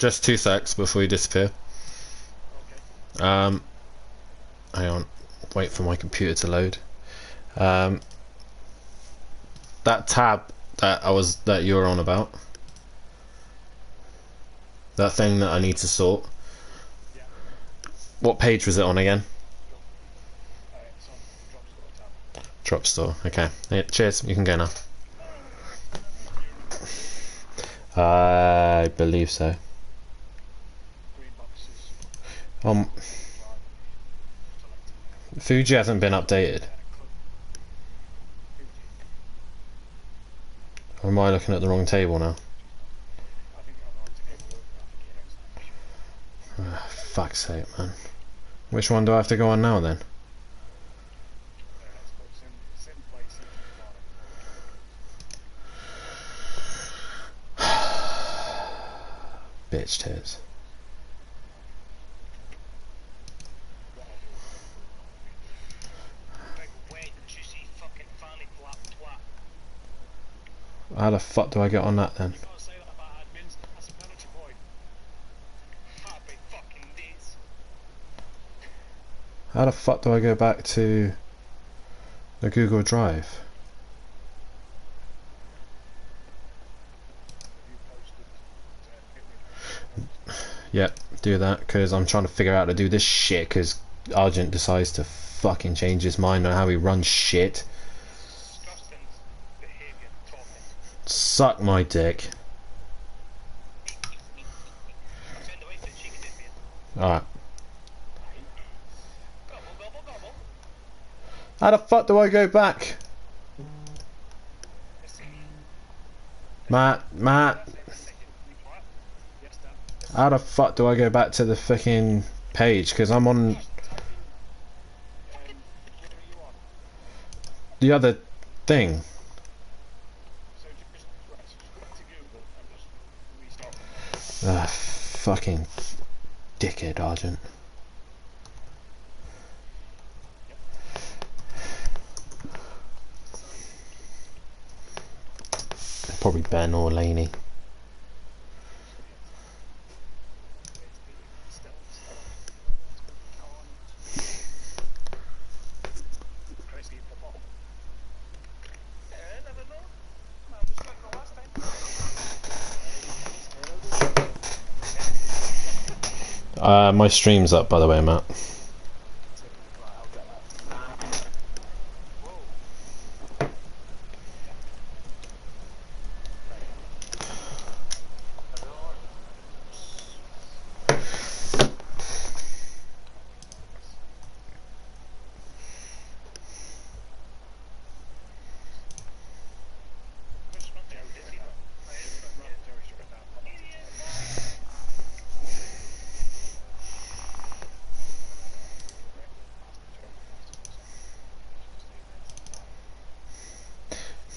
Just 2 secs before you disappear. Hang on. Wait for my computer to load. That tab that you were on about. That thing that I need to sort. What page was it on again? Drop store. Okay. Yeah, cheers. You can go now. I believe so. Fuji hasn't been updated. Or am I looking at the wrong table now? Fuck's sake, man. Which one do I have to go on now then? Bitch tits. How the fuck do I get on that then? How the fuck do I go back to the Google Drive? Yep, do that, because I'm trying to figure out how to do this shit, because Argent decides to fucking change his mind on how he runs shit. Suck my dick. Alright. How the fuck do I go back? Matt. How the fuck do I go back to the fucking page? Because I'm on the other thing. Fucking dickhead, Argent. Probably Ben or Laney. My stream's up, by the way, Matt.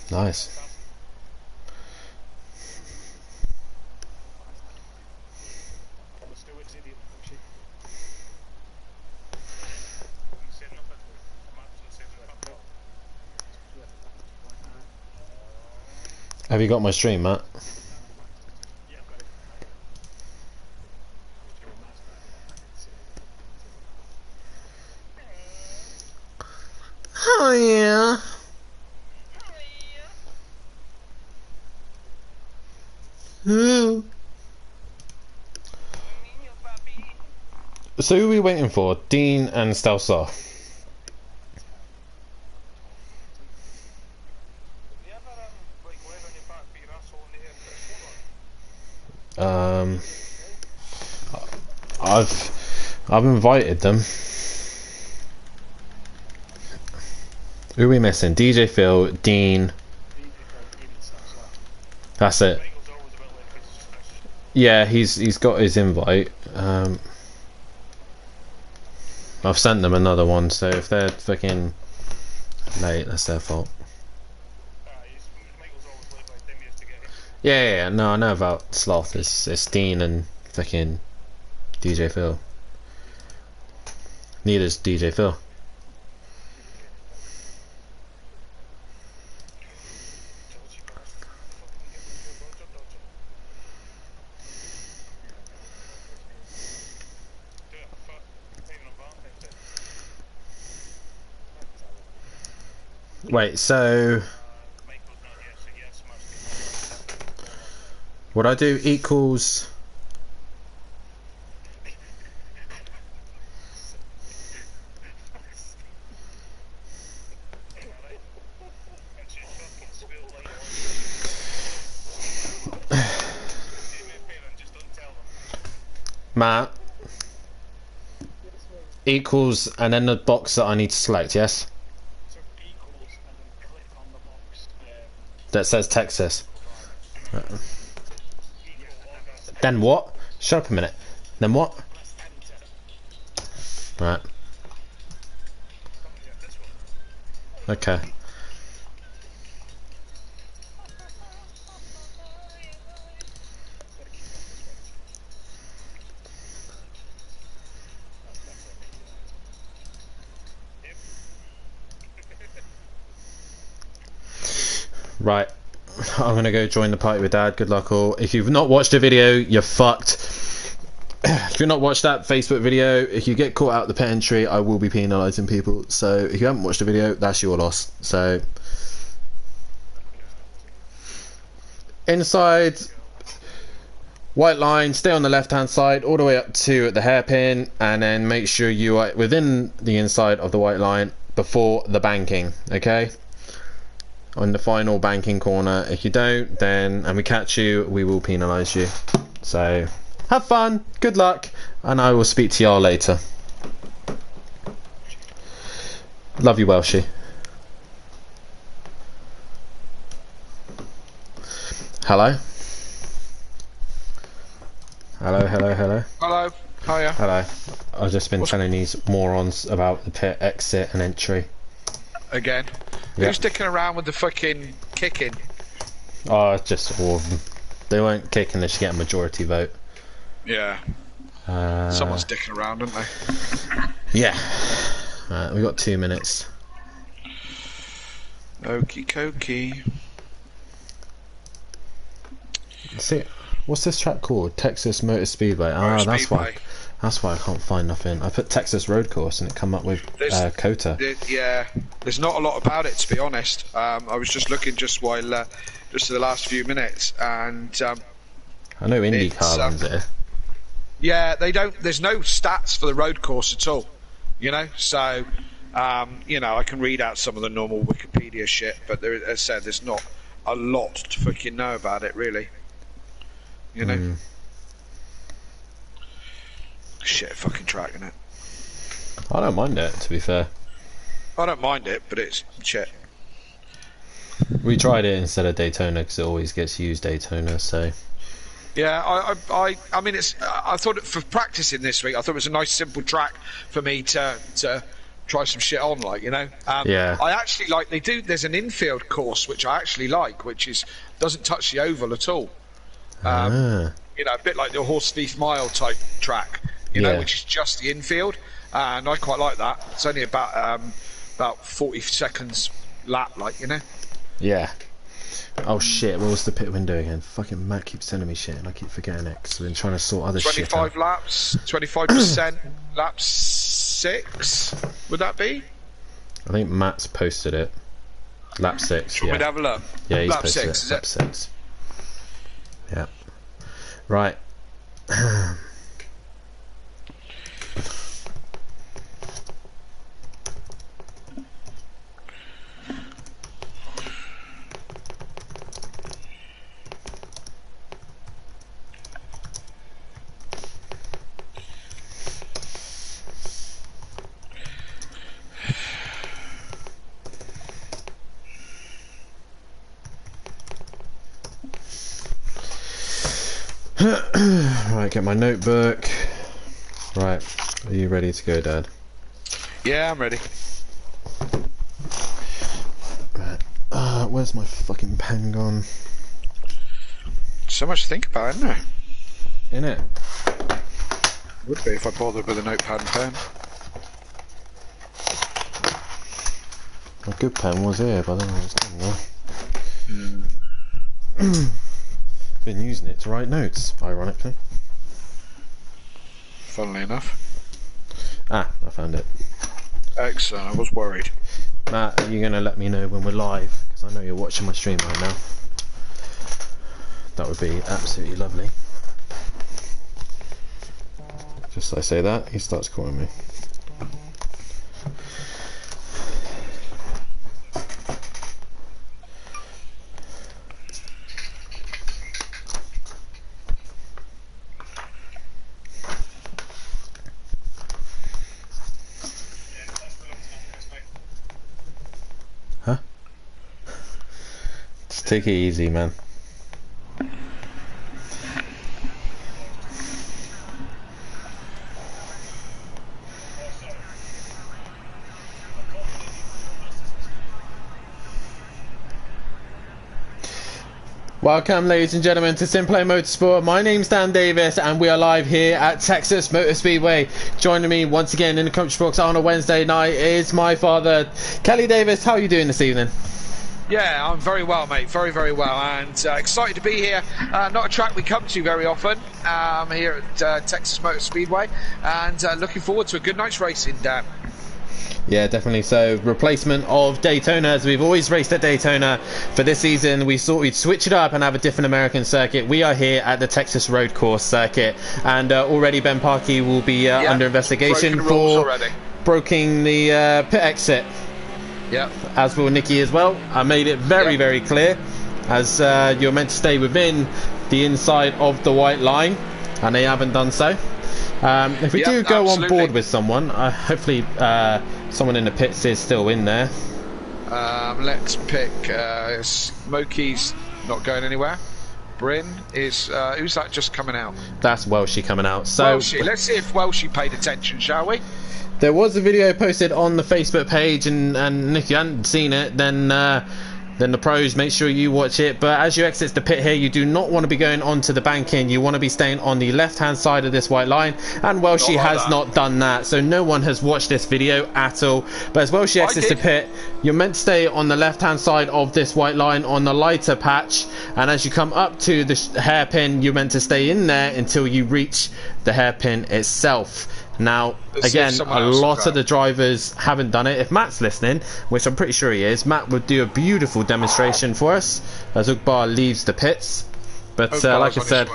Nice. Have you got my stream, Matt? Oh yeah. So who are we waiting for? Dean and Stelzar. I've invited them. Who are we missing? DJ Phil, Dean. That's it. Yeah, he's got his invite. I've sent them another one, so if they're fucking late, that's their fault. Yeah, no, I know about Sloth. It's Dean and fucking DJ Phil. Neither's DJ Phil. Wait, so what I do equals. Matt equals and then the box that I need to select, yes? So equals and then click on the box. That says Texas. Then what? Shut up a minute. Then what? Right. Okay. Right. I'm gonna go join the party with Dad. Good luck all. If you've not watched the video, you're fucked. If you've not watched that Facebook video, if you get caught out the pet entry, I will be penalising people. So if you haven't watched the video, that's your loss. So inside white line, stay on the left hand side all the way up to the hairpin, and then make sure you are within the inside of the white line before the banking, okay? On the final banking corner. If you don't, then and we catch you, we will penalise you. So have fun, good luck, and I will speak to y'all later. Love you, Welshie. Hello? Hello, hello, hello. Hello. Hiya. Hello. I've just been telling these morons about the pit exit and entry. Again. Yeah. Who's sticking around with the fucking kicking? Oh, just all of them. They won't kick unless you get a majority vote. Yeah. Someone's sticking around, aren't they? Yeah. Right, we've got 2 minutes. Okie dokie. See, what's this track called? Texas Motor Speedway. Ah, that's why. That's why I can't find nothing. I put Texas Road Course and it come up with COTA. Yeah, there's not a lot about it, to be honest. I was just looking just for the last few minutes, and I know IndyCar runs it. Yeah, they don't. There's no stats for the road course at all. You know, so you know, I can read out some of the normal Wikipedia shit, but there, as I said, there's not a lot to fucking know about it, really. You know. Shit, fucking track, innit? I don't mind it, to be fair. I don't mind it, but it's shit. We tried it instead of Daytona because it always gets used Daytona, so. Yeah, I mean, it's. I thought for practicing this week, I thought it was a nice, simple track for me to try some shit on, like, you know. Yeah. I actually like they do. There's an infield course which I actually like, which doesn't touch the oval at all. You know, a bit like the Horse Thief Mile type track, you know, which is just the infield, and I quite like that. It's only about 40 seconds lap, like, you know. Yeah. Oh shit, what was the pit window again? Fucking Matt keeps telling me shit and I keep forgetting it because I've been trying to sort other shit out. 25 laps, 25% lap 6, would that be? I think Matt's posted it. Lap 6, Want me to have a look? Yeah, he's lap posted 6, it. Lap 6. Yeah. Right. Right, get my notebook. Right, are you ready to go, Dad? Yeah, I'm ready. Right, where's my fucking pen gone? So much to think about, isn't there? In it? Would be if I bothered with a notepad and pen. A good pen was here, but I don't know what's done now. Been using it to write notes, ironically. Funnily enough. Ah, I found it. Excellent, I was worried. Matt, are you going to let me know when we're live? Because I know you're watching my stream right now. That would be absolutely lovely. Just as I say that, he starts calling me. Huh? Just take it easy, man. Welcome, ladies and gentlemen, to Simply Motorsport. My name's Dan Davis, and we are live here at Texas Motor Speedway. Joining me once again in the country box on a Wednesday night is my father, Kelly Davis. How are you doing this evening? Yeah, I'm very well, mate. Very, very well, and excited to be here. Not a track we come to very often here at Texas Motor Speedway, and looking forward to a good night's racing, Dan. Yeah, definitely. So, replacement of Daytona, as we've always raced at Daytona. For this season, we thought we'd switch it up and have a different American circuit. We are here at the Texas Road Course circuit, and already Ben Parkey will be under investigation for breaking the pit exit. Yeah. As will Nikki as well. I made it very, very clear, as you're meant to stay within the inside of the white line, and they haven't done so. If we do go on board with someone, hopefully someone in the pits is still in there. Let's pick Smokey's not going anywhere. Bryn is who's that just coming out? That's Welshie coming out. So Welshie. Let's see if Welshie paid attention, shall we? There was a video posted on the Facebook page, and if you hadn't seen it, then the pros, make sure you watch it. But as you exit the pit here, you do not want to be going onto the banking. You want to be staying on the left hand side of this white line, and Welshie has not done that, so no one has watched this video at all. But as Welshie exits the pit, you're meant to stay on the left hand side of this white line on the lighter patch, and as you come up to the hairpin, you're meant to stay in there until you reach the hairpin itself. Now, again, a lot of the drivers haven't done it. If Matt's listening, which I'm pretty sure he is, Matt would do a beautiful demonstration for us as Ugbar leaves the pits. But like I said,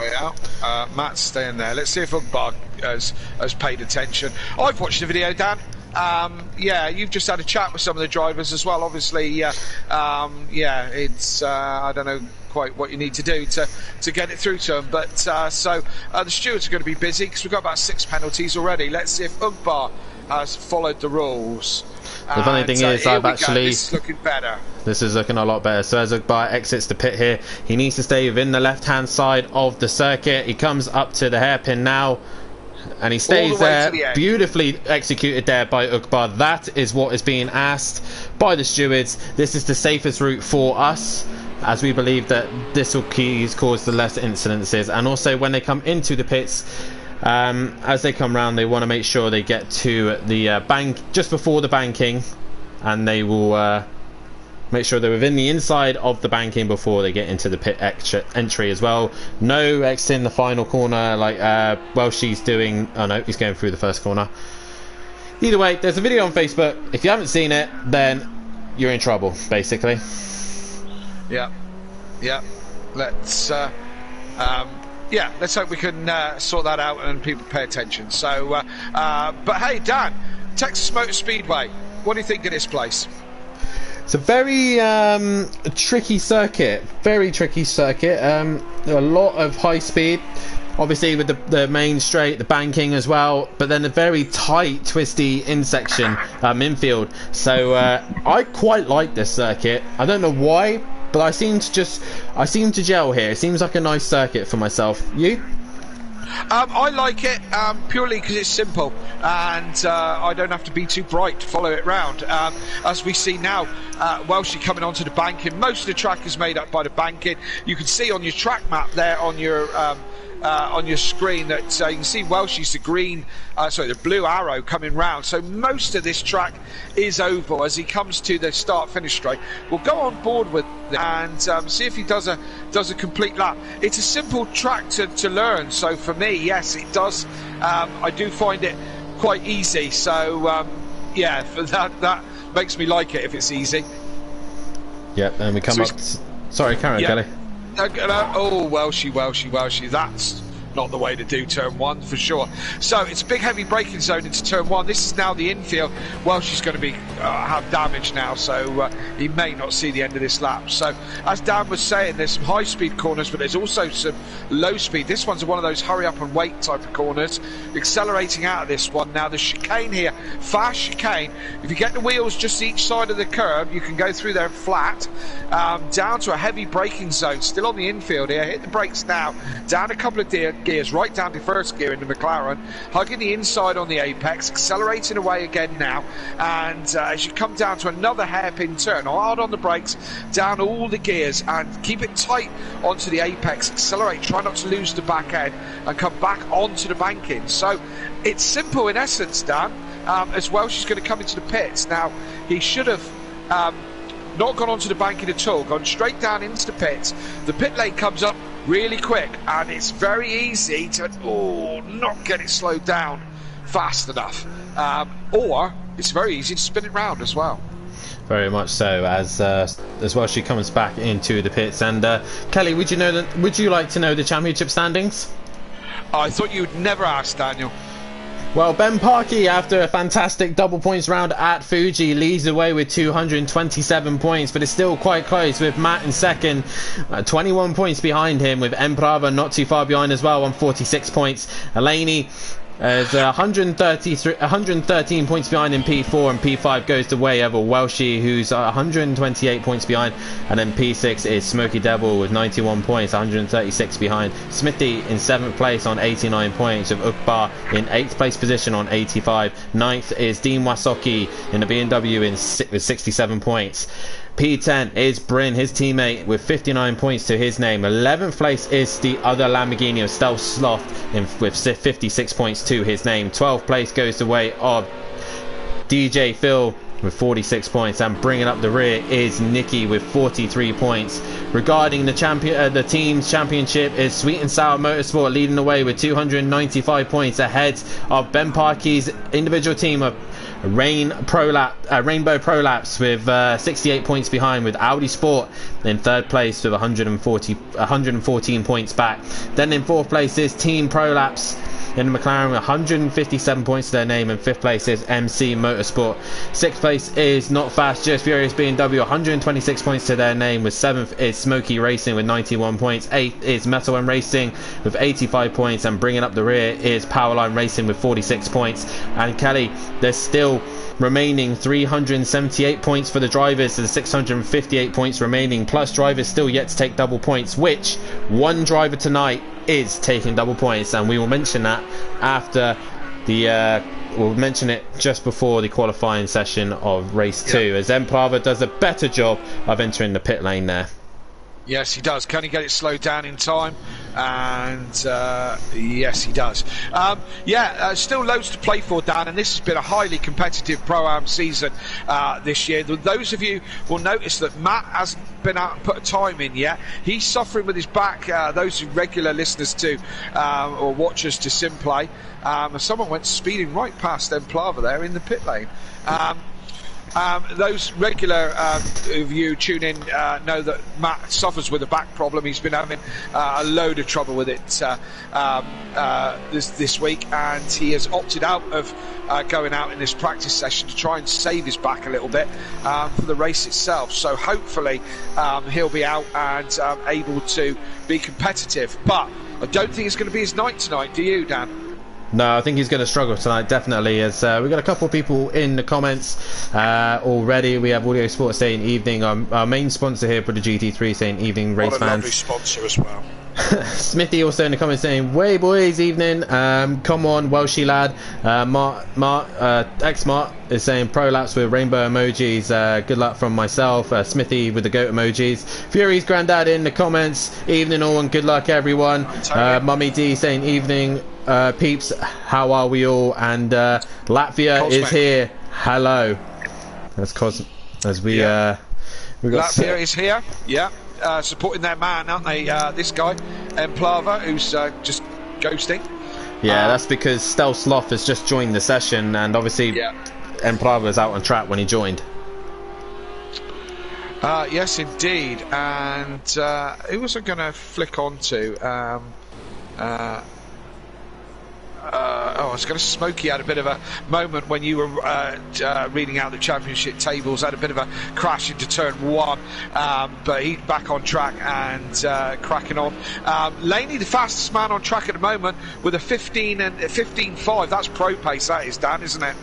Matt's staying there. Let's see if Ugbar has paid attention. I've watched the video, Dan. Yeah, you've just had a chat with some of the drivers as well. Obviously, yeah, it's I don't know quite what you need to do to get it through to them, but so the stewards are going to be busy because we've got about 6 penalties already. Let's see if Ugbar has followed the rules. The funny thing is, I've actually this is looking better. This is looking a lot better. So as Ugbar exits the pit here, he needs to stay within the left hand side of the circuit. He comes up to the hairpin now, and he stays there. Beautifully executed there by Ugbar. That is what is being asked by the stewards. This is the safest route for us, as we believe that this will cause the less incidences. And also when they come into the pits, as they come round, they want to make sure they get to the bank just before the banking, and they will make sure they're within the inside of the banking before they get into the pit entry as well. No exiting the final corner like Welshie's doing. Oh no, he's going through the first corner. Either way, there's a video on Facebook. If you haven't seen it, then you're in trouble, basically. Yeah. Let's let's hope we can sort that out and people pay attention. So, but hey, Dan, Texas Motor Speedway, what do you think of this place? It's a very tricky circuit. Very tricky circuit. A lot of high speed, obviously with the main straight, the banking as well, but then a very tight, twisty infield. So I quite like this circuit. I don't know why, but I seem to gel here. It seems like a nice circuit for myself. You? I like it purely because it's simple, and I don't have to be too bright to follow it round. As we see now, Welshie coming onto the banking. Most of the track is made up by the banking. You can see on your track map there on your screen that you can see Welshie's the blue arrow coming round. So most of this track is oval as he comes to the start-finish straight. We'll go on board with it and see if he does a complete lap. It's a simple track to learn. So for me, yes, it does. I do find it quite easy. So yeah, for that makes me like it if it's easy. Yep, and we come So up. Sorry, Karen, Kelly. Oh, Welshie. That's not the way to do turn one for sure. So it's a big heavy braking zone into turn one. This is now the infield. Welshie's going to be have damage now, so he may not see the end of this lap. So as Dan was saying, there's some high speed corners, but there's also some low speed. This one's one of those hurry up and wait type of corners. Accelerating out of this one. Now the chicane here, fast chicane. If you get the wheels just each side of the curb, you can go through there flat, down to a heavy braking zone. Still on the infield here. Hit the brakes now. Down a couple of gears, right down to first gear in the McLaren, hugging the inside on the apex, accelerating away again now, and as you come down to another hairpin turn, hard on the brakes, down all the gears, and keep it tight onto the apex, accelerate, try not to lose the back end, and come back onto the banking. So it's simple in essence, Dan. As well, she's going to come into the pits. Now, he should have not gone onto the banking at all, gone straight down into the pits. The pit lane comes up really quick, and it's very easy to not get it slowed down fast enough, or it's very easy to spin it round as well. Very much so. As well, she comes back into the pits. And Kelly, would you like to know the championship standings? I thought you'd never ask, Daniel. Well, Ben Parkey, after a fantastic double points round at Fuji, leads away with 227 points, but it's still quite close with Matt in second, 21 points behind him, with Emprava not too far behind as well on 46 points. Elaney is 113 points behind in P4, and P5 goes the way of Welshie, who's 128 points behind, and then P6 is Smoky Devil with 91 points, 136 behind. Smithy in 7th place on 89 points, with Ukbar in 8th place position on 85. 9th is Dean Wasoki in the BMW with 67 points. P10 is Bryn, his teammate, with 59 points to his name. 11th place is the other Lamborghini of Stealth Sloth with 56 points to his name. 12th place goes the way of DJ Phil with 46 points, and bringing up the rear is Nikki with 43 points. Regarding the team's championship, is Sweet and Sour Motorsport leading the way with 295 points ahead of Ben Parkey's individual team of Rainbow Prolapse with 68 points behind, with Audi Sport in 3rd place with 114 points back. Then in 4th place is Team Prolapse in the McLaren with 157 points to their name, and 5th place is MC Motorsport. 6th place is Not Fast Just Furious BMW, 126 points to their name, with 7th is Smoky Racing with 91 points. 8th is Metal M Racing with 85 points, and bringing up the rear is Powerline Racing with 46 points. And Kelly, there's still remaining 378 points for the drivers, and 658 points remaining, plus drivers still yet to take double points, which one driver tonight is taking double points, and we will mention that after the we'll mention it just before the qualifying session of race 2, as Emprava does a better job of entering the pit lane there. Yes, he does. Can he get it slowed down in time? And yes, he does. Still loads to play for, Dan, and this has been a highly competitive Pro-Am season this year. Those of you will notice that Matt hasn't been out and put a time in yet. He's suffering with his back. Those regular listeners to or watchers to Simplay, someone went speeding right past Emplava there in the pit lane. Those regular of you tune in know that Matt suffers with a back problem. He's been having a load of trouble with it this week, and he has opted out of going out in this practice session to try and save his back a little bit for the race itself. So hopefully he'll be out and able to be competitive. But I don't think it's going to be his night tonight. Do you, Dan? No, I think he's going to struggle tonight, definitely, as we've got a couple of people in the comments already. We have Audio Sports saying evening. Our main sponsor here for the GT3 saying evening, race fans. What a lovely sponsor as well. Smithy also in the comments saying, "Way boys, evening. Come on, Welshie lad." X-Mart is saying prolapse with rainbow emojis. Good luck from myself. Smithy with the goat emojis. Fury's granddad in the comments. Evening all and good luck everyone. Mummy D saying evening. Peeps, how are we all? And Latvia Cosmic is here. Hello. That's we got Latvia is here. Yeah. Supporting their man, aren't they? This guy, Emplava, who's just ghosting. Yeah, that's because Stealth Sloth has just joined the session, and obviously Emplava was out on track when he joined. Yes, indeed. And who was I going to flick on to? I was going to Smokey had a bit of a moment when you were reading out the championship tables, had a bit of a crash into turn one, but he's back on track and cracking on. Laney, the fastest man on track at the moment with a 15 and 15.5. That's pro pace, that is, Dan, isn't it?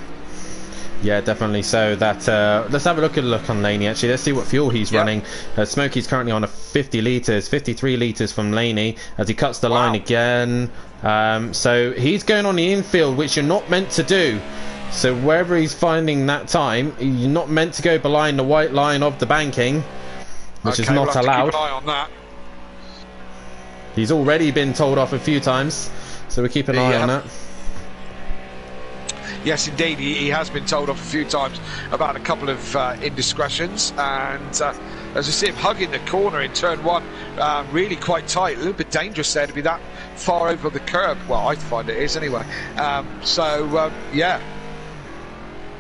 Yeah, definitely. So that let's have a look on Laney. Actually, let's see what fuel he's running. Smokey's currently on a 50 litres, 53 litres from Laney as he cuts the line again. So he's going on the infield, which you're not meant to do. So wherever he's finding that time, you're not meant to go behind the white line of the banking, which is not allowed. Keep an eye on that. He's already been told off a few times, so we keep an eye on that. Yes, indeed, he has been told off a few times about a couple of indiscretions, and as I see him hugging the corner in turn one, really quite tight, a little bit dangerous there to be that far over the curb. Well, I find it is anyway. Yeah.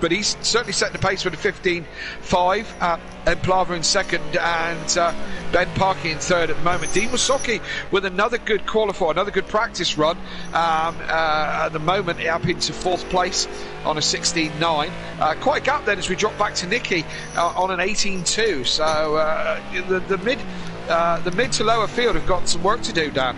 But he's certainly setting the pace with a 15.5. Ed Plava in second and Ben Parkey in third at the moment. Dean Wasoki with another good qualifier, another good practice run. At the moment, up into fourth place on a 16.9. Quite a gap then as we drop back to Nicky on an 18.2. So the mid to lower field have got some work to do, Dan.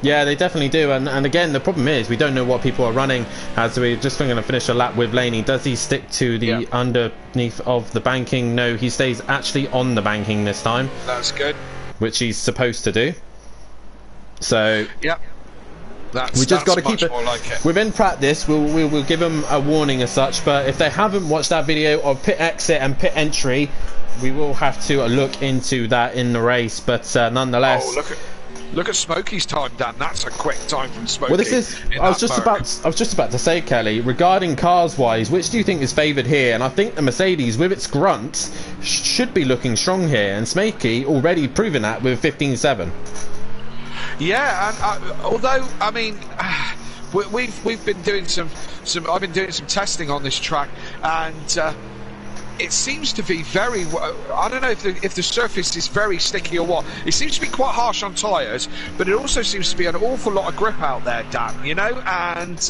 Yeah, they definitely do, and again, the problem is we don't know what people are running. As we're just going to finish a lap with Laney. Does he stick to the underneath of the banking? No, he stays actually on the banking this time. That's good. Which he's supposed to do. So we just got to keep it. Like within practice. We'll give them a warning as such. But if they haven't watched that video of pit exit and pit entry, we will have to look into that in the race. But nonetheless. Oh, look at Smokey's time, Dan. That's a quick time from Smokey. Well, this is. I was just about to say, Kelly, regarding cars wise, which do you think is favoured here? And I think the Mercedes, with its grunt, should be looking strong here. And Smokey already proven that with 15.7. Yeah, and although I mean, we've been doing some. I've been doing some testing on this track, and it seems to be very. I don't know if the surface is very sticky or what. It seems to be quite harsh on tyres, but it also seems to be an awful lot of grip out there, Dan. You know, and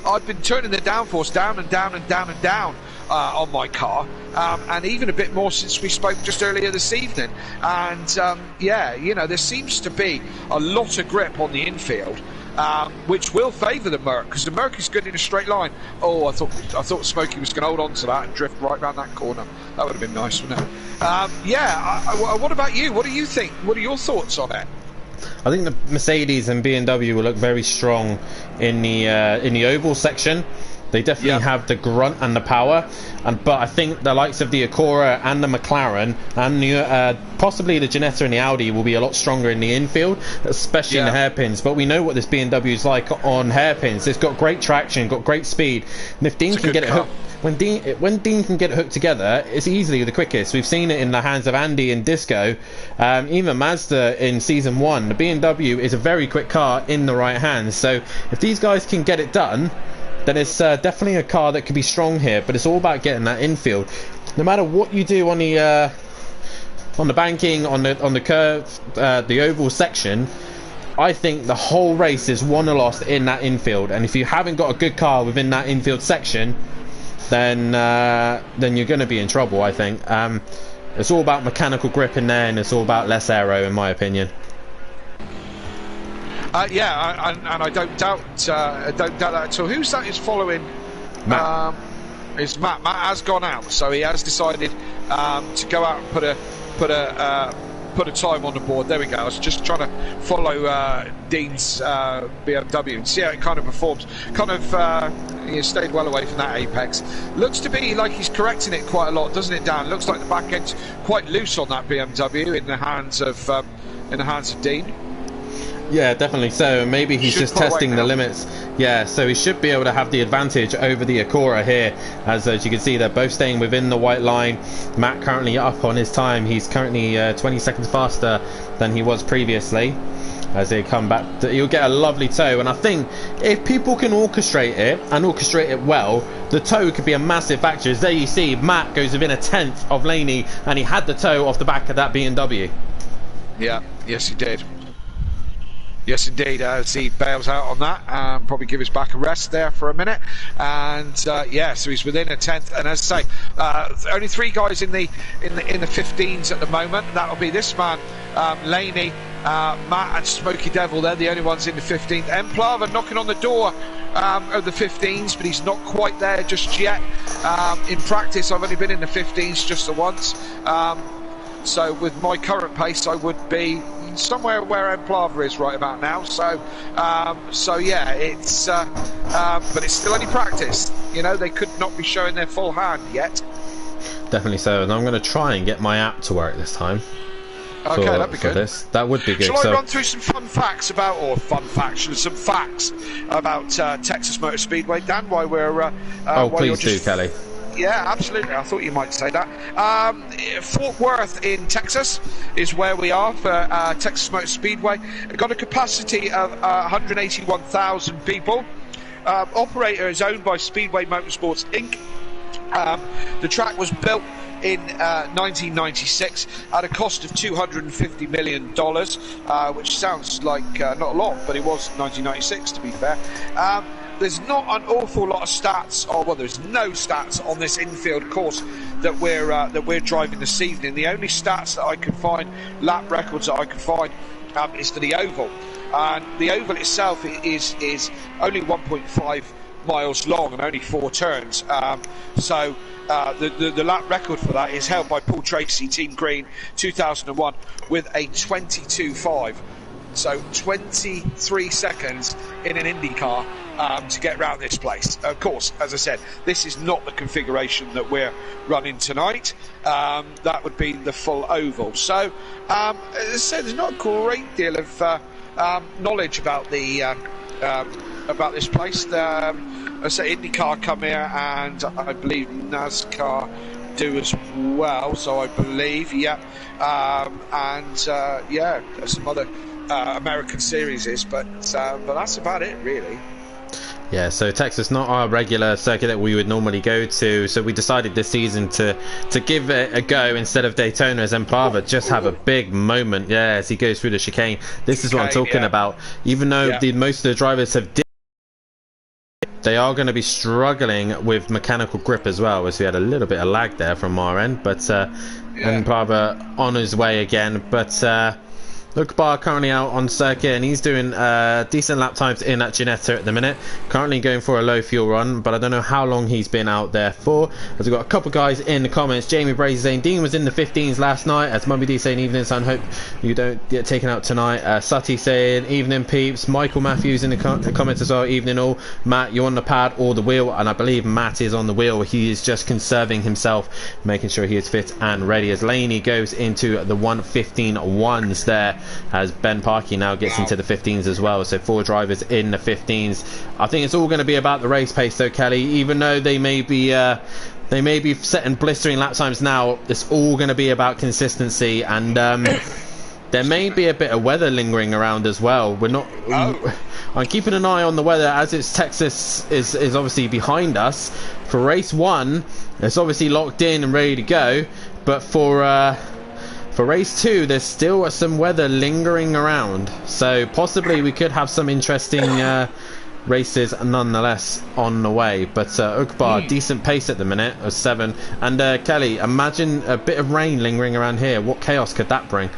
I've been turning the downforce down and down and down and down on my car, and even a bit more since we spoke just earlier this evening. And yeah, you know, there seems to be a lot of grip on the infield. Which will favour the Merc, because the Merc is good in a straight line. Oh, I thought Smokey was going to hold on to that and drift right round that corner. That would have been nice, wouldn't it? What about you? What do you think? What are your thoughts on it? I think the Mercedes and BMW will look very strong in the oval section. They definitely have the grunt and the power, but I think the likes of the Acura and the McLaren and the, possibly the Ginetta and the Audi will be a lot stronger in the infield, especially in the hairpins. But we know what this BMW is like on hairpins. It's got great traction, got great speed, and if Dean can get it hooked, when Dean can get it hooked together, it's easily the quickest. We've seen it in the hands of Andy and Disco, even Mazda in season 1. The BMW is a very quick car in the right hands. So if these guys can get it done, then it's definitely a car that could be strong here. But it's all about getting that infield. No matter what you do on the banking, on the curve, the oval section, I think the whole race is won or lost in that infield. And if you haven't got a good car within that infield section, then you're going to be in trouble, I think. It's all about mechanical grip in there, and it's all about less aero, in my opinion. And I don't doubt that at all. Who's that is following? Matt. It's Matt. Matt has gone out, so he has decided to go out and put a time on the board. There we go. I was just trying to follow Dean's BMW and see how it kind of performs. He stayed well away from that apex. Looks to be like he's correcting it quite a lot, doesn't it, Dan? Looks like the back end's quite loose on that BMW in the hands of Dean. Yeah, definitely so. Maybe he's just testing the limits. Yeah, so he should be able to have the advantage over the Acura here. As you can see, they're both staying within the white line. Matt currently up on his time. He's currently 20 seconds faster than he was previously. as they come back. You'll get a lovely tow, and I think if people can orchestrate it and orchestrate it well, the tow could be a massive factor. As there you see, Matt goes within a tenth of Laney, and he had the tow off the back of that BMW. Yeah, yes he did. Yes, indeed. As he bails out on that, probably give his back a rest there for a minute, and yeah, so he's within a tenth. And as I say, only 3 guys in the 15s at the moment. That'll be this man, Laney, Matt, and Smoky Devil. They're the only ones in the 15th. Emplava knocking on the door of the 15s, but he's not quite there just yet. In practice, I've only been in the 15s just the once. So with my current pace, I would be somewhere where Emplava is right about now. So, so yeah, it's but it's still only practice. You know, they could not be showing their full hand yet. Definitely so, and I'm going to try and get my app to work this time. Okay, that'd be good. That would be good. Shall I run through some fun facts about, or some facts about Texas Motor Speedway, Dan? While we're oh, please do, Kelly. Yeah, absolutely. I thought you might say that. Fort Worth in Texas is where we are for Texas Motor Speedway. It's got a capacity of 181,000 people. Operator is owned by Speedway Motorsports Inc. The track was built in 1996 at a cost of $250 million, which sounds like not a lot, but it was 1996 to be fair. There's not an awful lot of stats, or well, there's no stats on this infield course that we're driving this evening. The only stats that I can find, lap records that I can find, is to the oval, and the oval itself is only 1.5 miles long and only 4 turns. So the lap record for that is held by Paul Tracy, Team Green, 2001, with a 22.5. So 23 seconds in an Indy car to get around this place. Of course, as I said, this is not the configuration that we're running tonight. That would be the full oval. So, as I said, there's not a great deal of knowledge about the about this place. I say IndyCar come here, and I believe NASCAR do as well. So I believe, yeah, and yeah, there's some other American series is, but that's about it really. Yeah, so Texas, not our regular circuit that we would normally go to, so we decided this season to give it a go instead of Daytona, as Emplava just have a big moment, yeah, as he goes through the chicane. This is what I'm talking about. Even though most of the drivers have they are going to be struggling with mechanical grip as well, as we had a little bit of lag there from our end, but Emplava on his way again, but Ukbar currently out on circuit, and he's doing decent lap times in at Ginetta at the minute. Currently going for a low fuel run, but I don't know how long he's been out there for. As we've got a couple guys in the comments. Jamie Brazy saying Dean was in the 15s last night. As Mummy D saying evening, son, hope you don't get taken out tonight. Sutty saying evening peeps. Michael Matthews in the comments as well, evening all. Matt, you're on the pad or the wheel, and I believe Matt is on the wheel. He is just conserving himself, making sure he is fit and ready as Laney goes into the 1:15.1s there, as Ben Parkey now gets into the 15s as well. So 4 drivers in the 15s. I think it's all going to be about the race pace though, Kelly. Even though they may be setting blistering lap times now, it's all going to be about consistency, and there may be a bit of weather lingering around as well. We're not I'm keeping an eye on the weather, as it's Texas is obviously behind us. For race 1, it's obviously locked in and ready to go, but for race 2, there's still some weather lingering around, so possibly we could have some interesting races nonetheless on the way. But Ukbar, decent pace at the minute of 7, and Kelly, imagine a bit of rain lingering around here. What chaos could that bring?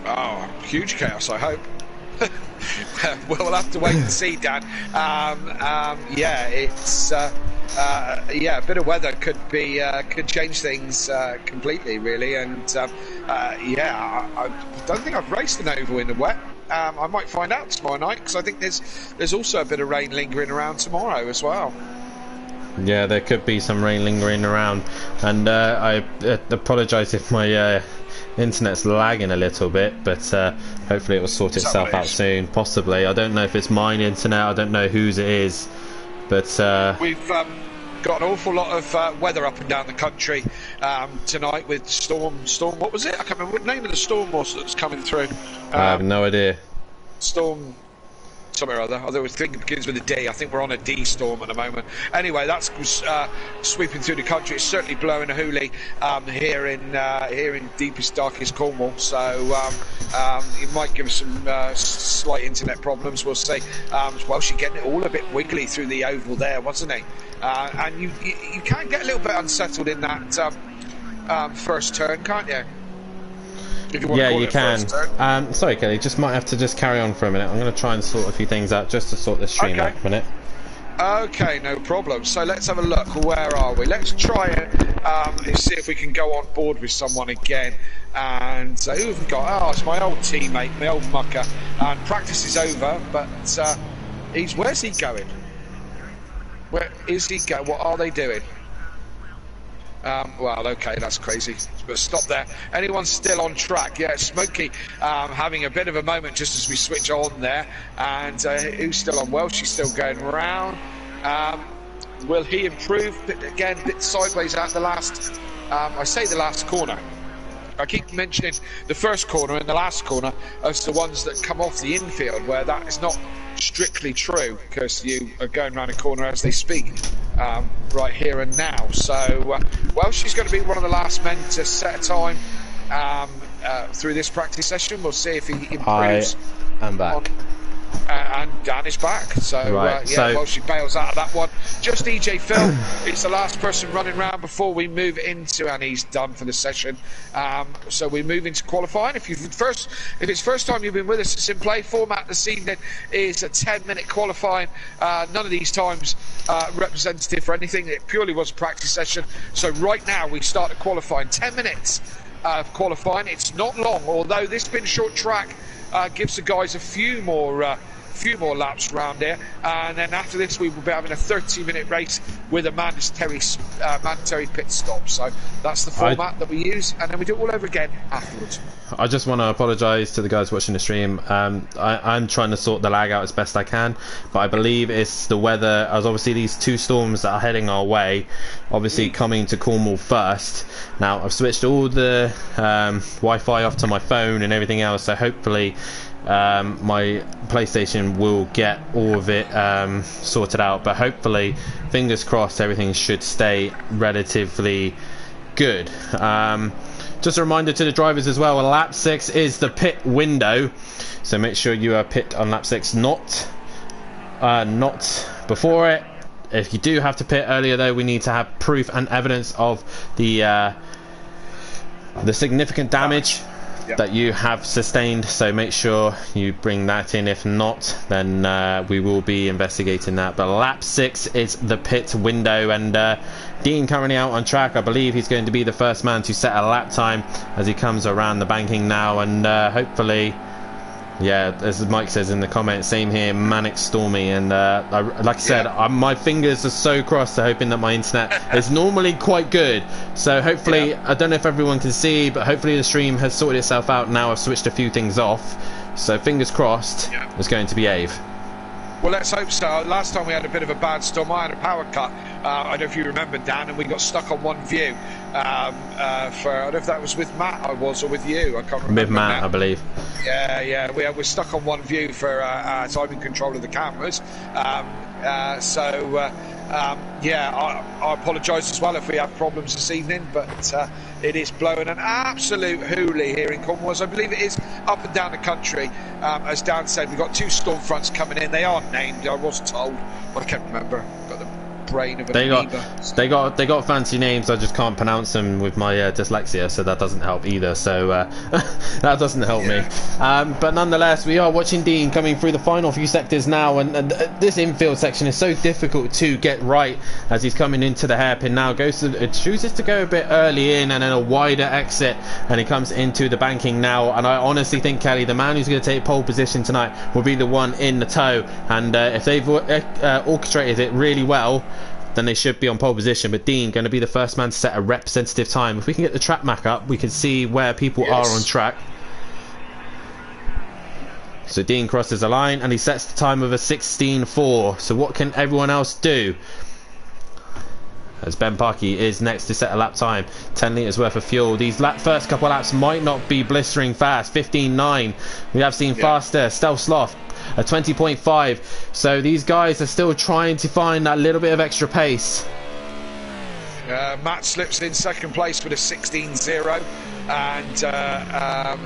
Oh, huge chaos, I hope. We'll have to wait and see, Dan. Yeah, it's yeah, a bit of weather could change things completely, really. And yeah, I don't think I've raced an oval in the wet. I might find out tomorrow night, because I think there's also a bit of rain lingering around tomorrow as well. Yeah, there could be some rain lingering around, and I apologise if my internet's lagging a little bit, but hopefully it will sort itself out soon. Possibly, I don't know if it's mine internet, I don't know whose it is, but we've got an awful lot of weather up and down the country tonight, with storm. What was it? I can't remember what the name of the storm was that's coming through. I have no idea. Storm something or other. I think it begins with a D. I think we're on a D storm at the moment. Anyway, that's sweeping through the country. It's certainly blowing a hoolie here in deepest, darkest Cornwall. So it might give us some slight internet problems. We'll see. Well, she's getting it all a bit wiggly through the oval there, wasn't he? And you can get a little bit unsettled in that first turn, can't you? Yeah, you can. Sorry, Kelly, just might have to just carry on for a minute. I'm going to try and sort a few things out just to sort the stream out a minute. Okay, no problem. So let's have a look. Where are we? Let's try it. See if we can go on board with someone again. And who have we got? Oh, it's my old teammate, my old mucker. And practice is over, but where's he going? Where is he going? What are they doing? Well, okay, that's crazy. But stop there. Anyone still on track? Yeah, Smokey having a bit of a moment just as we switch on there. And who's still on? Well, she's still going round. Will he improve? But again, a bit sideways at the last. I say the last corner. I keep mentioning the first corner and the last corner as the ones that come off the infield, where that is not strictly true because you are going around a corner as they speak right here and now. So, well, she's going to be one of the last men to set a time through this practice session. We'll see if he improves. I am back. And Dan is back. So, right, well, she bails out of that one. Just EJ Phil, it's the last person running round before we move into, and he's done for the session. So we move into qualifying. If it's first time you've been with us at SimplayPRO, format this evening is a 10-minute qualifying. None of these times representative for anything. It purely was a practice session. So right now we start the qualifying. 10 minutes of qualifying. It's not long, although this been short track. Gives the guys a few more laps around here, and then after this we will be having a 30-minute race with a mandatory pit stop. So that's the format that we use, and then we do it all over again afterwards. I just want to apologise to the guys watching the stream. I'm trying to sort the lag out as best I can, but I believe it's the weather, as obviously these two storms that are heading our way, obviously coming to Cornwall first. Now I've switched all the Wi-Fi off to my phone and everything else, so hopefully my PlayStation will get all of it sorted out, but hopefully, fingers crossed, everything should stay relatively good. Just a reminder to the drivers as well, lap 6 is the pit window, so make sure you are pit on lap 6, not before it. If you do have to pit earlier though, we need to have proof and evidence of the significant damage that you have sustained, so make sure you bring that in. If not, then we will be investigating that. But lap 6 is the pit window, and Dean currently out on track. I believe he's going to be the first man to set a lap time as he comes around the banking now, and hopefully, yeah, as Mike says in the comments, same here, manic stormy, and like I said, my fingers are so crossed, hoping that my internet is normally quite good. So hopefully, I don't know if everyone can see, but hopefully the stream has sorted itself out now. I've switched a few things off, so fingers crossed it's going to behave. Well, let's hope so. Last time we had a bit of a bad storm, I had a power cut. I don't know if you remember, Dan, and we got stuck on one view. I don't know if that was with Matt or with you. I can't remember. With Matt, I believe. Yeah. We're stuck on one view for timing control of the cameras. I apologise as well if we have problems this evening, but it is blowing an absolute hoolie here in Cornwall. I believe it is up and down the country. As Dan said, we've got 2 storm fronts coming in. They aren't named, I was told, but I can't remember. Got the brain of an amoeba. They got fancy names. I just can't pronounce them with my dyslexia, so that doesn't help either. So that doesn't help me. But nonetheless, we are watching Dean coming through the final few sectors now, and this infield section is so difficult to get right as he's coming into the hairpin now. Chooses to go a bit early in and then a wider exit, and he comes into the banking now. And I honestly think, Kelly, the man who's going to take pole position tonight will be the one in the tow, and if they've orchestrated it really well, then they should be on pole position. But Dean going to be the first man to set a representative time. If we can get the track map up, we can see where people are on track. So Dean crosses the line and he sets the time of a 16:4. So what can everyone else do? as Ben Parkey is next to set a lap time. 10 litres worth of fuel. These first couple of laps might not be blistering fast. 15.9. We have seen faster. Stealth Sloth a 20.5. So these guys are still trying to find that little bit of extra pace. Matt slips in second place with a 16.0. And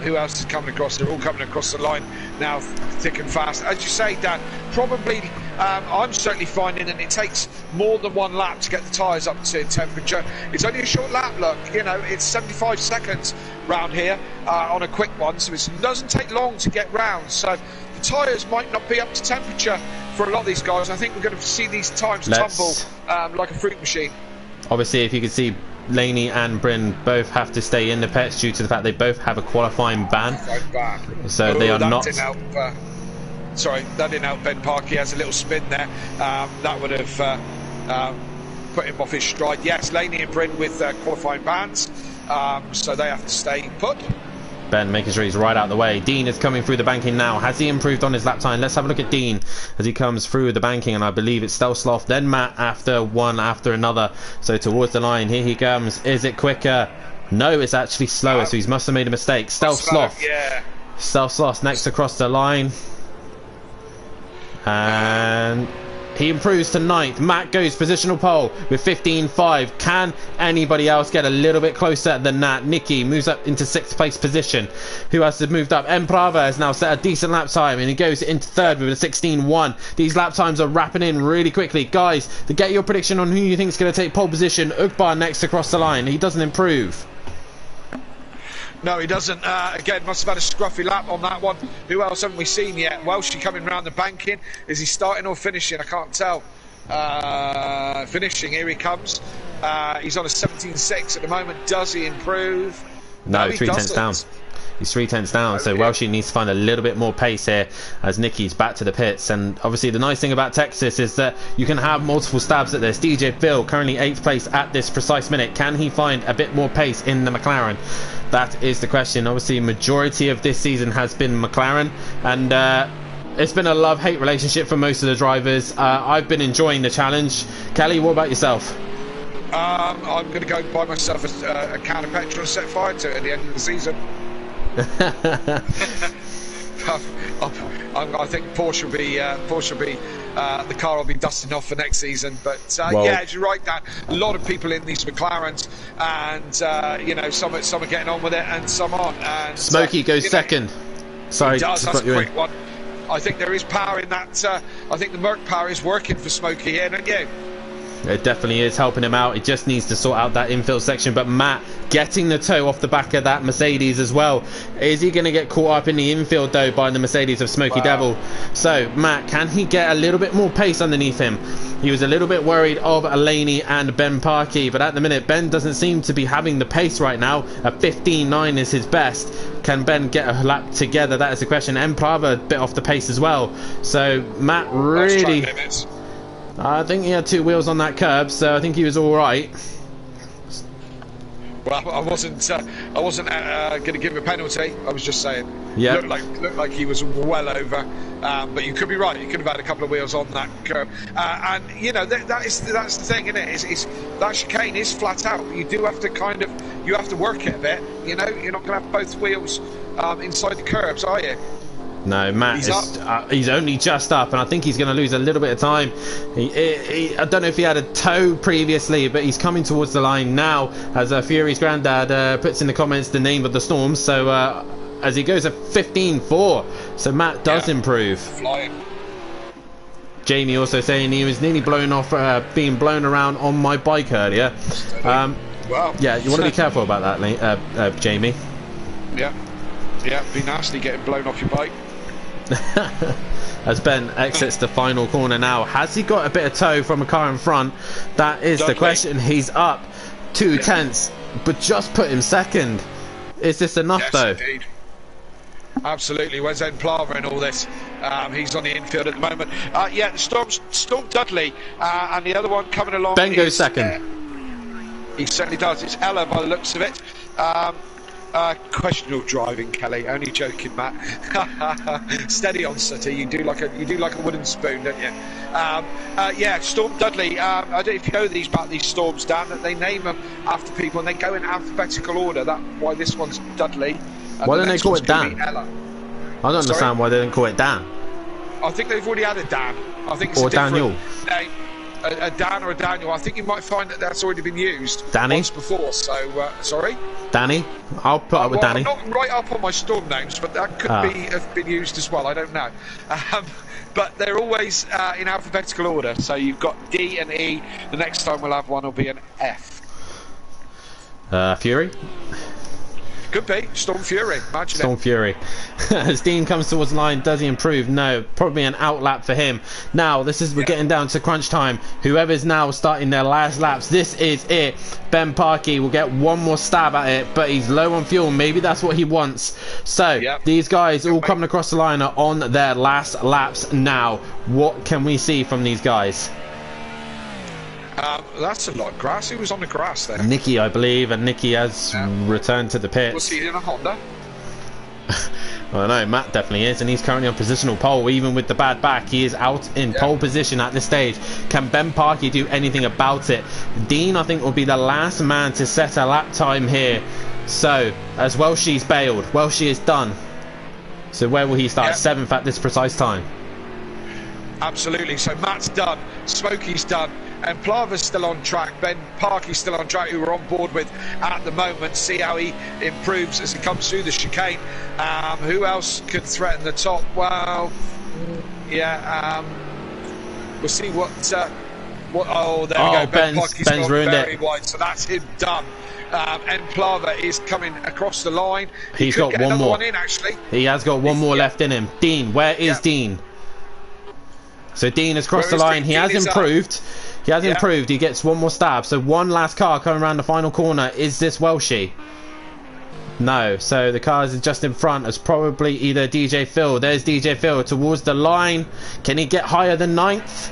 who else is coming across? They're all coming across the line now, thick and fast. As you say, Dan, probably I'm certainly finding that it takes more than one lap to get the tyres up to temperature. It's only a short lap, look, you know, it's 75 seconds round here on a quick one, so it doesn't take long to get round. So the tyres might not be up to temperature for a lot of these guys. I think we're going to see these times tumble like a fruit machine. Obviously, if you can see, Laney and Bryn both have to stay in the pits due to the fact they both have a qualifying ban. So they are not. Sorry, that didn't help Ben Park. He has a little spin there. That would have put him off his stride. Yes, Laney and Bryn with qualifying bans. So they have to stay put. Ben making sure he's right out of the way. Dean is coming through the banking now. Has he improved on his lap time? Let's have a look at Dean as he comes through the banking, and I believe it's Stealth Sloth, then Matt after one after another. So towards the line, here he comes. Is it quicker? No, it's actually slower, so he must have made a mistake. Stealth Sloth. Stealth Sloth next across the line. And he improves to 9th. Matt goes positional pole with 15.5. Can anybody else get a little bit closer than that? Nicky moves up into 6th place position. Who has moved up? Emprava has now set a decent lap time, and he goes into 3rd with a 16.1. These lap times are wrapping in really quickly. Guys, to get your prediction on who you think is going to take pole position, Ugbar next across the line. He doesn't improve. No, he doesn't. Again, must have had a scruffy lap on that one. Who else haven't we seen yet? Welshie coming round the banking. Is he starting or finishing? I can't tell. Finishing, here he comes. He's on a 17.6 at the moment. Does he improve? No, 3 tenths down. He's 3 tenths down, so Welshie needs to find a little bit more pace here as Nicky's back to the pits. And obviously the nice thing about Texas is that you can have multiple stabs at this. DJ Phil currently 8th place at this precise minute. Can he find a bit more pace in the McLaren? That is the question. Obviously majority of this season has been McLaren, and it's been a love-hate relationship for most of the drivers. I've been enjoying the challenge. Kelly, what about yourself? I'm going to go buy myself a can of petrol and set fire to it at the end of the season. I think Porsche will be the car will be dusting off for next season. But yeah, as you're right, Dan, a lot of people in these McLarens, and you know, some are getting on with it and some aren't. And Smokey goes second. Sorry, that's a quick one. I think there is power in that. I think the Merc power is working for Smokey here, don't you? It definitely is helping him out. It just needs to sort out that infield section. But Matt getting the toe off the back of that Mercedes as well. Is he going to get caught up in the infield though by the Mercedes of Smokey Devil? So Matt, can he get a little bit more pace underneath him? He was a little bit worried of Laney and Ben Parkey, but at the minute Ben doesn't seem to be having the pace right now. A 15.9 is his best. Can Ben get a lap together? That is the question. Emprava a bit off the pace as well. So Matt really... I think he had 2 wheels on that curb, so I think he was all right. Well, I wasn't going to give him a penalty. I was just saying. Yeah. Looked like he was well over. But you could be right. You could have had a couple of wheels on that curb. And you know that's the thing, isn't it? Is that chicane is flat out. You do have to you have to work it a bit. You know, you're not going to have both wheels inside the curbs, are you? No, Matt he's only just up, and I think he's going to lose a little bit of time. I don't know if he had a toe previously, but he's coming towards the line now as Fury's granddad puts in the comments the name of the storm. So as he goes at 15.4, so Matt does improve. Flying. Jamie also saying he was nearly blown off, being blown around on my bike earlier. Wow. Yeah, you want to be careful about that, Jamie. Yeah, be nasty getting blown off your bike. As Ben exits the final corner now, has he got a bit of toe from a car in front? That is the question. He's up 2 tenths, but just put him second. Is this enough though? Indeed. Absolutely. Where's Emplava in all this? He's on the infield at the moment. Yeah, the Storm Dudley, and the other one coming along. Ben goes second. He certainly does. It's Ella by the looks of it. Questionable driving, Kelly. Only joking, Matt. Steady on, Sutty. You do like a wooden spoon, don't you? Yeah, Storm Dudley. I don't know if you know about these storms, Dan. That they name them after people and they go in alphabetical order. That's why this one's Dudley. Why don't they call it Dan? I don't understand why they didn't call it Dan. I think they've already added Dan. I think it's or a different Daniel. name. A Dan or a Daniel. I think you might find that that's already been used Danny? once before. So, sorry? Danny? I'll put up with Danny. I'm not right up on my storm names, but that could have been used as well. I don't know. But they're always in alphabetical order. So you've got D and E. The next time we'll have one will be an F. Fury? Could be. Storm Fury. Imagine Storm Fury. As Dean comes towards the line, does he improve? No. Probably an outlap for him. Now, we're getting down to crunch time. Whoever's now starting their last laps, this is it. Ben Parkey will get one more stab at it, but he's low on fuel. Maybe that's what he wants. So, these guys all coming across the line are on their last laps now. What can we see from these guys? That's a lot of grass. Who was on the grass there? Nicky, I believe, and Nicky has returned to the pits. Was he in a Honda? Well, no, Matt definitely is, and he's currently on positional pole. Even with the bad back, he is out in pole position at this stage. Can Ben Parkey do anything about it? Dean, I think, will be the last man to set a lap time here. So, as Welshie's bailed, Welshie is done. So where will he start? 7th at this precise time. Absolutely. So Matt's done, Smokey's done, and Plava's still on track. Ben Parkey's still on track, who we're on board with at the moment. See how he improves as he comes through the chicane. Who else could threaten the top? Well, we'll see what. Oh, there we go. Ben Parkey's gone very wide, so that's him done. And Plava is coming across the line. He's got one more. One in, actually. He has got one more left in him. Dean, where is Dean? So Dean has crossed the line. He has improved. He has improved. He gets one more stab. So one last car coming around the final corner. Is this Welshie? No. So the car is just in front. It's probably either DJ Phil. There's DJ Phil towards the line. Can he get higher than 9th?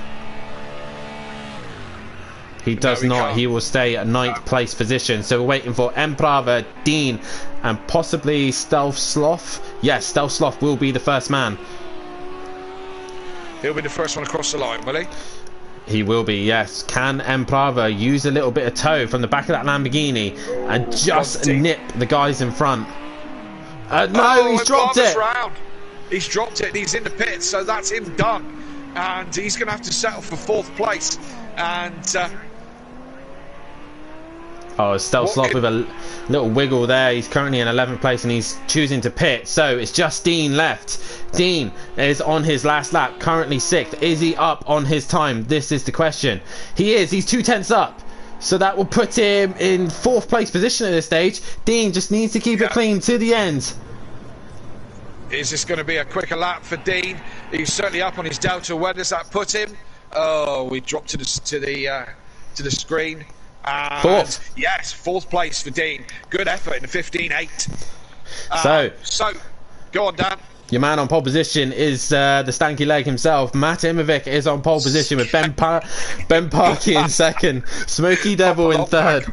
He does not. He will stay at 9th place position. So we're waiting for Emprava, Dean, and possibly Stealth Sloth. Yes, Stealth Sloth will be the first man. He'll be the first one across the line, will he? He will be, yes. Can Emprava use a little bit of toe from the back of that Lamborghini and just nip the guys in front? No, he's dropped it. He's dropped it. He's in the pits, so that's him done. And he's going to have to settle for 4th place. And Stealth Sloth with a little wiggle there. He's currently in 11th place and he's choosing to pit. So it's just Dean left. Dean is on his last lap, currently 6th. Is he up on his time? This is the question. He is. He's 2/10 up. So that will put him in 4th place position at this stage. Dean just needs to keep it clean to the end. Is this going to be a quicker lap for Dean? He's certainly up on his Delta. Where does that put him? Oh, we dropped to the screen. 4th. Yes, 4th place for Dean. Good effort in the 15.8. So, go on, Dan. Your man on pole position is the stanky leg himself. Matt Imovic is on pole position with Ben Parkey in 2nd. Smokey Devil in 3rd.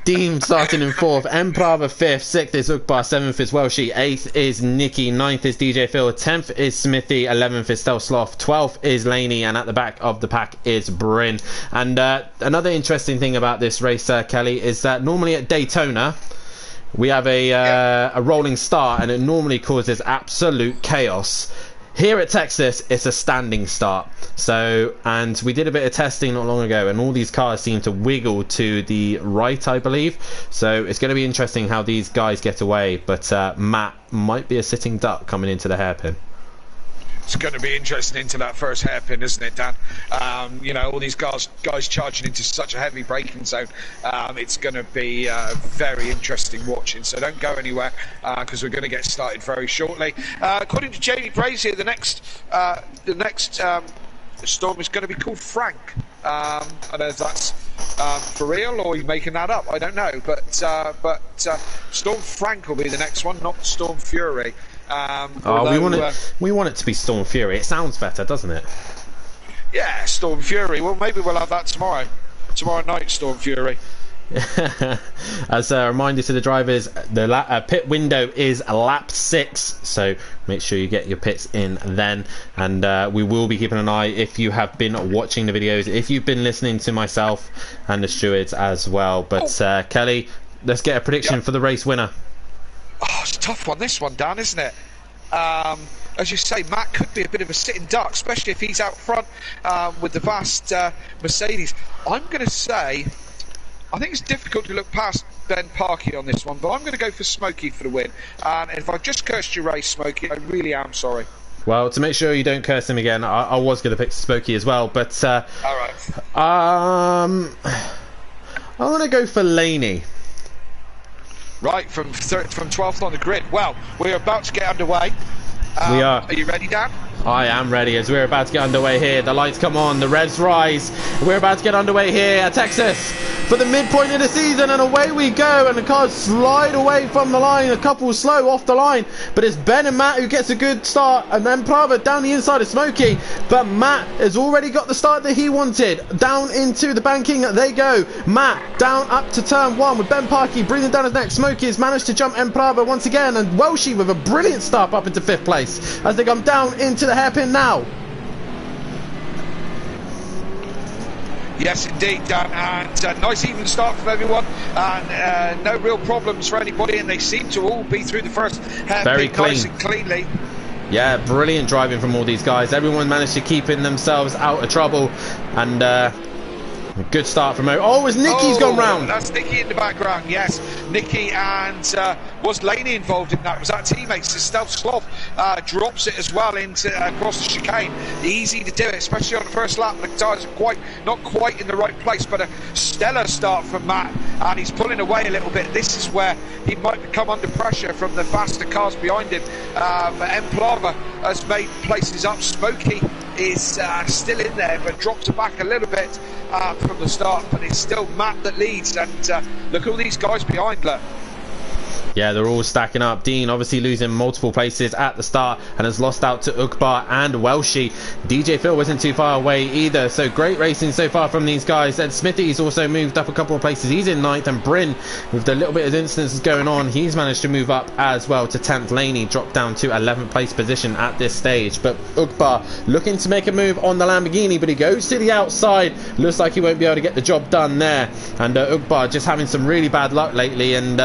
Dean starting in 4th. Emprava 5th. 6th is Ukbar. 7th is Welshie. 8th is Nicky. 9th is DJ Phil. 10th is Smithy. 11th is Stealth Sloth. 12th is Laney. And at the back of the pack is Bryn. And another interesting thing about this race, Kelly, is that normally at Daytona we have a rolling start and it normally causes absolute chaos. Here at Texas, it's a standing start. So, and we did a bit of testing not long ago, and all these cars seem to wiggle to the right, I believe. So it's going to be interesting how these guys get away. But Matt might be a sitting duck coming into the hairpin. It's going to be interesting into that first hairpin, isn't it, Dan? You know, all these guys charging into such a heavy braking zone. It's going to be very interesting watching. So don't go anywhere because we're going to get started very shortly. According to Jamie Brazier, the next storm is going to be called Frank. I don't know if that's for real or you're making that up. I don't know, but Storm Frank will be the next one, not Storm Fury. We want it to be Storm Fury. It sounds better, doesn't it? Yeah, Storm Fury. Well, maybe we'll have that tomorrow night, Storm Fury. As a reminder to the drivers, the pit window is lap 6, so make sure you get your pits in then. And we will be keeping an eye, if you have been watching the videos, if you've been listening to myself and the stewards as well. But Kelly, let's get a prediction for the race winner. Oh, it's a tough one, this one, Dan, isn't it? As you say, Matt could be a bit of a sitting duck, especially if he's out front with the vast Mercedes. I'm going to say, I think it's difficult to look past Ben Parkey on this one, but I'm going to go for Smokey for the win. And if I've just cursed your race, Smokey, I really am sorry. Well, to make sure you don't curse him again, I was going to pick Smokey as well, but all right. I want to go for Laney. Right, from 12th on the grid. Well, we're about to get underway. We are. Are you ready, Dan? I am ready, as we're about to get underway here. The lights come on, the revs rise. We're about to get underway here at Texas for the midpoint of the season, and away we go. And the cars slide away from the line, a couple slow off the line, but it's Ben and Matt who gets a good start, and then Prava down the inside of Smokey. But Matt has already got the start that he wanted. Down into the banking they go. Matt down up to turn 1 with Ben Parkey breathing down his neck. Smokey has managed to jump Prava once again, and Welshie with a brilliant start up into 5th place as they come down into the hairpin now. Yes, indeed, Dan, and nice even start from everyone, and no real problems for anybody, and they seem to all be through the first hairpin very clean. Nice and cleanly. Yeah, brilliant driving from all these guys. Everyone managed to keep in themselves out of trouble, and a good start from as Nicky's gone round. That's Nicky in the background, yes. Nicky, and was Laney involved in that? Was that teammates? Stealth Sloth drops it as well into across the chicane. Easy to do it, especially on the first lap. The tyres are not quite in the right place, but a stellar start from Matt, and he's pulling away a little bit. This is where he might become under pressure from the faster cars behind him. But Plava has made places up. Smokey is still in there, but drops it back a little bit from the start, but it's still Matt that leads, and look at all these guys behind. Look. Yeah, they're all stacking up. Dean obviously losing multiple places at the start and has lost out to Ukbar and Welshie. DJ Phil wasn't too far away either, so great racing so far from these guys. And Smithy's also moved up a couple of places. He's in 9th, and Bryn, with the little bit of instances going on, he's managed to move up as well to 10th. Laney dropped down to 11th place position at this stage. But Ukbar looking to make a move on the Lamborghini, but he goes to the outside. Looks like he won't be able to get the job done there. And Ukbar just having some really bad luck lately, and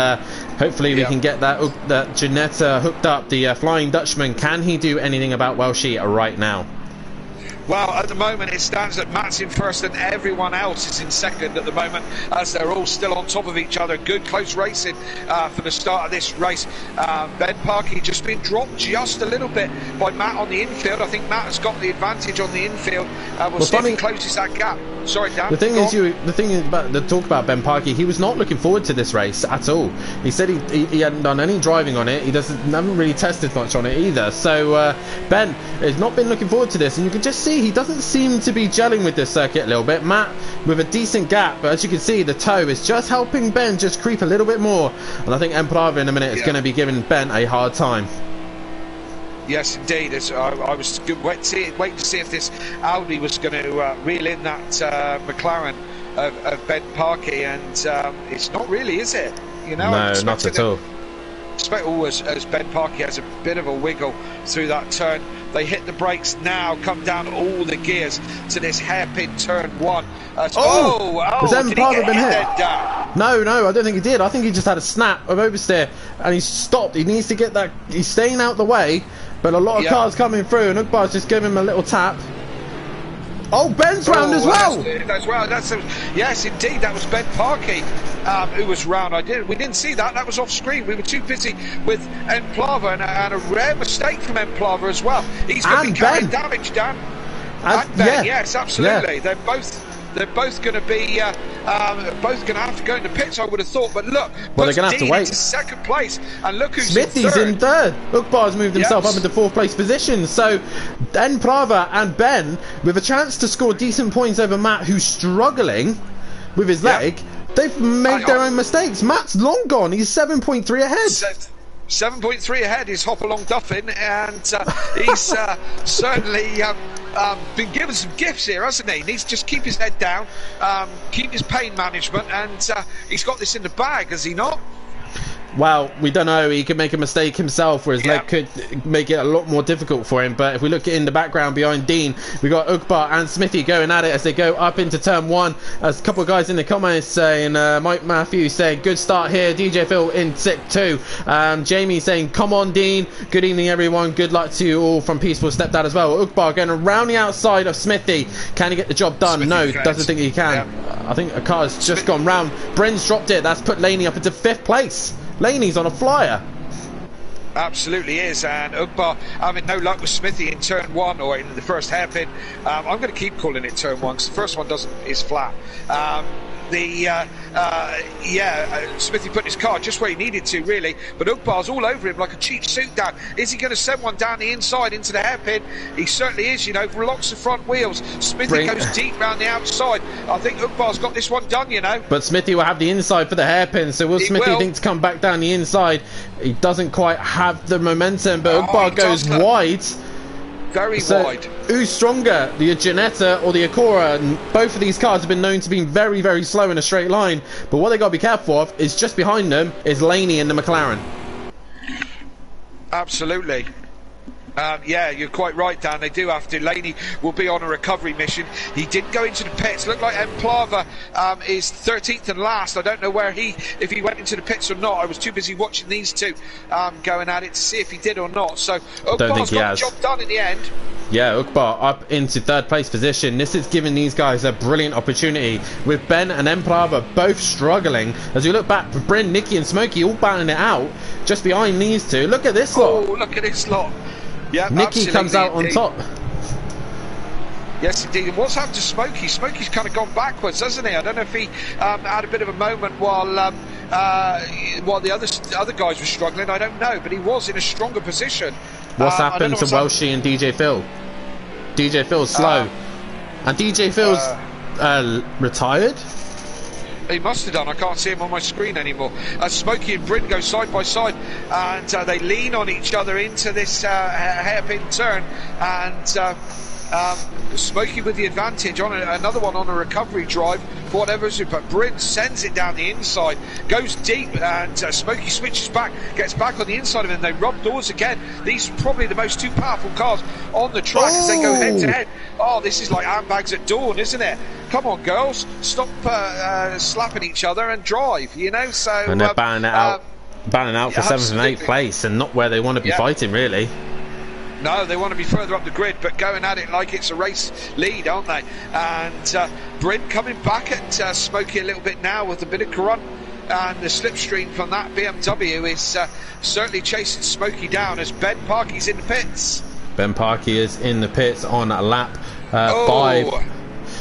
hopefully we can get that Janetta hooked up, the Flying Dutchman. Can he do anything about Welshie right now? Well, at the moment it stands that Matt's in first and everyone else is in second at the moment, as they're all still on top of each other. Good close racing for the start of this race. Ben Parkey just been dropped just a little bit by Matt on the infield. I think Matt has got the advantage on the infield. We'll see if he closes that gap. Sorry, Dan. The thing is about the talk about Ben Parkey, he was not looking forward to this race at all. He said he hadn't done any driving on it. He haven't really tested much on it either. So Ben has not been looking forward to this, and you can just see he doesn't seem to be gelling with this circuit a little bit. Matt with a decent gap, but as you can see, the toe is just helping Ben just creep a little bit more, and I think Emprava in a minute is going to be giving Ben a hard time. Yes, indeed. I was waiting to see if this Audi was going to reel in that McLaren of Ben Parkey, and it's not really, is it? You know, no, not at all. As Ben Parkey has a bit of a wiggle through that turn. They hit the brakes now, come down all the gears to this hairpin turn 1. Has Emprava been hit? No, I don't think he did. I think he just had a snap of oversteer and he stopped. He needs to get that. He's staying out the way, but a lot of cars coming through, and Ukbar's just giving him a little tap. Oh, Ben's round as well. Yes, indeed, that was Ben Parkey who was round. We didn't see that. That was off screen. We were too busy with Emplava, and a rare mistake from Emplava as well. He's going to be carrying damage, Dan. And Ben, yes, absolutely. Yeah. They're both going to be both going to have to go into pits, I would have thought. But look, well, they're going to have to wait. Into second place, and look who's Smithy's in third. Ukbar's moved himself up into 4th place position. So Emprava and Ben with a chance to score decent points over Matt, who's struggling with his leg. They've made their own mistakes. Matt's long gone. He's 7.3 ahead. 7.3 ahead is Hop Along Duffin, and he's certainly been given some gifts here, hasn't he? He needs to just keep his head down, keep his pain management, and he's got this in the bag, has he not? Well, we don't know. He could make a mistake himself, where his leg could make it a lot more difficult for him. But if we look in the background behind Dean, we got Ugbar and Smithy going at it as they go up into turn one. As a couple of guys in the comments saying, Mike Matthews saying, good start here. DJ Phil in sick too. Jamie saying, come on, Dean. Good evening, everyone. Good luck to you all from Peaceful Stepdad as well. Ugbar going around the outside of Smithy. Can he get the job done? Smithy no, doesn't think he can. I think a car's just gone round. Bren's dropped it. That's put Laney up into 5th place. Laney's on a flyer. Absolutely is, and Ugbar having no luck with Smithy in turn one or in the first hairpin. I'm going to keep calling it turn one because the first one is flat. Smithy put his car just where he needed to, really, but Ugbar's all over him like a cheap suit down. Is he going to send one down the inside into the hairpin? He certainly is, you know, locks the front wheels. Smithy goes deep round the outside. I think Ugbar's got this one done, you know. But Smithy will have the inside for the hairpin, so will Smithy think to come back down the inside? He doesn't quite have the momentum, but Ugbar goes wide. Very wide. Who's stronger, the Janetta or the Acura? And both of these cars have been known to be very, very slow in a straight line. But what they got to be careful of is just behind them is Laney and the McLaren. Absolutely. Yeah, you're quite right, Dan. They do have to. Laney will be on a recovery mission. He did go into the pits. Looked like Emplava is 13th and last. I don't know if he went into the pits or not. I was too busy watching these two going at it to see if he did or not. So Ugbar's got the job done in the end. Yeah, Ugbar up into 3rd place position. This is giving these guys a brilliant opportunity, with Ben and Emplava both struggling. As you look back, Bryn, Nicky and Smokey all battling it out just behind these two. Look at this lot. Oh, look at this lot. Yeah, Nicky comes out on top. Yes, indeed. And what's happened to Smokey? Smokey's kind of gone backwards, hasn't he? I don't know if he had a bit of a moment while the other guys were struggling. I don't know, but he was in a stronger position. What's happened to Welshie and DJ Phil? DJ Phil's slow, and DJ Phil's retired. He must have done. I can't see him on my screen anymore. Smokey and Bryn go side by side, and they lean on each other into this hairpin turn, and Smokey with the advantage on another one on a recovery drive for whatever reason, but Bryn sends it down the inside, goes deep, and Smokey switches back, gets back on the inside of him, and they rub doors again. These are probably the most two powerful cars on the track as they go head to head. Oh, this is like handbags at dawn, isn't it? Come on, girls, stop slapping each other and drive, you know. So and they're banning out for 7th and 8th place, and not where they want to be fighting, really. No, they want to be further up the grid, but going at it like it's a race lead, aren't they? And Bryn coming back at Smokey a little bit now with a bit of grunt, and the slipstream from that BMW is certainly chasing Smokey down as Ben Parkey's in the pits. Ben Parkey is in the pits on lap 5.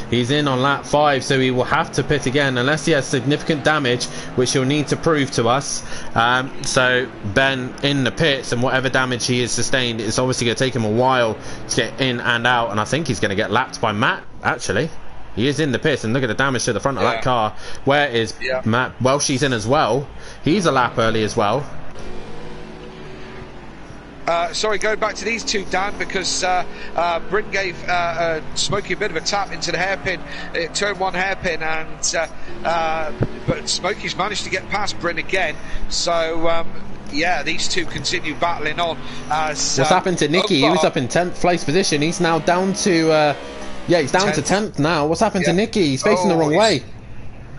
He's in on lap 5, so he will have to pit again unless he has significant damage, which he'll need to prove to us. So Ben in the pits, and whatever damage he has sustained, it's obviously going to take him a while to get in and out, and I think he's going to get lapped by Matt, actually. He is in the pits, and look at the damage to the front of that car. Where is Matt? Welshie's in as well. He's a lap early as well. Sorry, going back to these two, Dan, because Bryn gave Smokey a bit of a tap into the hairpin, turn 1 hairpin, and but Smokey's managed to get past Bryn again. So yeah, these two continue battling on. What's happened to Nicky? He was up in 10th place position. He's now down to he's down to 10th now. What's happened to Nicky? He's facing the wrong way.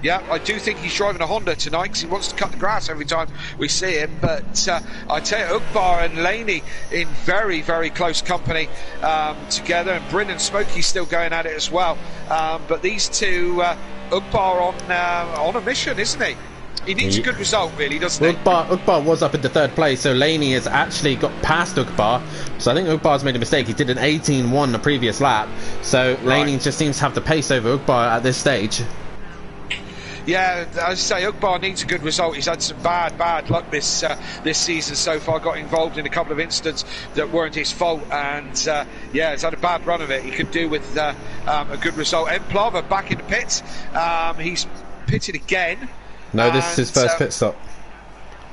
Yeah, I do think he's driving a Honda tonight because he wants to cut the grass every time we see him. But I tell you, Ugbar and Laney in very, very close company together, and Bryn and Smokey still going at it as well. But these two, Ugbar on a mission, isn't he? He needs a good result, really, doesn't he? Ugbar was up into 3rd place, so Laney has actually got past Ugbar. So I think Ugbar's made a mistake. He did an 18-1 the previous lap. So Laney just seems to have the pace over Ugbar at this stage. Yeah, as I say, Ugbar needs a good result. He's had some bad luck this season so far. Got involved in a couple of incidents that weren't his fault, and yeah, he's had a bad run of it. He could do with a good result. Emplava back in the pits. He's pitted again. No, this is his first pit stop.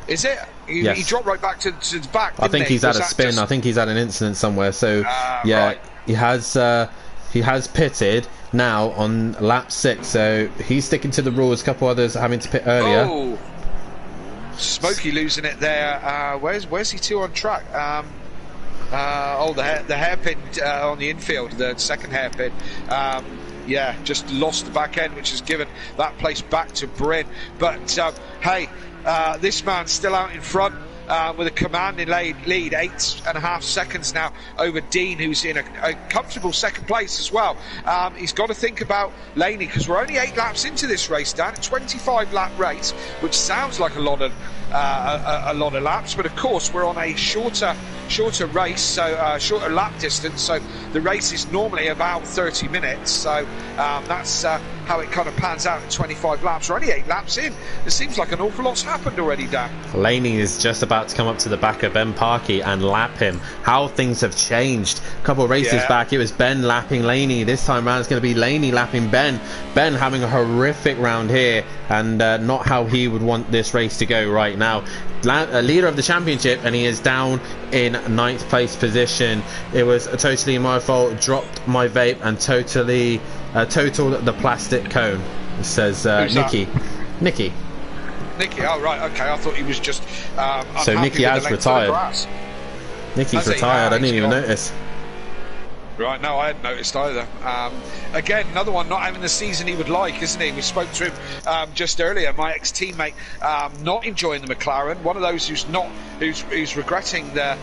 Is it? Yes. He dropped right back to the back. I think he's had a Was spin. just... I think he's had an incident somewhere. So yeah, right. he has pitted now on lap 6. So he's sticking to the rules. A couple others having to pit earlier. Oh, Smokey losing it there. Where's he to on track? The hairpin on the infield, the second hairpin. Yeah, just lost the back end, which has given that place back to Bryn. But hey, this man's still out in front with a commanding lead, 8.5 seconds now over Dean, who's in a comfortable second place as well. He's got to think about Laney, because we're only 8 laps into this race, Dan. A 25 lap race, which sounds like a lot of laps, but of course we're on a shorter race, so shorter lap distance, so the race is normally about 30 minutes, so that's how it kind of pans out at 25 laps. We're only 8 laps in. It seems like an awful lot's happened already, Dan. Laney is just about to come up to the back of Ben Parkey and lap him. How things have changed. A couple of races back it was Ben lapping Laney. This time around it's going to be Laney lapping Ben. Ben having a horrific round here, and not how he would want this race to go right now. Leader of the championship, and he is down in 9th place position. It was totally my fault. Dropped my vape and totally totaled the plastic cone. It says Nikki. Nikki, oh right, okay. I thought he was just so Nikki has retired. Nikki's retired. I didn't even notice. Right, no, I hadn't noticed either. Again, another one not having the season he would like, isn't he? We spoke to him just earlier. My ex-teammate not enjoying the McLaren. One of those who's regretting the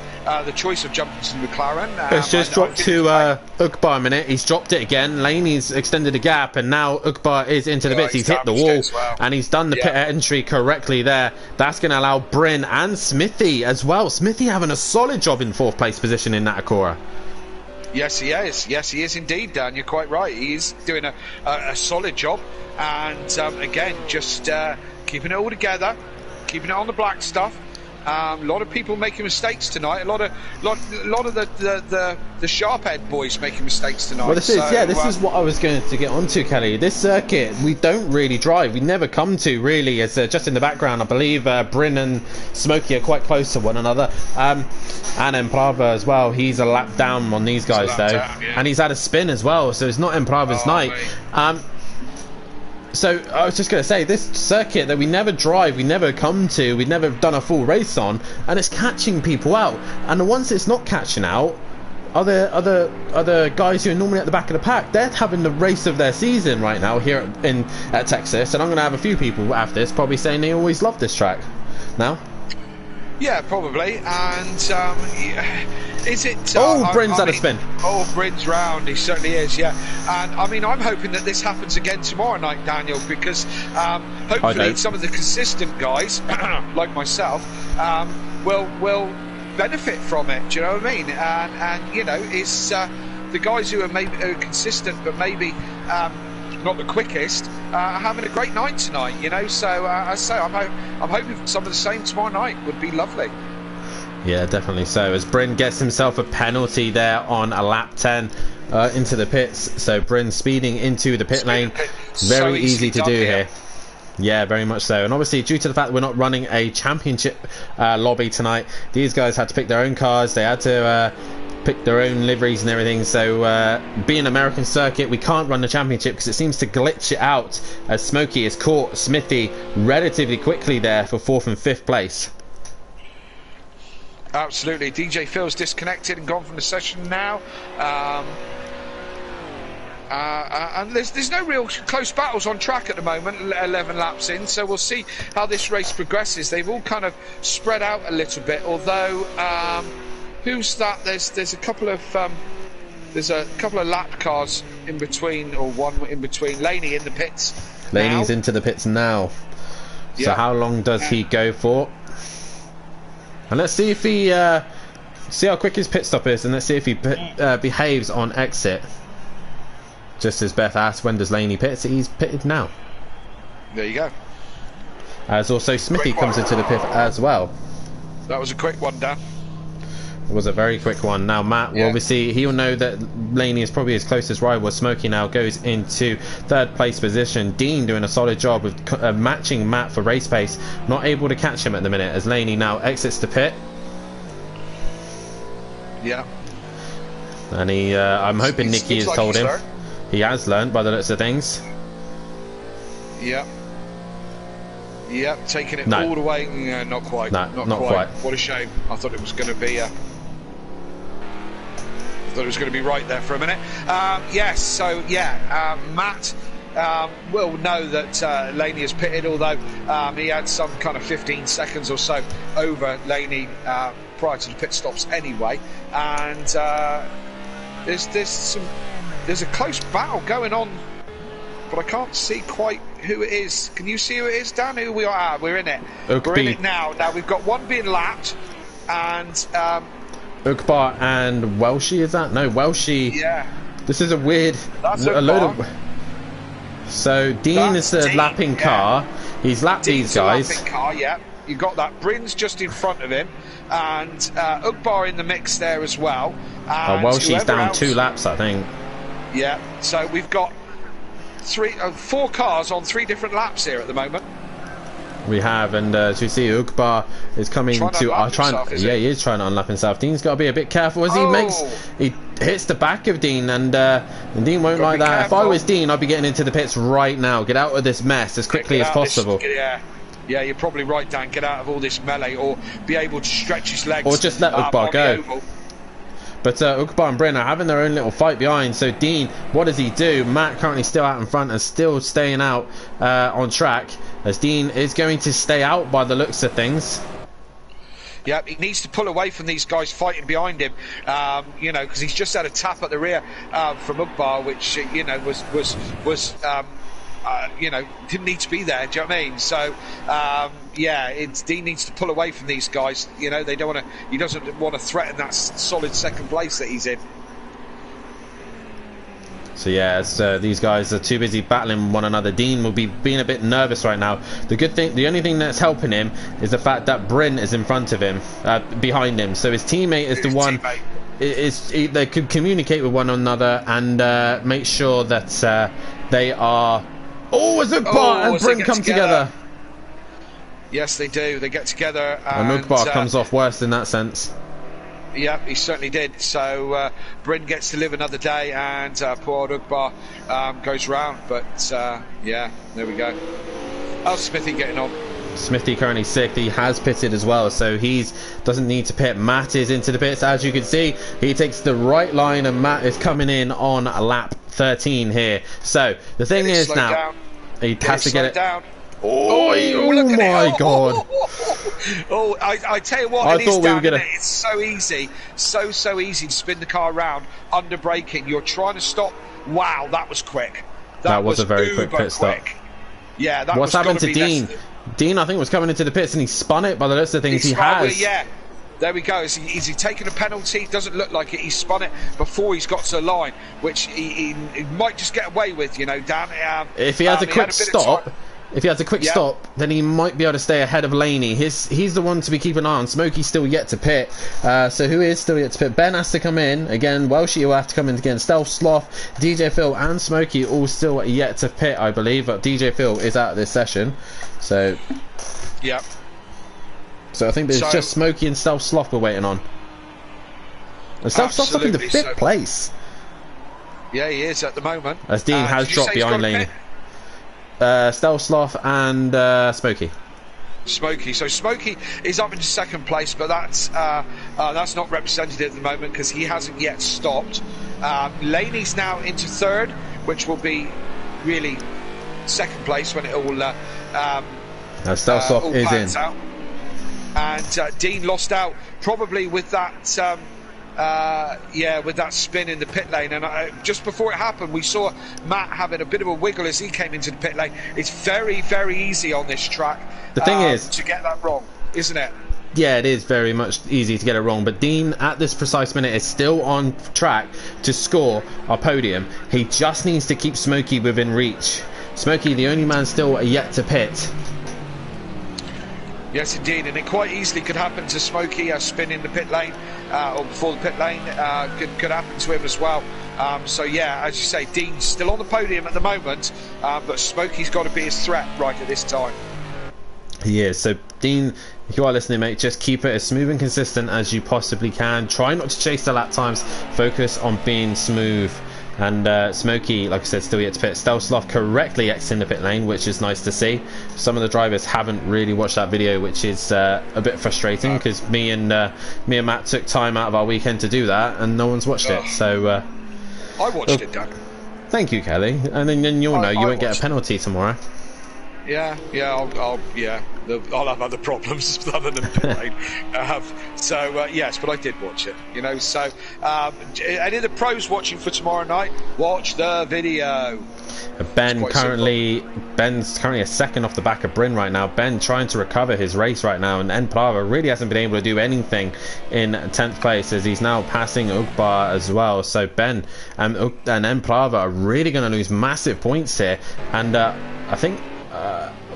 choice of jumping to the McLaren. It's just dropped to Ugbar a minute. He's dropped it again. Laney's extended a gap, and now Ugbar is into the bits. He's hit the wall, and he's done the pit entry correctly there. That's going to allow Bryn and Smithy as well. Smithy having a solid job in 4th place position in that Acura. Yes, he is. Yes, he is indeed, Dan. You're quite right. He is doing a solid job. And again, just keeping it all together, keeping it on the black stuff. A lot of people making mistakes tonight. A lot of the sharp head boys making mistakes tonight. Well, this is what I was going to get onto, Kelly. This circuit we don't really drive. We never come to really. It's just in the background. I believe Bryn and Smokey are quite close to one another. And Emprava as well. He's a lap down on these guys though, and he's had a spin as well. So it's not Emprava's night. So I was just going to say, this circuit that we never drive, we never come to, we've never done a full race on, and it's catching people out. And the ones it's not catching out, other guys who are normally at the back of the pack, they're having the race of their season right now here at Texas. And I'm going to have a few people after this probably saying they always love this track now. Yeah, probably. And is it? Bryn's had a spin. Oh, Bryn's round. He certainly is. Yeah. And I mean, I'm hoping that this happens again tomorrow night, Daniel, because hopefully some of the consistent guys, like myself, will benefit from it. Do you know what I mean? And you know, it's the guys who are maybe consistent, but maybe not the quickest, are having a great night tonight, you know. So I say I'm hoping for some of the same tomorrow night. Would be lovely. Yeah, definitely so. As Bryn gets himself a penalty there on a lap 10 into the pits. So Bryn speeding into the pit lane. Very easy to do here. Yeah, very much so. And obviously, due to the fact that we're not running a championship lobby tonight, these guys had to pick their own cars. They had to pick their own liveries and everything. So being American circuit, we can't run the championship because it seems to glitch it out, as Smokey has caught Smithy relatively quickly there for 4th and 5th place. Absolutely. DJ Phil's disconnected and gone from the session now. And there's no real close battles on track at the moment, 11 laps in, so we'll see how this race progresses. They've all kind of spread out a little bit, although who's that? There's a couple of lap cars in between, or one in between. Laney in the pits. Laney's into the pits now. So how long does he go for? And let's see if he see how quick his pit stop is, and let's see if he behaves on exit. Just as Beth asked, when does Laney pit? He's pitted now. There you go. As also Smithy comes into the pit as well. That was a quick one, Dan. It was a very quick one. Now Matt, well, obviously he'll know that Laney is probably his closest rival. Smokey now goes into third place position. Dean doing a solid job of matching Matt for race pace. Not able to catch him at the minute as Laney now exits the pit. Yeah. And he, I'm hoping Nicky has told him. He has learned by the looks of things. Yeah. Yeah, taking it all the way. Not quite. No, not quite. What a shame. I thought it was going to be. I thought it was going to be right there for a minute. Yes. So yeah, Matt will know that Laney has pitted, although he had some kind of 15 seconds or so over Laney prior to the pit stops anyway. And there's a close battle going on, but I can't see quite who it is. Can you see who it is, Dan? Who we are? We're in it. We're in it now. Now we've got one being lapped, and Ukbar and Welshie, is that? No, Welshie. Yeah. This is a weird. That's a load of. So Dean is the lapping car. He's lapped these guys. Lapping car, yeah. You got that. Bryn's just in front of him, and Ukbar in the mix there as well. Welshie's down 2 laps, I think. Yeah. So we've got 4 cars on 3 different laps here at the moment. We have, and as you see, Ukbar is coming to he is trying to unlap himself. Dean's got to be a bit careful as he hits the back of Dean, and Dean won't like that. If I was Dean, I'd be getting into the pits right now. Get out of this mess as quickly as possible. Yeah, you're probably right, Dan. Get out of all this melee, or be able to stretch his legs, or just let Ukbar go. But Ukbar and Bryn are having their own little fight behind. So Dean, what does he do? Matt currently still out in front and still staying out on track, as Dean is going to stay out by the looks of things. Yeah, he needs to pull away from these guys fighting behind him, you know, because he's just had a tap at the rear from Ukbar, which you know was you know, didn't need to be there. Do you know what I mean? So yeah, Dean needs to pull away from these guys. You know, they don't want to. He doesn't want to threaten that solid second place that he's in. So yeah, as these guys are too busy battling one another, Dean will be being a bit nervous right now. The only thing that's helping him is the fact that Bryn is in front of him, behind him. So his teammate is the one. They could communicate with one another and make sure that they are. Oh, as Ukbar and Bryn come together. Yes, they do. They get together. And Ukbar comes off worse in that sense. Yeah, he certainly did. So Bryn gets to live another day, and poor old Ukbar goes round. But yeah, there we go. How's Smithy getting on? Smithy currently sick. He has pitted as well, so he doesn't need to pit. Matt is into the pits, as you can see. He takes the right line, and Matt is coming in on lap 13 here. So the thing is now, he has to get it down. Oh my God! Oh, I tell you what, it is down, it's so easy, so easy to spin the car around under braking. You're trying to stop. Wow, that was quick. That was a very quick pit stop. Yeah, that what's happened to Dean? Dean, I think, was coming into the pits and he spun it by the looks of things. He has. Yeah. There we go. Is he taking a penalty? Doesn't look like it. He spun it before he's got to the line, which he might just get away with, you know, Dan. If he has a quick stop, then he might be able to stay ahead of Laney. He's the one to be keeping an eye on. Smokey's still yet to pit. So who is still yet to pit? Ben has to come in. Again, Welshie will have to come in again. Stealth, Sloth, DJ Phil and Smokey all still yet to pit, I believe. But DJ Phil is out of this session. So... yeah. So I think there's just Smokey and Stealth Sloth we're waiting on. And Stealth Sloth's up in the 5th place. Yeah, he is at the moment. As Dean has dropped behind Laney. Stealth Sloth and Smokey. So Smokey is up into 2nd place, but that's not representative at the moment because he hasn't yet stopped. Laney's now into 3rd, which will be really 2nd place when it all now Stealth Sloth is in. Out. And Dean lost out probably with that with that spin in the pit lane, and just before it happened we saw Matt having a bit of a wiggle as he came into the pit lane. It's very, very easy on this track the thing is to get that wrong, isn't it? Yeah, it is very much easy to get it wrong, but Dean at this precise minute is still on track to score our podium. He just needs to keep Smokey within reach. Smokey, the only man still yet to pit. Yes, indeed, and it quite easily could happen to Smokey, a spin in the pit lane, or before the pit lane, could happen to him as well. So yeah, as you say, Dean's still on the podium at the moment, but Smokey's got to be his threat right at this time. He is. So Dean, if you are listening, mate, just keep it as smooth and consistent as you possibly can. Try not to chase the lap times. Focus on being smooth. And Smokey, like I said, still yet to pit. Stelsloff correctly exiting the pit lane, which is nice to see. Some of the drivers haven't really watched that video, which is a bit frustrating, because me and Matt took time out of our weekend to do that, and no one's watched it. So I watched it, Dan. Thank you, Kelly. And then you'll know you won't get a penalty tomorrow. Yeah, I'll have other problems other than pit lane. So yes, but I did watch it. You know, so any of the pros watching for tomorrow night, watch the video. Ben's currently a second off the back of Bryn right now. Ben trying to recover his race right now, and Enplava really hasn't been able to do anything in 10th place, as he's now passing Ugbar as well. So Ben and Enplava are really going to lose massive points here, and I think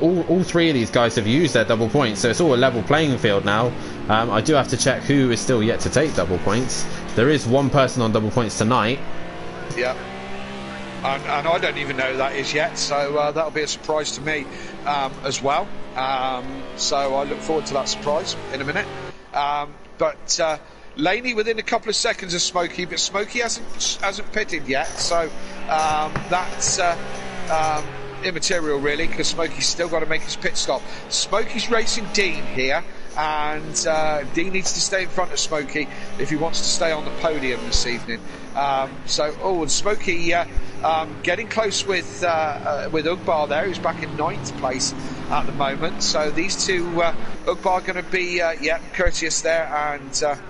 all three of these guys have used their double points, so it's all a level playing field now. I do have to check who is still yet to take double points. There is one person on double points tonight. Yeah. And I don't even know who that is yet, so that'll be a surprise to me as well. So I look forward to that surprise in a minute. But Laney within a couple of seconds of Smokey, but Smokey hasn't pitted yet, so that's immaterial really, because Smokey's still got to make his pit stop. Smokey's racing Dean here, and Dean needs to stay in front of Smokey if he wants to stay on the podium this evening. And Smokey getting close with Ugbar there, who's back in 9th place at the moment. So these two, Ugbar going to be courteous there, and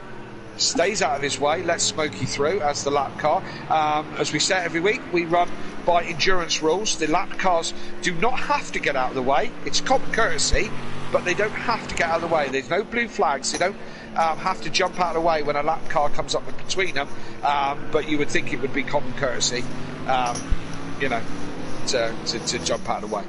stays out of his way, lets Smokey through as the lap car. As we say every week, we run by endurance rules. The lap cars do not have to get out of the way. It's common courtesy, but they don't have to get out of the way. There's no blue flags. They don't have to jump out of the way when a lap car comes up between them, but you would think it would be common courtesy, to jump out of the way.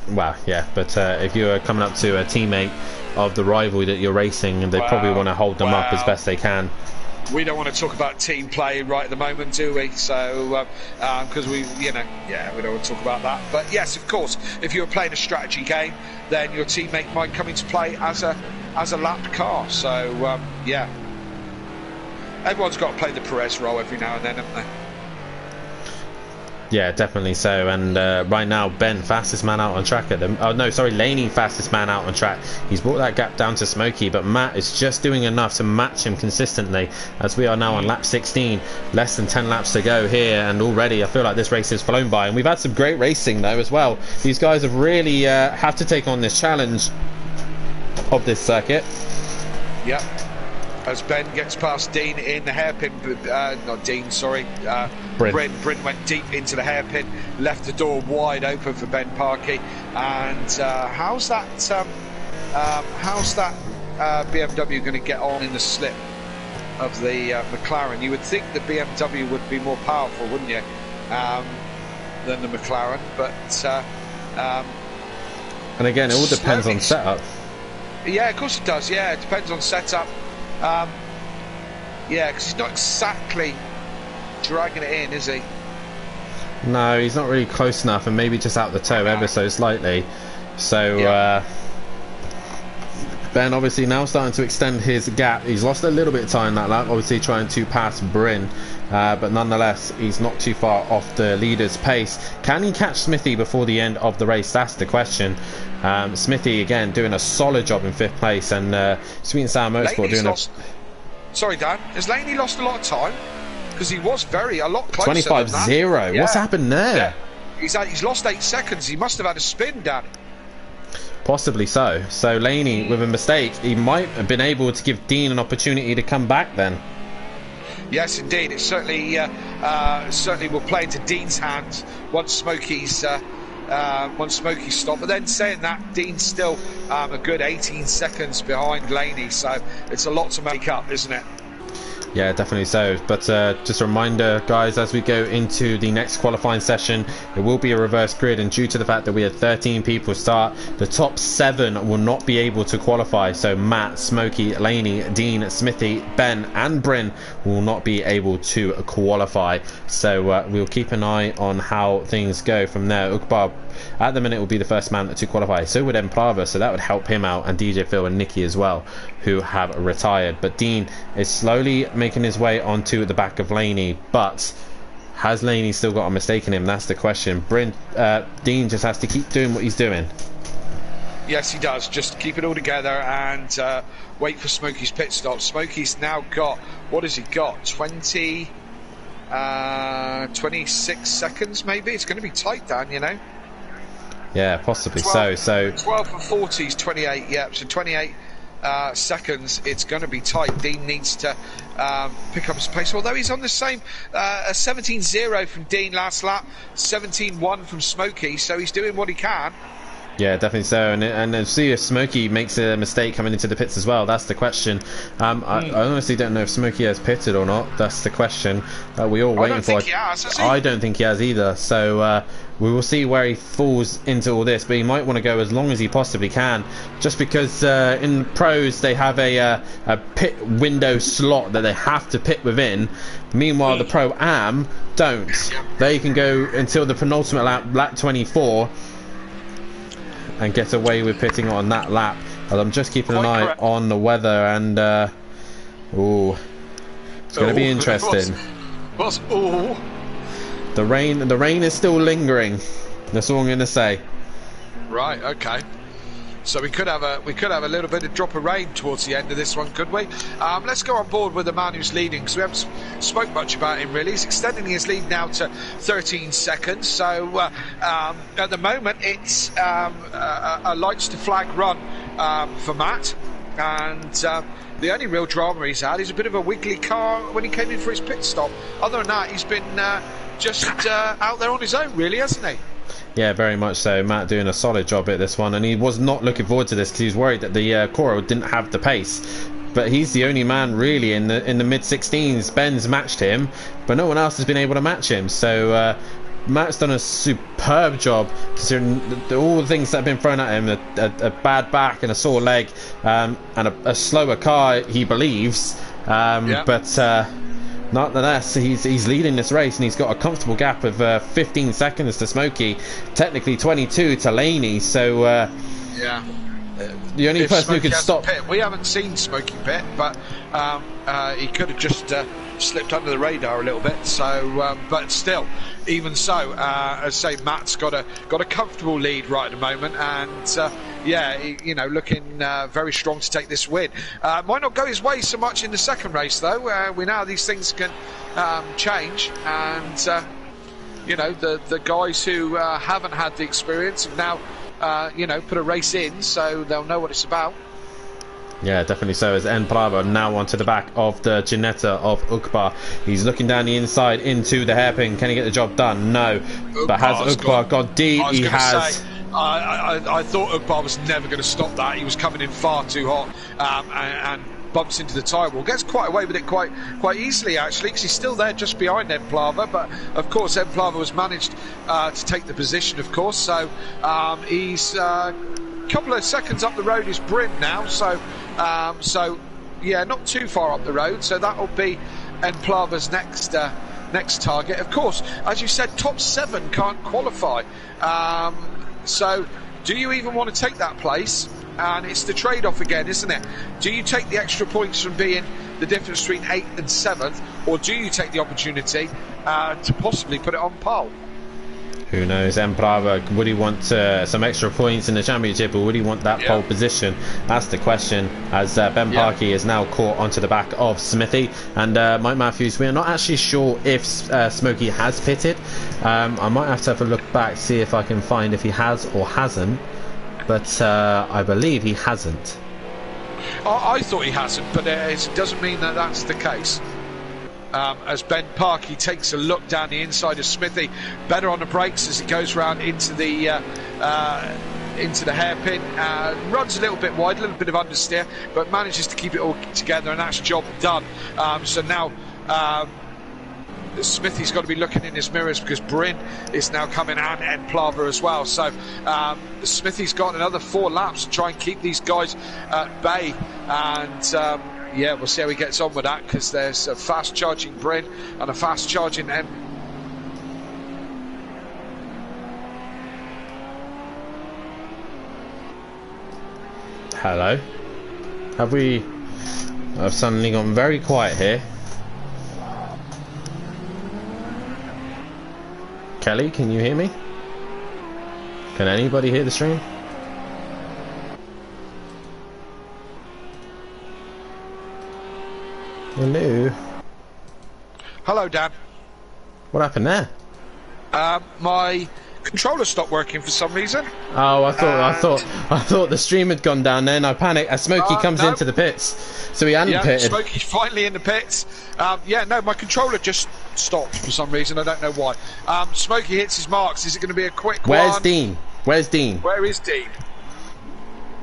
Well, yeah, but if you're coming up to a teammate of the rival that you're racing, and they probably want to hold them up as best they can. We don't want to talk about team play right at the moment, do we? So, because we don't want to talk about that. But yes, of course, if you're playing a strategy game, then your teammate might come into play as a lap car. So, everyone's got to play the Perez role every now and then, haven't they? Yeah, definitely so. And right now, Ben, fastest man out on track at them. Oh no, sorry, Laney, fastest man out on track. He's brought that gap down to Smokey, but Matt is just doing enough to match him consistently, as we are now on lap 16. Less than 10 laps to go here, and already I feel like this race has flown by. And we've had some great racing though as well. These guys have really had to take on this challenge of this circuit. Yep. As Ben gets past Dean in the hairpin, not Dean, sorry, Bryn went deep into the hairpin, left the door wide open for Ben Parkey. And how's that BMW going to get on in the slip of the McLaren? You would think the BMW would be more powerful, wouldn't you, than the McLaren? But and again, it all depends on setup. Yeah, of course it does. Yeah, it depends on setup. Because he's not exactly dragging it in, is he? No, he's not really close enough, and maybe just out the toe ever so slightly. So Ben obviously now starting to extend his gap. He's lost a little bit of time that lap, obviously trying to pass Bryn, but nonetheless he's not too far off the leader's pace. Can he catch Smithy before the end of the race? That's the question. Smithy again doing a solid job in 5th place, and Sweet and Sour Motorsport doing Sorry, Dan, has Laney lost a lot of time? Because he was a lot closer. 25-0. What's happened there? Yeah. He's lost 8 seconds. He must have had a spin, Dan. Possibly so. So Laney, with a mistake, he might have been able to give Dean an opportunity to come back then. Yes, indeed. It certainly will play into Dean's hands once Smokey's stopped. But then saying that, Dean's still a good 18 seconds behind Laney, so it's a lot to make up, isn't it? Yeah, definitely so. But just a reminder, guys, as we go into the next qualifying session, it will be a reverse grid, and due to the fact that we had 13 people start, the top 7 will not be able to qualify. So Matt, Smokey, Laney, Dean, Smithy, Ben and Bryn will not be able to qualify. So we'll keep an eye on how things go from there. Ukbar at the minute will be the first man to qualify, so would Emprava, so that would help him out, and DJ Phil and Nikki as well, who have retired. But Dean is slowly making his way onto the back of Laney, but has Laney still got a mistake in him? That's the question. Dean just has to keep doing what he's doing. Yes, he does. Just keep it all together and wait for Smokey's pit stop. Smokey's now got, what has he got? 26 seconds maybe? It's going to be tight, Dan, you know? Yeah, possibly 12, so. 12 for 40 is 28, yeah, so 28 seconds, it's going to be tight. Dean needs to pick up his pace, although he's on the same, a 17.0 from Dean last lap, 17.1 from Smokey, so he's doing what he can. Yeah, definitely so, and see if Smokey makes a mistake coming into the pits as well. That's the question. I honestly don't know if Smokey has pitted or not. That's the question we all waiting for. I don't think he has either. So we will see where he falls into all this, but he might want to go as long as he possibly can, just because in pros they have a pit window slot that they have to pit within. Meanwhile, the Pro-Am don't. They can go until the penultimate lap 24. And get away with pitting on that lap. But I'm just keeping an eye on the weather, and it's going to be interesting. The rain is still lingering. That's all I'm going to say. Right. Okay. So we could have a little bit of drop of rain towards the end of this one, could we? Let's go on board with the man who's leading, because we haven't spoke much about him really. He's extending his lead now to 13 seconds. So at the moment it's a lights to flag run for Matt, and the only real drama he's had is a bit of a wiggly car when he came in for his pit stop. Other than that, he's been just out there on his own, really, hasn't he? Yeah, very much so. Matt doing a solid job at this one, and he was not looking forward to this because he was worried that the Coro didn't have the pace. But he's the only man really in the mid-16s. Ben's matched him, but no one else has been able to match him. So Matt's done a superb job considering all the things that have been thrown at him: a bad back and a sore leg, and a slower car, he believes. But nonetheless, he's leading this race, and he's got a comfortable gap of 15 seconds to Smokey, technically 22 to Laney. So the only person who could stop. We haven't seen Smokey pit, but he could have just slipped under the radar a little bit. So, but still, even so, as I say, Matt's got a comfortable lead right at the moment, and looking very strong to take this win. Might not go his way so much in the second race, though. We know how these things can change, and the guys who haven't had the experience have now put a race in, so they'll know what it's about. Yeah, definitely so. As Emprava now onto the back of the Ginetta of Ukbar. He's looking down the inside into the hairpin. Can he get the job done? No. But has Ukbar gone deep? He has. I thought Ukbar was never going to stop that. He was coming in far too hot, and bumps into the tyre wall. Gets quite away with it quite easily, actually, because he's still there just behind Emplava. But of course, Emplava was managed to take the position, of course. So he's a couple of seconds up the road is Bryn now. So yeah, not too far up the road. So that will be Emplava's next target. Of course, as you said, top 7 can't qualify. So do you even want to take that place? And it's the trade-off again, isn't it? Do you take the extra points from being the difference between 8th and 7th, or do you take the opportunity to possibly put it on pole? Who knows? Emprava, would he want some extra points in the championship, or would he want that pole position? That's the question, as Ben Parkey is now caught onto the back of Smithy and Mike Matthews. We're not actually sure if Smokey has pitted. I might have to have a look back, see if I can find if he has or hasn't, but I believe he hasn't. I thought he hasn't, but it doesn't mean that that's the case. As Ben Parkey takes a look down the inside of Smithy, better on the brakes as it goes round into the into the hairpin, runs a little bit wide, a little bit of understeer, but manages to keep it all together, and that's job done. So now Smithy's got to be looking in his mirrors because Bryn is now coming, and Plava as well. So Smithy's got another 4 laps to try and keep these guys at bay, and yeah, we'll see how he gets on with that, because there's a fast charging Bryn and a fast charging Hello. I've suddenly gone very quiet here. Kelly, can you hear me? Can anybody hear the stream? Hello. Hello, Dan. What happened there? My controller stopped working for some reason. Oh, I thought the stream had gone down. Then I panicked as Smokey comes no. into the pits, so he hadn't pitted. Smokey's finally in the pits. Yeah, no, my controller just stopped for some reason. I don't know why. Smokey hits his marks. Is it going to be a quick one? Where's Dean? Where's Dean? Where is Dean?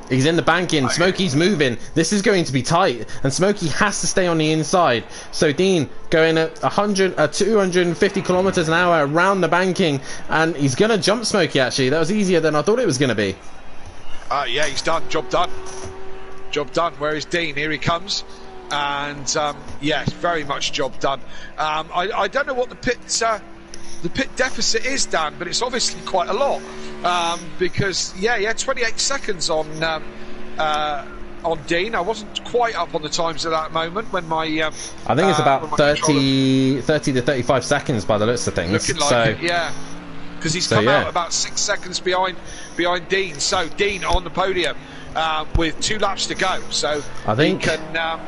He's in the banking. Smokey's moving. This is going to be tight, and Smokey has to stay on the inside. So Dean going at 250 kilometers an hour around the banking, and he's gonna jump Smokey. Actually, that was easier than I thought it was gonna be. Yeah, he's done. Job done. Job done. Where is Dean? Here he comes, and yeah, very much job done. I don't know what the pit deficit is, Dan, but it's obviously quite a lot. Because yeah, 28 seconds on Dean. I wasn't quite up on the times at that moment when my I think it's about 30 to 35 seconds by the looks of things. Looking like it, yeah, because he's come out about 6 seconds behind Dean. So Dean on the podium with 2 laps to go. So I think he can. I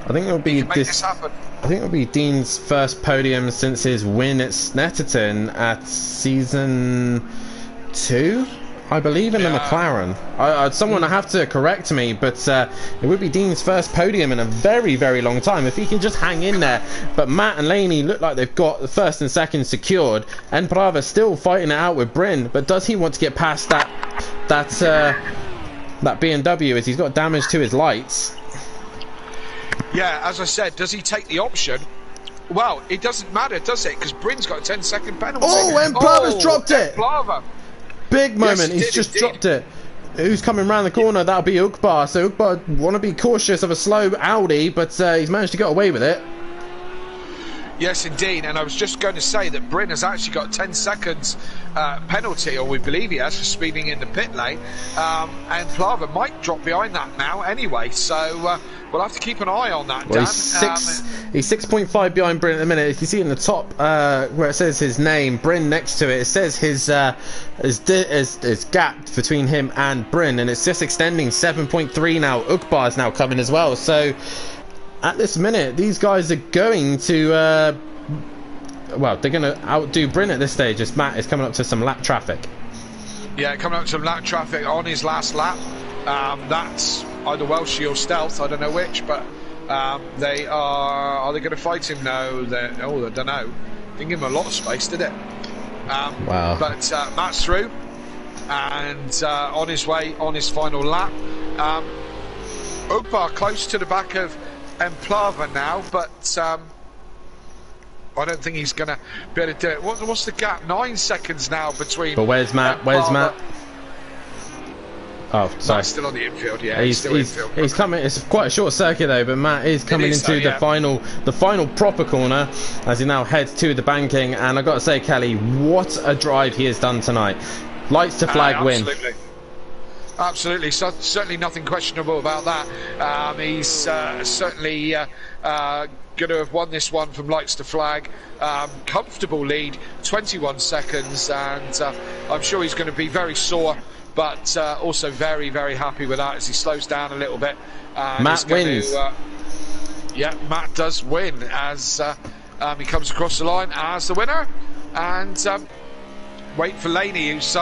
think it'll be this happen. I think it'll be Dean's first podium since his win at Snetterton at season 2, I believe, in the McLaren. Someone will have to correct me, but it would be Dean's first podium in a very, very long time if he can just hang in there. But Matt and Laney look like they've got the first and second secured, and Brava still fighting it out with Bryn. But does he want to get past that BMW as he's got damage to his lights? Yeah, as I said, does he take the option? Well, it doesn't matter, does it? Because Bryn's got a 10-second penalty. Oh, and Plava's dropped it! Plava. Big moment, he's just dropped it. Who's coming round the corner? That'll be Ukbar. So Ukbar want to be cautious of a slow Audi, but he's managed to get away with it. Yes, indeed. And I was just going to say that Bryn has actually got a 10 seconds penalty, or we believe he has, for speeding in the pit lane. And Plava might drop behind that now anyway. So we'll have to keep an eye on that, well, Dan. He's 6.5 behind Bryn at the minute. If you see in the top where it says his name, Bryn next to it, it says his gap between him and Bryn, and it's just extending. 7.3 now. Ukbar is now coming as well. So at this minute, these guys are going to well, they're going to outdo Bryn at this stage as Matt is coming up to some lap traffic. Yeah, coming up to some lap traffic on his last lap. That's either Welshie or Stealth, I don't know which, but they are they going to fight him? No, I don't know. Didn't give him a lot of space, did it? Wow. But Matt's through, and on his way, on his final lap. Ukbar close to the back of Plava now, but I don't think he's going to be able to do it. What's the gap? 9 seconds now between. But where's Matt? Where's Matt? Oh, sorry. Matt's still on the infield. Yeah, he's coming. It's quite a short circuit though, but Matt is coming into the final proper corner as he now heads to the banking. And I've got to say, Kelly, what a drive he has done tonight. Lights to flag win. Absolutely, so, certainly nothing questionable about that. He's certainly going to have won this one from lights to flag. Comfortable lead, 21 seconds, and I'm sure he's going to be very sore, but also very, very happy with that as he slows down a little bit. Matt wins. Yeah, Matt does win as he comes across the line as the winner. And wait for Laney, who's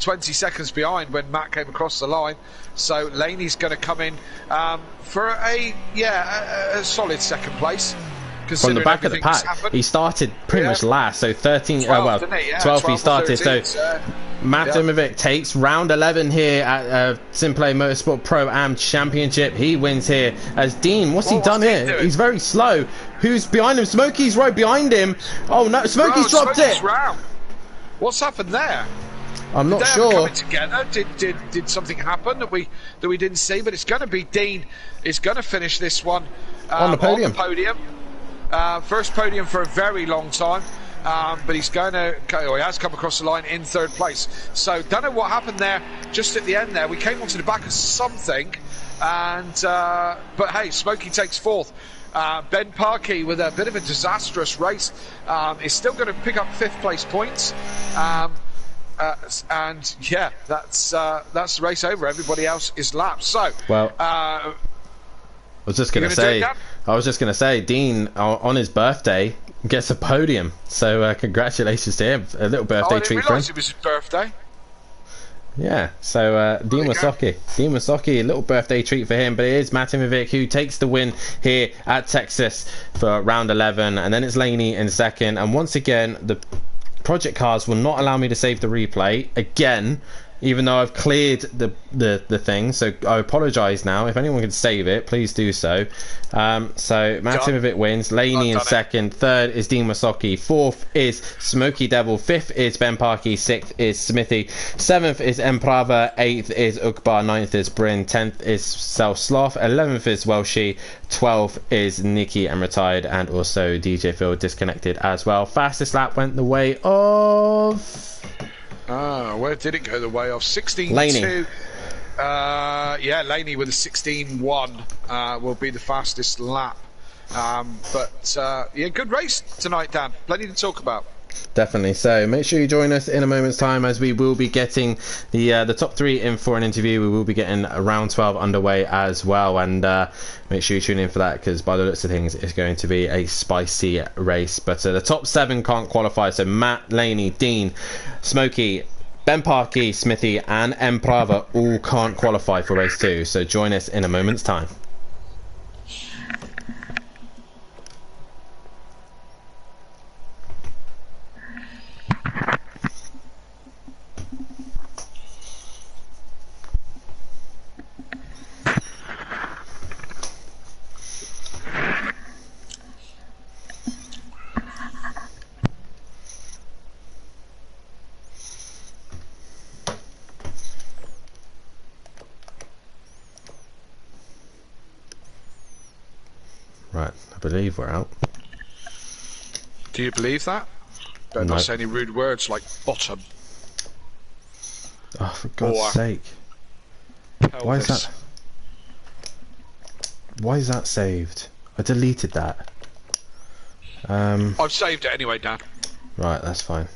20 seconds behind when Matt came across the line. So Laney's going to come in for a solid second place. From the back of the pack, he started pretty much last, so 13. 12, well, didn't he? Yeah, 12 he started. 13, so Matt Dimovic takes round 11 here at Simplay Motorsport Pro-Am Championship. He wins here as Dean. What's he done here? He's very slow. Who's behind him? Smokey's right behind him. Oh no, Smokey's dropped it. Round. What's happened there? I'm not sure. Coming together. Did something happen that we didn't see? But it's going to be Dean. Is going to finish this one on the podium. First podium for a very long time. But he's going to. He has come across the line in 3rd place. So don't know what happened there. Just at the end there, we came onto the back of something, and but hey, Smokey takes 4th. Ben Parkey with a bit of a disastrous race is still going to pick up 5th place points. And yeah, that's the race over. Everybody else is lapped. So well. I was just going to say, Dean, on his birthday, gets a podium. So congratulations to him. A little birthday treat for him. I didn't realise it was his birthday. Yeah, so Dean Wasocki, a little birthday treat for him. But it is Matt Dimovic who takes the win here at Texas for round 11. And then it's Laney in 2nd. And once again, the Project Cars will not allow me to save the replay again, even though I've cleared the thing. So I apologise now. If anyone can save it, please do so. So Matt Dimovic wins. Laney in 2nd. 3rd is Dean Wasocki. 4th is Smokey Devil. 5th is Ben Parkey. 6th is Smithy. 7th is Emprava. 8th is Ukbar. 9th is Bryn. 10th is Self Sloth. 11th is Welshie. 12th is Nikki and retired, and also DJ Phil disconnected as well. Fastest lap went the way of... where did it go the way of? 16-2. Laney. Yeah, Laney with a 16-1 will be the fastest lap. Yeah, good race tonight, Dan. Plenty to talk about. Definitely. So make sure you join us in a moment's time, as we will be getting the top 3 in for an interview. We will be getting round 12 underway as well, and make sure you tune in for that, because by the looks of things, it's going to be a spicy race. But the top 7 can't qualify. So Matt, Laney, Dean, Smokey, Ben Parkey, Smithy and Emprava all can't qualify for race 2. So join us in a moment's time. Right, I believe we're out. Do you believe that? Better not say any rude words like bottom. Oh, for God's sake. Why is that saved? I deleted that. I've saved it anyway, Dan. Right, that's fine.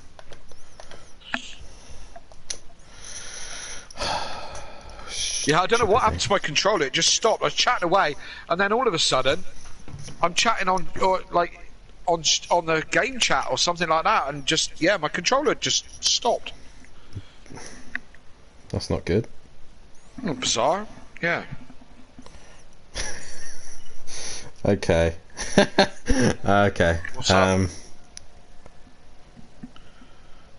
Yeah, I don't know what happened to my controller. It just stopped. I was chatting away, and then all of a sudden, I'm chatting on the game chat or something like that, and just my controller just stopped. That's not good. Bizarre. Yeah. Okay. Okay. What's up?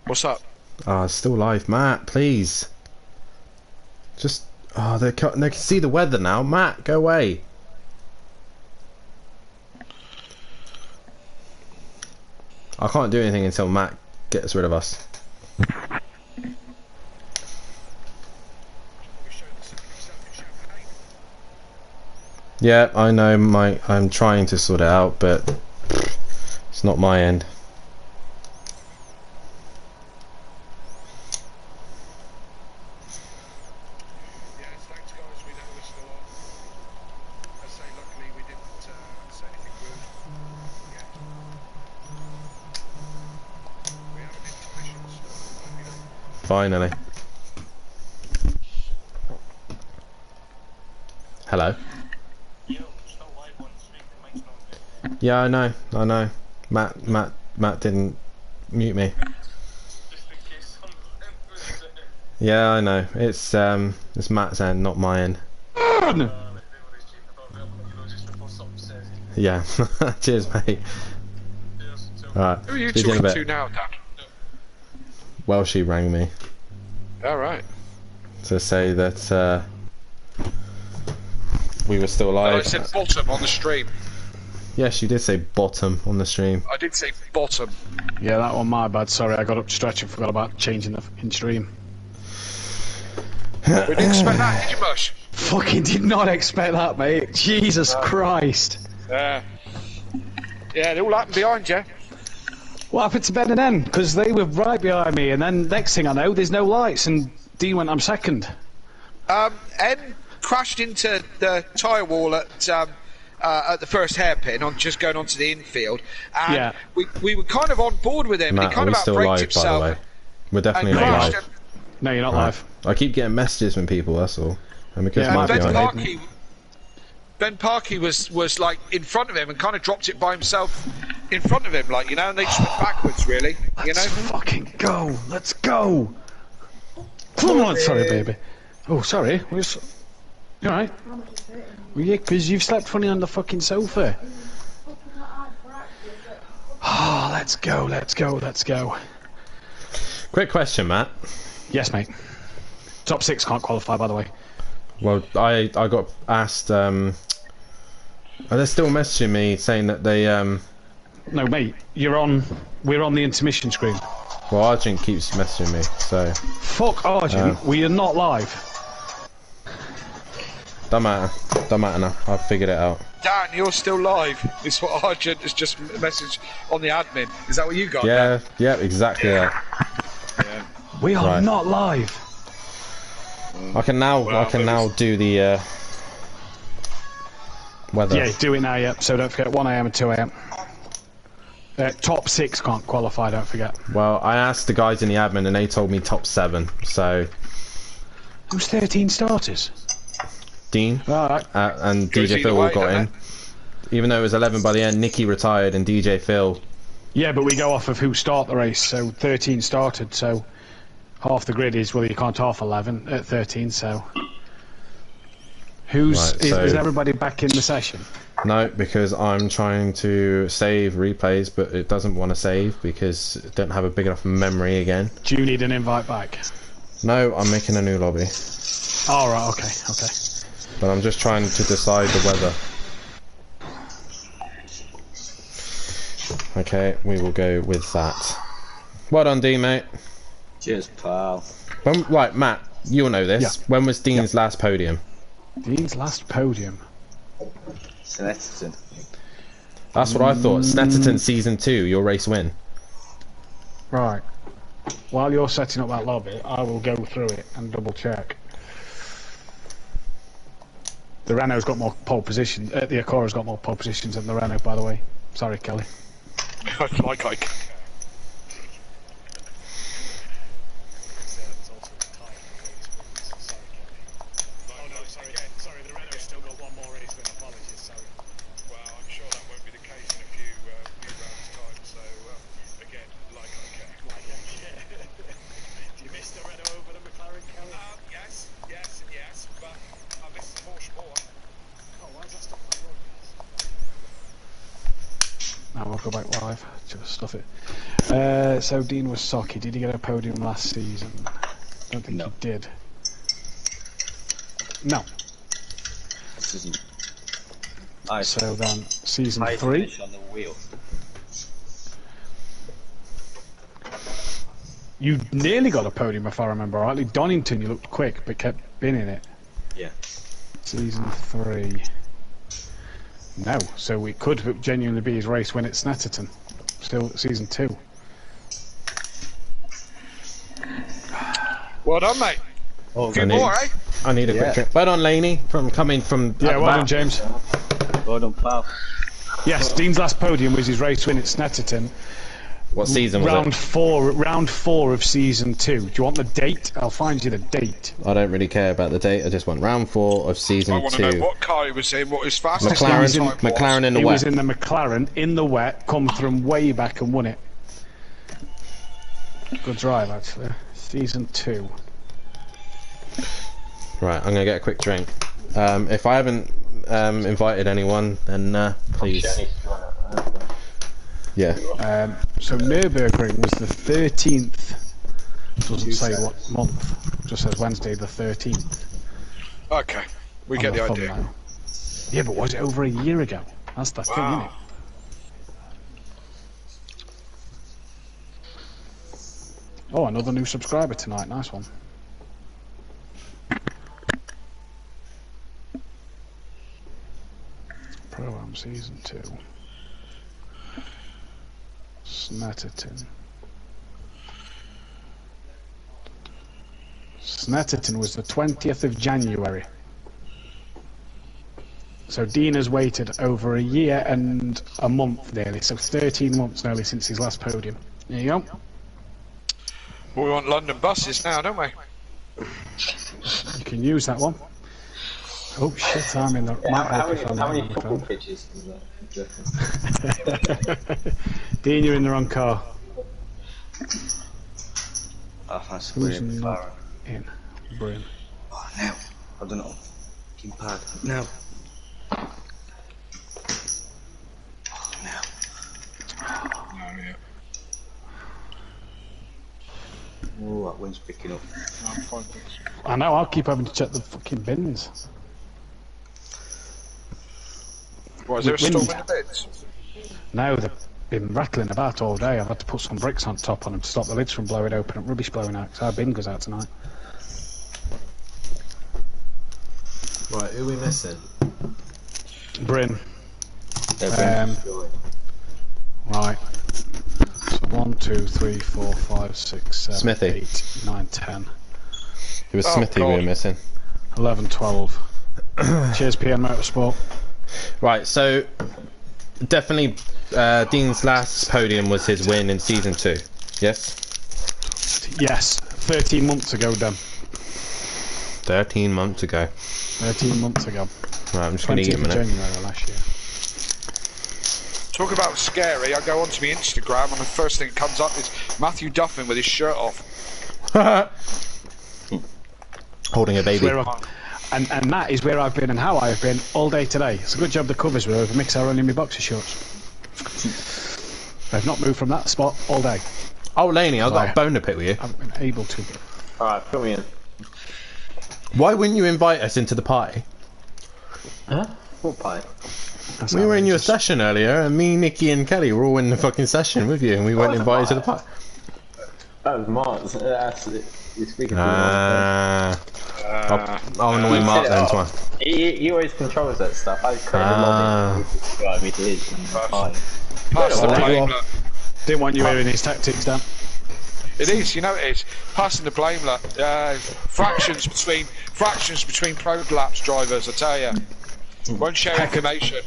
What's up? It's still live, Matt. Please. Just. They can see the weather now. Matt, go away. I can't do anything until Matt gets rid of us. Yeah, I know. I'm trying to sort it out, but it's not my end. Finally. Hello. Yeah, I know. Matt didn't mute me. Yeah, I know. It's Matt's end, not my end. Yeah. Cheers, mate. Alright. Who are you talking to now, Dan? Well, she rang me. All right. To say that we were still alive. I said bottom on the stream. Yes, you did say bottom on the stream. I did say bottom. Yeah, that one my bad. Sorry, I got up to stretch and forgot about changing the in stream. We didn't expect that, did you, Mush? Fucking did not expect that, mate. Jesus Christ. Yeah, it all happened behind you. What happened to Ben and N? Because they were right behind me, and then next thing I know, there's no lights, and Dean went, I'm second. N crashed into the tyre wall at the first hairpin, on just going onto the infield, and Yeah. we were kind of on board with him, Matt, and he kind are we of still outbraked live, himself. by the way? We're definitely and not crashed live. and- No, you're not Right. live. I keep getting messages from people, that's all. And because Yeah, mine's Ben behind. Ben Parkey was like in front of him and kind of dropped it by himself in front of him, like, you know, and they just went backwards, really, you know. Let's fucking go. Let's go. Come on, sorry, baby. Oh, sorry. You alright? Well, yeah, because you've slept funny on the fucking sofa. Oh, let's go, let's go, let's go. Quick question, Matt. Yes, mate. Top 6 can't qualify, by the way. Well, I got asked. They're still messaging me saying that they. No, mate, we're on the intermission screen. Well, Argent keeps messaging me, so. Fuck Argent, we are not live. Don't matter. Don't matter now. I've figured it out. Dan, you're still live. It's what Argent has just messaged on the admin. Is that what you got? Yeah, Dan? yeah, exactly that. Yeah. We are Right. not live. I can now do the weather. Yeah, do it now, yeah. So don't forget 1 AM and 2 AM. Top 6 can't qualify, don't forget. Well, I asked the guys in the admin and they told me top 7. So Who's 13 starters? Dean Alright. and Goes DJ either Phil all way, got doesn't in. Even though it was 11 by the end, Nicky retired and DJ Phil. Yeah, but we go off of who start the race, so 13 started, so half the grid is, well, you can't half 11 at 13, so... Right, is everybody back in the session? No, because I'm trying to save replays, but it doesn't want to save because it don't have a big enough memory again. Do you need an invite back? No, I'm making a new lobby. Alright, okay. But I'm just trying to decide the weather. Okay, we will go with that. Well done, Dean, mate. Cheers, pal. Right, Matt, you'll know this. Yeah. When was Dean's last podium? Dean's last podium. Snetterton. That's what I thought. Snetterton Season 2, your race win. Right. While you're setting up that lobby, I will go through it and double check. The Renault's got more pole positions. The Acora's got more pole positions than the Renault, by the way. Sorry, Kelly. like. Now we'll go back live. Just stuff it. So Dean was socky. Did he get a podium last season? Don't think he did. No. This isn't. So then, season High 3. finish on the wheel. You nearly got a podium, if I remember rightly. Donington, you looked quick, but kept being in it. Yeah. Season 3. No, so it could genuinely be his race when it's Snetterton. Still season 2. Well done, mate. Oh, Good boy, eh? I need a quick drink. Well done, Laney, from coming from... Yeah, well done, back. James. well done, pal. Yes, Dean's last podium was his race win at Snetterton. What season was Round 4 of season 2. Do you want the date? I'll find you the date. it? I don't really care about the date. I just want round 4 of I season want to 2. know what car he was in, what his fastest McLaren, time was. McLaren in the He wet. was in the McLaren in the wet, come from way back and won it. Good drive, actually. Season 2. Right, I'm gonna get a quick drink. If I haven't invited anyone, then please. Yeah. So Nürburgring was the 13th. Doesn't say what month. Just says Wednesday the 13th. Okay, we get the idea. Thumbnail. Yeah, but was it over a year ago? That's the thing, isn't it? Oh, another new subscriber tonight. Nice one. Pro-Am Season 2. Snetterton. Snetterton was the 20th of January. So Dean has waited over a year and a month nearly, so 13 months nearly since his last podium. There you go. Well, we want London buses now, don't we? You can use that one. Oh shit, I'm in the How many football pitches is that? Dean, you're in the wrong car. Oh, that's Who's weird. not in? Bryn. Oh, now. I don't know. Keep pad. Now. Oh, now. No, yeah. Oh, that wind's picking up. I'm fine, thanks. I know, I'll keep having to check the fucking bins. What, is there a Wind. storm in the beds? No, they've been rattling about all day. I've had to put some bricks on top on them to stop the lids from blowing open and rubbish blowing out, because our bin goes out tonight. Right, who are we missing? Bryn. Yeah, Right. So 1, 2, 3, 4, 5, 6, 7, Smithy. 8, 9, 10, It was Oh, Smithy we were God. missing. 11, 12. Cheers, PN Motorsport. Right, so definitely Dean's last podium was his win in season 2. Yes? Yes, 13 months ago, Dan. 13 months ago. 13 months ago. Right, I'm just going to eat 20th a of minute. January last year. Talk about scary. I go onto my Instagram and the first thing that comes up is Matthew Duffin with his shirt off. Holding a baby. And that is where I've been and how I've been all day today. It's a good job the covers were over mix. I only in my boxer shorts. I've not moved from that spot all day. Oh, Laney, I've got Right. a bone to pick with you. I haven't been able to. Alright, put me in. Why wouldn't you invite us into the party? Huh? What pie? That's We were in your outrageous. session earlier, and me, Nikki, and Kelly were all in the fucking session with you, and we weren't invited to the party. That was Mark's. That's it. You're speaking to Mark. I'll annoy Mark then tomorrow. He always controls that stuff. I created Ah. a lobby. He subscribed me to his. Fine. Pass the Right. blame. Look. Didn't want you hearing his tactics, Dan. It is, you know it is. Passing the blame. Look. Fractions between pro-lapse drivers, I tell you. Won't share information.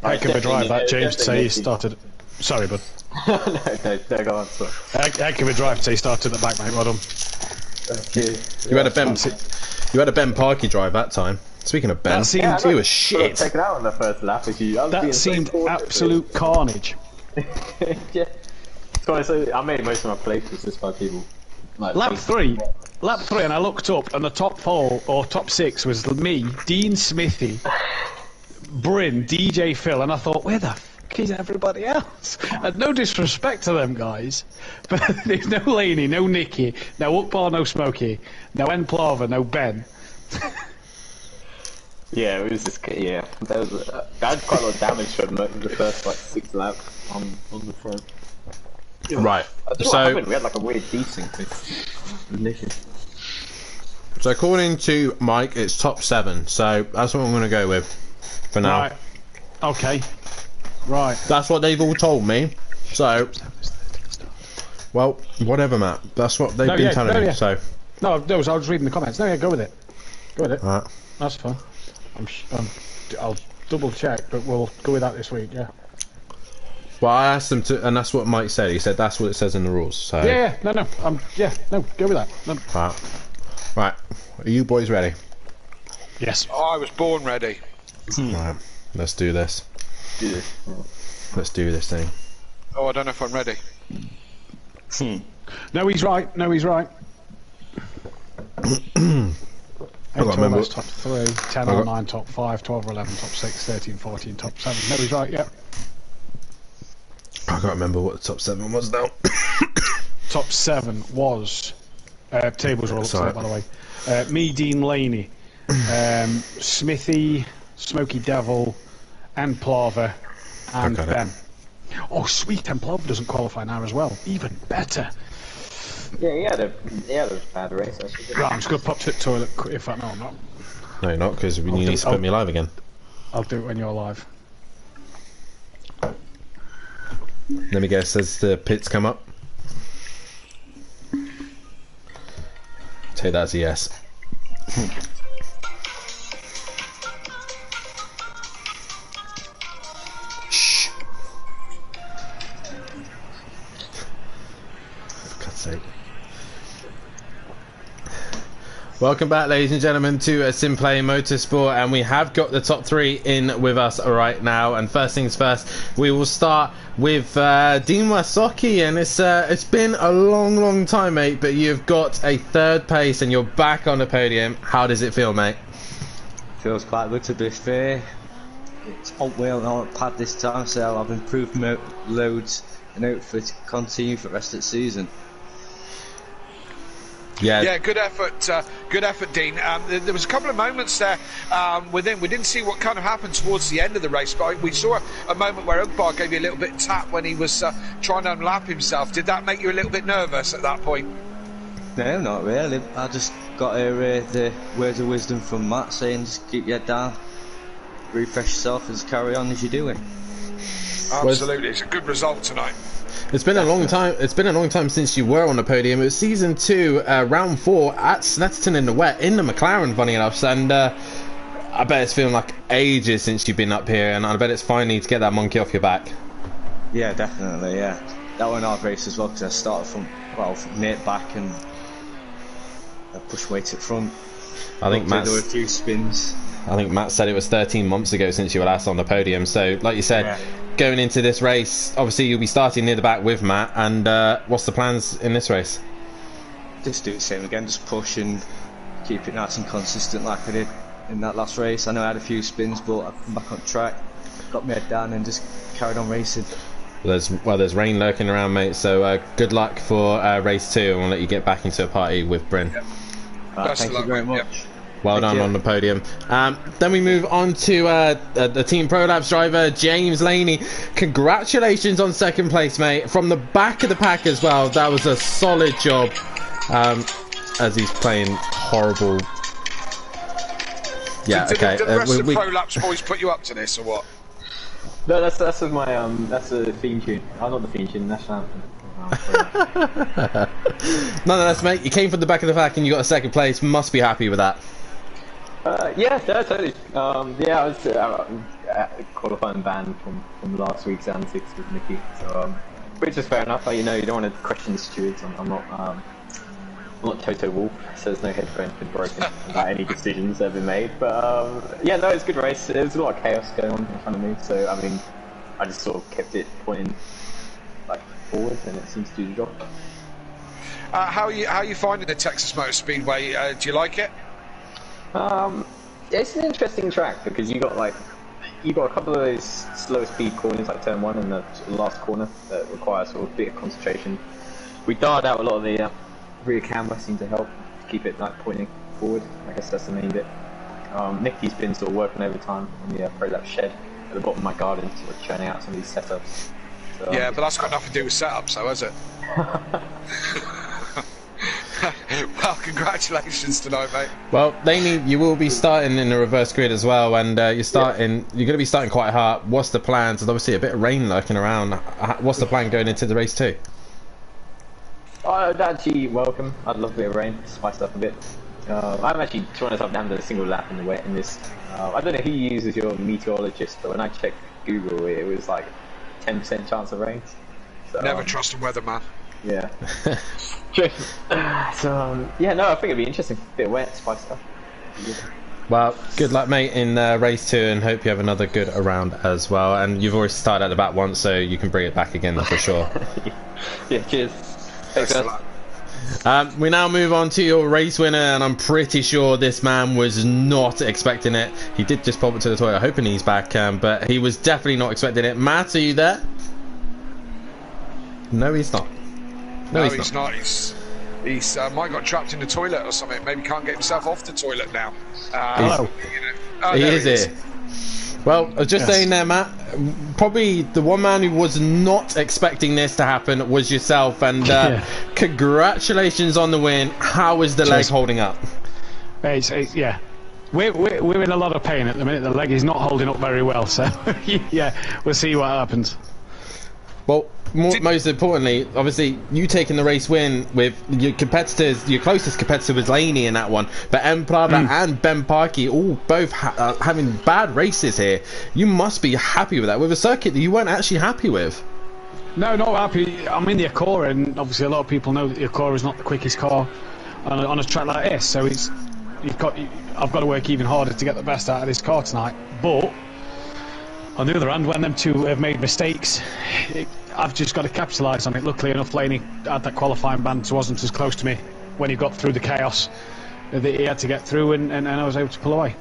Heck of a drive that, James, to say he definitely- started. Sorry, bud. no, go on. Sorry. Heck of a drive to say he started at the back, mate. Well done. Thank you. You had a Ben Parky drive that time. Speaking of Ben, That seemed- Yeah, he was Could shit. have taken out on the first lap if you. I was being That so seemed cautious. absolute carnage. Yeah. So I made most of my places just by people. Like Lap basically- 3, and I looked up, and the top 4 or top 6 was me, Dean Smithy, Bryn, DJ Phil, and I thought, where the fuck is everybody else? And no disrespect to them guys, but there's no Laney, no Nicky, no Ukbar, no Smokey, no N Plava, no Ben. Yeah, it was just yeah. There was I had quite a lot of damage from the first like 6 laps on the front. Right. I don't know what So, happened. We had like a weird desync with Nicky. so according to Mike, it's top 7. So that's what I'm going to go with for now. Right. Okay. Right. That's what they've all told me. So, well, whatever, Matt. That's what they've been telling me. yeah. So, No, I was reading the comments. No, yeah, go with it. Go with it. right. That's fine. I'll double check, but we'll go with that this week, yeah. Well, I asked them to, and that's what Mike said. He said that's what it says in the rules. So, Yeah, no, go with that. No. right. Are you boys ready? Yes. Oh, I was born ready. Right. Let's do this. Do this. Let's do this thing. Oh, I don't know if I'm ready. No, he's right. I can't remember. Top 3, 10 or 9, top 5, 12 or 11, top 6, 13, 14, top 7. No, he's right, yeah. I can't remember what the top 7 was now. Top 7 was Tables are all up to date, by the way. Me, Dean Laney, Smithy, Smoky Devil, and Plover, and Ben. Oh, sweet, and Plover doesn't qualify now as well. Even better. Yeah, he had a bad race, actually. Right, I'm just going to pop to the toilet if I know I'm not. No, you're not, because you need to put me live again. I'll do it when you're live. Let me guess, as the pits come up. Take that as a yes. Shh. For God's sake. Welcome back, ladies and gentlemen, to a Simplay Motorsport, and we have got the top 3 in with us right now. And first things first, we will start with Dean Wasocki, and it's been a long time, mate, but you've got a 3rd place and you're back on the podium. How does it feel, mate? Feels quite good, to be fair. It's hot wheel on the pad this time, so I've improved loads and hope for it to continue for the rest of the season. Yeah, good effort, Dean. There was a couple of moments there within. We didn't see what kind of happened towards the end of the race, but we saw a moment where Ugbar gave you a little bit of tap when he was trying to unlap himself. Did that make you a little bit nervous at that point? No, not really. I just got the words of wisdom from Matt saying just keep your head down, refresh yourself, and just carry on as you're doing. Absolutely, it's a good result tonight. It's been a long time. It's been a long time since you were on the podium. It was season 2, round 4 at Snetterton in the wet in the McLaren, funny enough. And I bet it's feeling like ages since you've been up here, and I bet it's finally to get that monkey off your back. Yeah, definitely. Yeah, that went hard race as well because I started from near back and I pushed way to the front. I think there were a few spins. I think Matt said it was 13 months ago since you were last on the podium. So, like you said, going into this race, obviously you'll be starting near the back with Matt. And what's the plans in this race? Just do the same again, just push and keep it nice and consistent like I did in that last race. I know I had a few spins, but I've come back on track, got my head down and just carried on racing. There's rain lurking around, mate, so good luck for race 2, and we'll let you get back into a party with Bryn. Thank you very much. Well done on the podium. Then we move on to the Team Pro Labs driver, James Laney. Congratulations on 2nd place, mate. From the back of the pack as well. That was a solid job. As he's playing horrible. Yeah, okay. Did the rest of the Pro Labs boys put you up to this, or what? No, that's my that's the theme tune. I'm not the theme tune, national anthem. Nonetheless, mate, you came from the back of the pack and you got a 2nd place. Must be happy with that. Yeah, totally. Yeah, I was qualifying band from last week's and 6 with Nicky, so which is fair enough. You know, you don't want to question the stewards. I'm not Toto Wolff, so there's no headphones been broken about any decisions that have been made. But yeah, no, it's a good race. There's a lot of chaos going on in front of me, so I mean, I just sort of kept it pointing like forward, and it seems to do the job. How are you finding the Texas Motor Speedway? Do you like it? It's an interesting track because you got a couple of those slower speed corners like turn 1 and the last corner that require sort of a bit of concentration. We dialed out a lot of the rear camber, seemed to help keep it like pointing forward. I guess that's the main bit. Nicky's been sort of working overtime on the Pro Lab shed at the bottom of my garden, sort of churning out some of these setups. So, yeah, but that's got nothing to do with setups, though, has it? Well, congratulations tonight, mate. Well, Laney, you will be starting in the reverse grid as well, and you're going to be starting quite hard. What's the plans? There's obviously a bit of rain lurking around. What's the plan going into the race 2? I'd actually welcome. I'd love a bit of rain, spice up a bit. I'm actually trying to have a single lap in the wet in this. I don't know who uses your meteorologist, but when I checked Google, it was like 10% chance of rain. So, never trust a weatherman. Yeah. So yeah, no, I think it'd be interesting. Bit wet, spice up. Well, good luck, mate, in race 2, and hope you have another good round as well. And you've already started at the back once, so you can bring it back again for sure. Yeah, cheers. Thanks, guys. We now move on to your race winner, and I'm pretty sure this man was not expecting it. He did just pop it to the toilet, hoping he's back, but he was definitely not expecting it. Matt, are you there? No, he's not. No, he's not. He's might got trapped in the toilet or something. Maybe can't get himself off the toilet now. Hello. He is here. Well, I was just saying there, Matt, probably the one man who was not expecting this to happen was yourself, and congratulations on the win. How is the leg holding up? Yeah. We're in a lot of pain at the minute. The leg is not holding up very well, so yeah, we'll see what happens. Well, most importantly, obviously, you taking the race win with your competitors. Your closest competitor was Laney in that one, but Emplava and Ben Parkey both having bad races here. You must be happy with that, with a circuit that you weren't actually happy with. No, not happy. I'm in the Acora, and obviously a lot of people know that the Acora is not the quickest car on a track like this, so I've got to work even harder to get the best out of this car tonight. But on the other hand, when them two have made mistakes, I've just got to capitalise on it. Luckily enough, Laney had that qualifying ban, so wasn't as close to me when he got through the chaos that he had to get through, and I was able to pull away.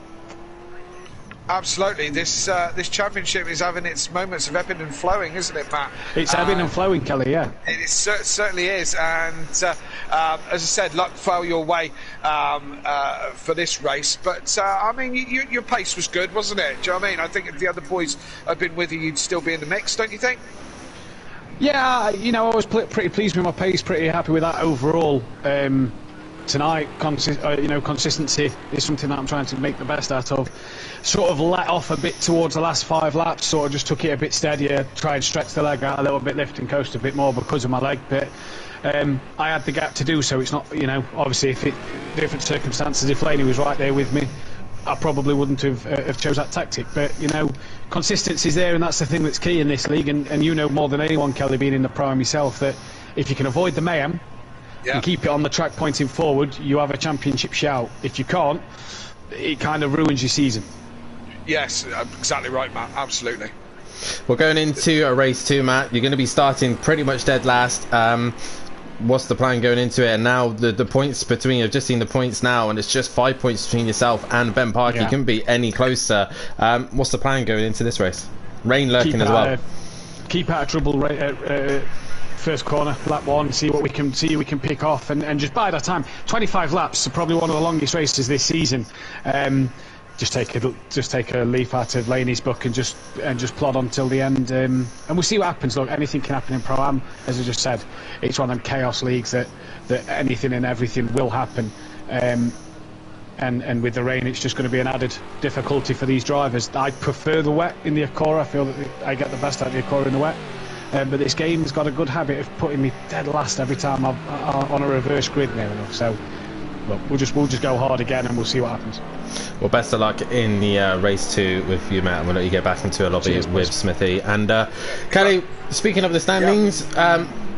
Absolutely, this championship is having its moments of ebbing and flowing, isn't it, Matt? It's ebbing and flowing, Kelly. Yeah, it certainly is. And as I said, luck fell your way for this race. But I mean, your pace was good, wasn't it? Do you know what I mean? I think if the other boys had been with you, you'd still be in the mix, don't you think? Yeah, I was pretty pleased with my pace, pretty happy with that overall. Tonight, consistency is something that I'm trying to make the best out of. Sort of let off a bit towards the last 5 laps, sort of just took it a bit steadier, tried to stretch the leg out a little bit, lift and coast a bit more because of my leg bit. I had the gap to do so. It's not, obviously if different circumstances, if Laney was right there with me, I probably wouldn't have chose that tactic. But, consistency's there, and that's the thing that's key in this league, and you know more than anyone, Kelly, being in the prime yourself, that if you can avoid the mayhem, and keep it on the track pointing forward, you have a championship shout. If you can't, it kind of ruins your season. Yes, exactly right, Matt. Absolutely. We're going into a race 2, Matt. You're going to be starting pretty much dead last. What's the plan going into it? And now the points between, I've just seen the points now, and it's just 5 points between yourself and Ben Parkey. You couldn't be any closer. What's the plan going into this race? Rain lurking as well. Keep out of trouble. First corner, lap 1, see what we can pick off, and just by that time, 25 laps, so probably one of the longest races this season. Just take a leaf out of Laney's book and just plod on till the end, and we'll see what happens. Look, anything can happen in Pro-Am, as I just said. It's one of them chaos leagues that anything and everything will happen. And with the rain, it's just going to be an added difficulty for these drivers. I prefer the wet in the Acora. I feel that I get the best out of the Acora in the wet. But this game's got a good habit of putting me dead last every time I'm on a reverse grid near enough. So, look, we'll just go hard again, and we'll see what happens. Well, best of luck in the race 2 with you, Matt. We'll let you get back into a lobby with Smithy. And Kelly, speaking of the standings,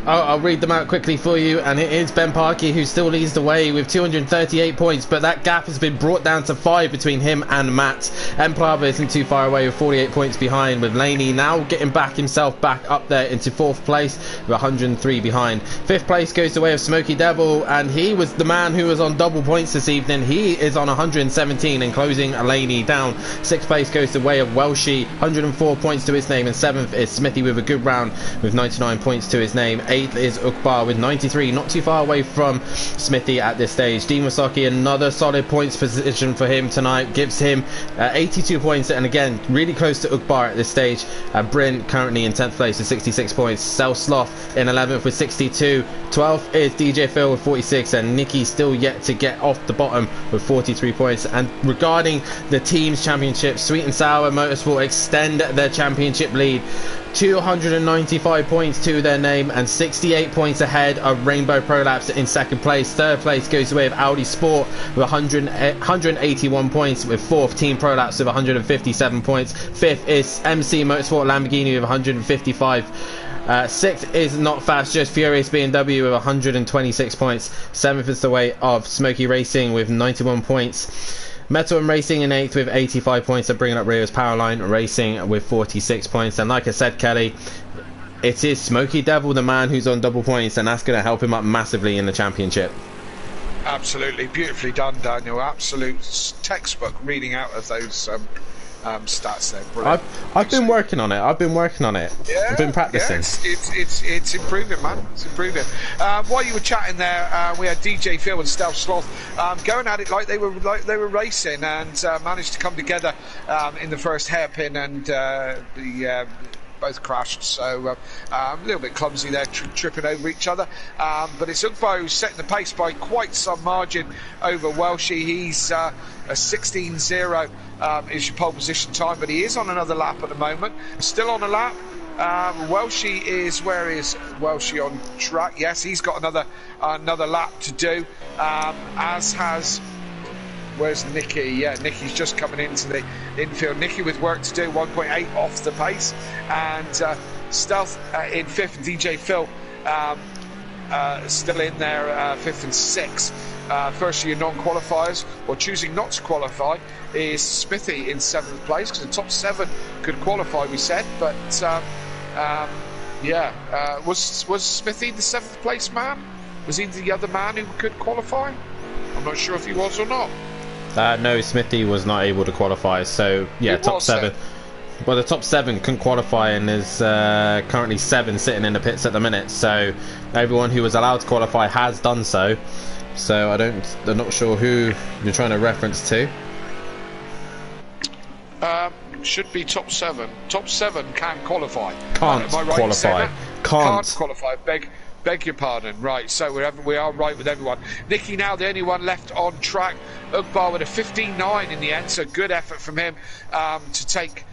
I'll read them out quickly for you, and it is Ben Parkey who still leads the way with 238 points, but that gap has been brought down to 5 between him and Matt. Emplava isn't too far away with 48 points behind, with Laney now getting himself back up there into 4th place with 103 behind. 5th place goes the way of Smoky Devil, and he was the man who was on double points this evening. He is on 117 and closing Laney down. 6th place goes the way of Welshie, 104 points to his name, and 7th is Smithy with a good round with 99 points to his name. 8th is Ukbar with 93, not too far away from Smithy at this stage. Dean Wasaki, another solid points position for him tonight, gives him 82 points, and again really close to Ukbar at this stage. Bryn currently in 10th place with 66 points. Cell Sloth in 11th with 62. 12th is DJ Phil with 46, and Nicky still yet to get off the bottom with 43 points. And regarding the team's championship, Sweet and Sour Motorsport extend their championship lead 295 points to their name, and 68 points ahead of Rainbow Prolapse in 2nd place. 3rd place goes away with Audi Sport with 181 points, with 4th Team Prolapse with 157 points. 5th is MC Motorsport Lamborghini with 155. 6th is Not Fast Just Furious BMW with 126 points. 7th is the way of Smoky Racing with 91 points. Metal and Racing in 8th with 85 points, and bringing up Rio's Powerline Racing with 46 points. And like I said, Kelly, it is Smoky Devil, the man who's on double points, and that's going to help him up massively in the championship. Absolutely, beautifully done, Daniel. Absolute textbook reading out of those stats there. Brilliant. I've been working on it. I've been practicing. It's improving, man. It's improving. While you were chatting there, we had DJ Phil and Stealth Sloth going at it like they were racing, and managed to come together in the first hairpin, and both crashed, so a little bit clumsy there, tripping over each other. But it's Ugbo who's setting the pace by quite some margin over Welshie. He's a 16.0 is your pole position time, but he is on another lap at the moment. Still on a lap. Welshie is, where is Welshie on track? Yes, he's got another lap to do, as has. Where's Nicky? Yeah, Nicky's just coming into the infield. Nicky with work to do, 1.8 off the pace. And Stealth in 5th, and DJ Phil still in there, 5th and 6th. First year non-qualifiers, or choosing not to qualify, is Smithy in 7th place, because the top 7 could qualify, we said. But was Smithy the 7th place man? Was he the other man who could qualify? I'm not sure if he was or not. No, Smithy was not able to qualify, so yeah, top 7. Well, the top 7 couldn't qualify, and there's currently 7 sitting in the pits at the minute, so everyone who was allowed to qualify has done so. So I'm not sure who you're trying to reference to. Should be top 7. Top 7 can qualify. Can't am I right qualify. Can't qualify. Beg your pardon. Right, so we are right with everyone. Nicky now the only one left on track. Ugbar with a 15.9 in the end, so good effort from him to take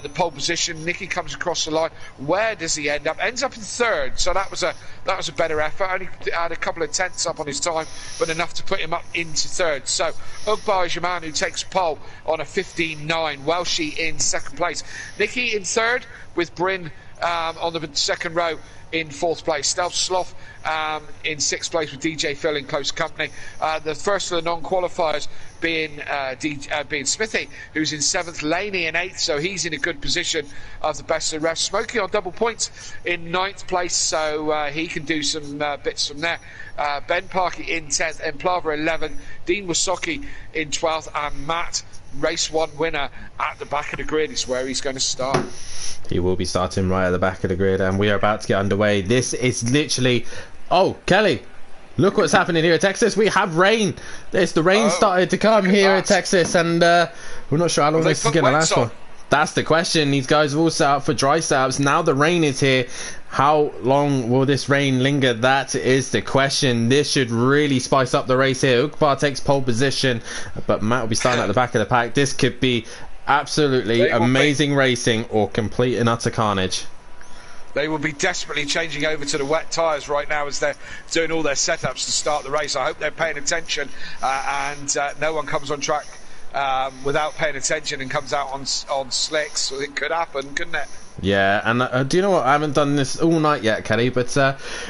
the pole position. Nicky comes across the line. Where does he end up? Ends up in 3rd, so that was a better effort. Only had a couple of tenths up on his time, but enough to put him up into 3rd. So Ugbar is your man who takes pole on a 15.9. Welshie in 2nd place. Nicky in 3rd with Bryn on the 2nd row in 4th place. Stealth Sloth in 6th place with DJ Phil in close company. The first of the non-qualifiers being Smithy, who's in 7th, Laney in 8th, so he's in a good position of the best of the rest. Smokey on double points in 9th place, so he can do some bits from there. Ben Parkey in 10th, Emplava 11th, Dean Wasocki in 12th, and Matt, race 1 winner, at the back of the grid is where he's going to start. He will be starting right at the back of the grid, and we are about to get underway. This is literally... Oh, Kelly, look what's happening here at Texas. We have rain. The rain started to come here at Texas, and we're not sure how long this is going to last for. That's the question. These guys have all set up for dry setups. Now the rain is here. How long will this rain linger? That is the question. This should really spice up the race here. Ukbar takes pole position, but Matt will be starting at the back of the pack. This could be absolutely amazing racing or complete and utter carnage. They will be desperately changing over to the wet tyres right now as they're doing all their setups to start the race. I hope they're paying attention and no one comes on track without paying attention and comes out on slicks. It could happen, couldn't it? Yeah, and do you know what? I haven't done this all night yet, Kelly, but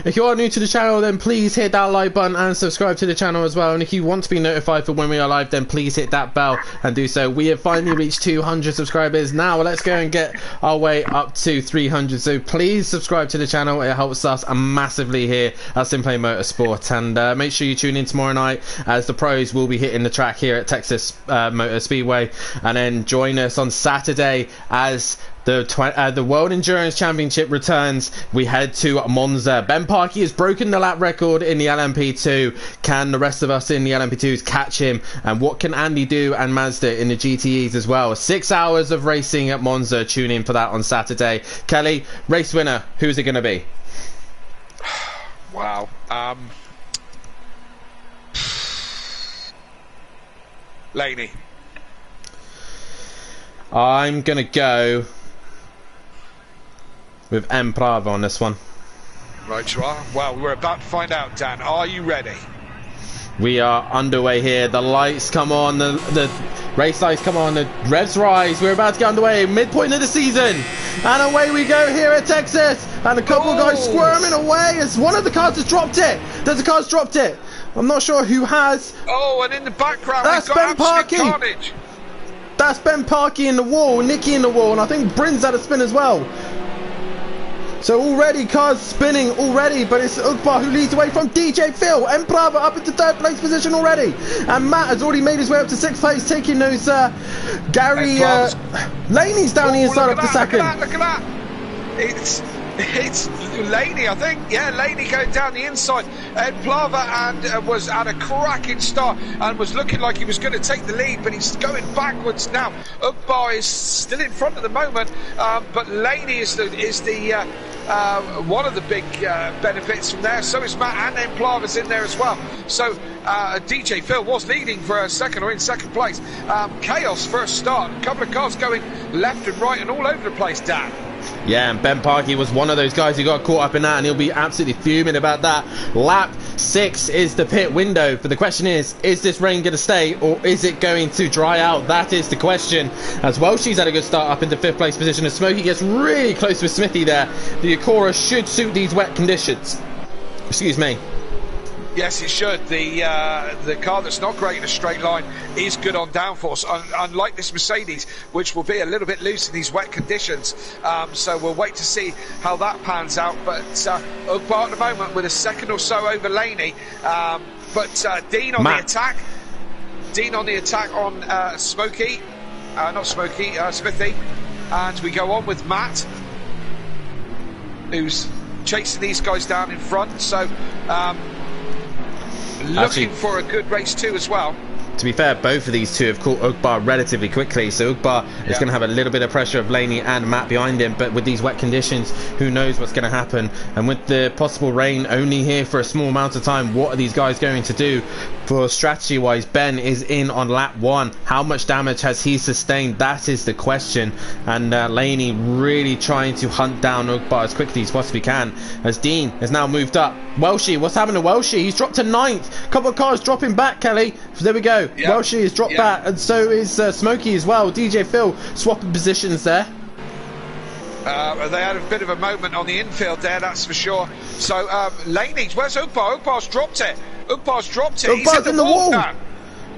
if you are new to the channel, then please hit that like button and subscribe to the channel as well. And if you want to be notified for when we are live, then please hit that bell and do so. We have finally reached 200 subscribers. Now let's go and get our way up to 300. So please subscribe to the channel. It helps us massively here at Simplay Motorsport. And make sure you tune in tomorrow night as the pros will be hitting the track here at Texas Motor Speedway. And then join us on Saturday as the World Endurance Championship returns. We head to Monza. Ben Parkey has broken the lap record in the LMP2. Can the rest of us in the LMP2s catch him? And what can Andy do and Mazda in the GTEs as well? 6 hours of racing at Monza. Tune in for that on Saturday. Kelly, race winner, who's it going to be? Wow. Laney. I'm going to go with M. Prava on this one. Right you are. Well, we're about to find out, Dan. Are you ready? We are underway here. The lights come on. The race lights come on. The revs rise. We're about to get underway. Midpoint of the season. And away we go here at Texas. And a couple of guys squirming away as one of the cars has dropped it. There's a car's dropped it. I'm not sure who has. Oh, and in the background that's we've got Ben absolute Parkey. carnage. That's Ben Parkey in the wall. Nicky in the wall. And I think Bryn's had a spin as well. So already cars spinning already, but it's Ugbar who leads away from DJ Phil. Emprava up into 3rd place position already. And Matt has already made his way up to 6th place, taking those Gary Laney's down the inside up to 2nd. Look at that. It's Laney, I think. Yeah, Laney going down the inside. Emplava and was at a cracking start and was looking like he was going to take the lead, but he's going backwards now. Ugbar is still in front at the moment, but Laney is the one of the big benefits from there. So is Matt, and Emplava's in there as well. So DJ Phil was leading for a second, or in 2nd place. Chaos first start. A couple of cars going left and right and all over the place, Dan. Yeah, and Ben Parkey was one of those guys who got caught up in that, and he'll be absolutely fuming about that. Lap 6 is the pit window, but the question is this rain going to stay, or is it going to dry out? That is the question. As well, she's had a good start up into 5th place position, as Smokey gets really close with Smithy there. The Acura should suit these wet conditions. Excuse me. Yes, it should. The car that's not great in a straight line is good on downforce, unlike this Mercedes, which will be a little bit loose in these wet conditions. So we'll wait to see how that pans out. But Ugbar at the moment with a second or so over Laney. But Dean on the attack. Dean on the attack on Smokey. Not Smokey, Smithy. And we go on with Matt, who's chasing these guys down in front. So looking for a good race too as well. To be fair, both of these two have caught Ugbar relatively quickly, so Ugbar is going to have a little bit of pressure of Laney and Matt behind him, but with these wet conditions, who knows what's going to happen. And with the possible rain only here for a small amount of time, what are these guys going to do? For strategy wise, Ben is in on lap 1. How much damage has he sustained? That is the question. And Laney really trying to hunt down Ugbar as quickly as possibly can, as Dean has now moved up. Welshie, what's happened to Welshie? He's dropped to 9th. Couple of cars dropping back, Kelly. So there we go. Yep. Welshie has dropped back, and so is Smokey as well. DJ Phil swapping positions there. They had a bit of a moment on the infield there, that's for sure. So Laney, where's Ugbar? Ugbar's dropped it. Ugbar's dropped it. Ugbar's in the wall now.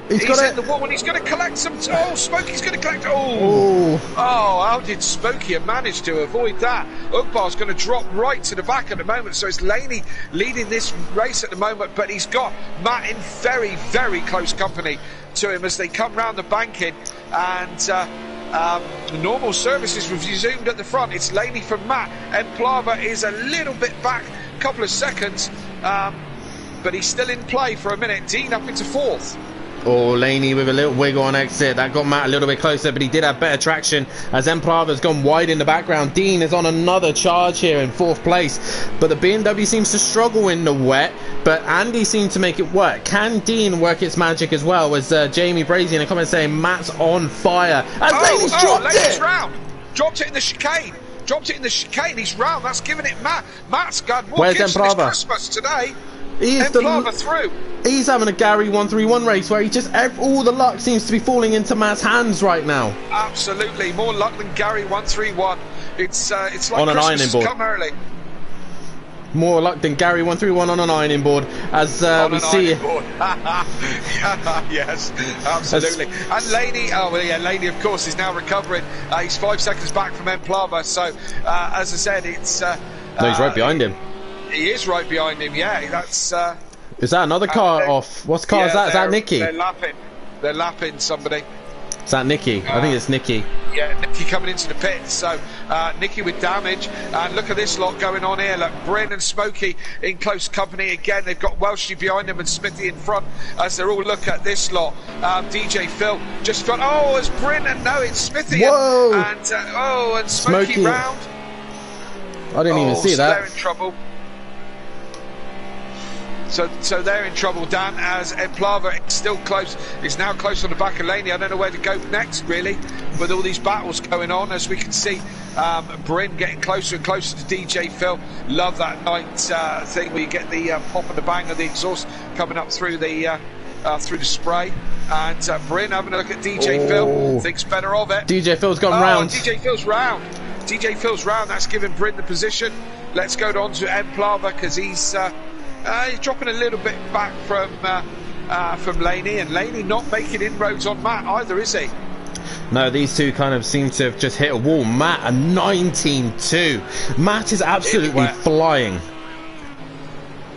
He's in the wall, and he's going to collect some. Oh, Smokey's going to collect. Oh, how did Smokey manage to avoid that? Ugbar's going to drop right to the back at the moment. So it's Laney leading this race at the moment, but he's got Matt in very, very close company to him as they come round the banking, and normal services resumed at the front. It's Laney from Matt. Emplava is a little bit back, a couple of seconds, but he's still in play for a minute. Dean up into 4th. Oh, Laney with a little wiggle on exit. That got Matt a little bit closer, but he did have better traction as Emprava's gone wide in the background. Dean is on another charge here in 4th place, but the BMW seems to struggle in the wet, but Andy seemed to make it work. Can Dean work its magic as well? As Jamie Brazy in a comment saying Matt's on fire. And Laney's dropped it! Round. Dropped it in the chicane. Dropped it in the chicane. He's round. That's giving it Matt. Matt's got Where's Emprava? Christmas today. He's through. He's having a Gary 131 race where he just all the luck seems to be falling into Matt's hands right now. Absolutely, more luck than Gary 131. It's like on an Christmas ironing board. Come early. More luck than Gary 131 on an ironing board, as we see. Yes, absolutely. And Laney, Laney of course is now recovering. He's 5 seconds back from Emplava. So as I said, it's. No, he's right behind him. He is right behind him. Yeah, that's. Is that another car off? What car is that? Is that Nicky? They're lapping somebody. Is that Nicky? I think it's Nicky. Yeah, Nicky coming into the pit. So Nicky with damage. And look at this lot going on here. Look, Bryn and Smokey in close company again. They've got Welshie behind them and Smithy in front as they're all look at this lot. DJ Phil just front. Oh, it's Bryn and no, it's Smithy. Whoa! And Smokey round. I didn't even see that. They're in trouble. So they're in trouble, Dan, as Emplava is still close. It's now close on the back of Laney. I don't know where to go next, really, with all these battles going on. As we can see, Bryn getting closer and closer to DJ Phil. Love that night thing where you get the pop and the bang of the exhaust coming up through the spray. And Bryn having a look at DJ Phil. Thinks better of it. DJ Phil's gone round. DJ Phil's round. DJ Phil's round. That's giving Bryn the position. Let's go on to Emplava because he's dropping a little bit back from Laney, and Laney not making inroads on Matt either, is he? no, these two kind of seem to have just hit a wall. Matt, a 19.2. Matt is absolutely flying.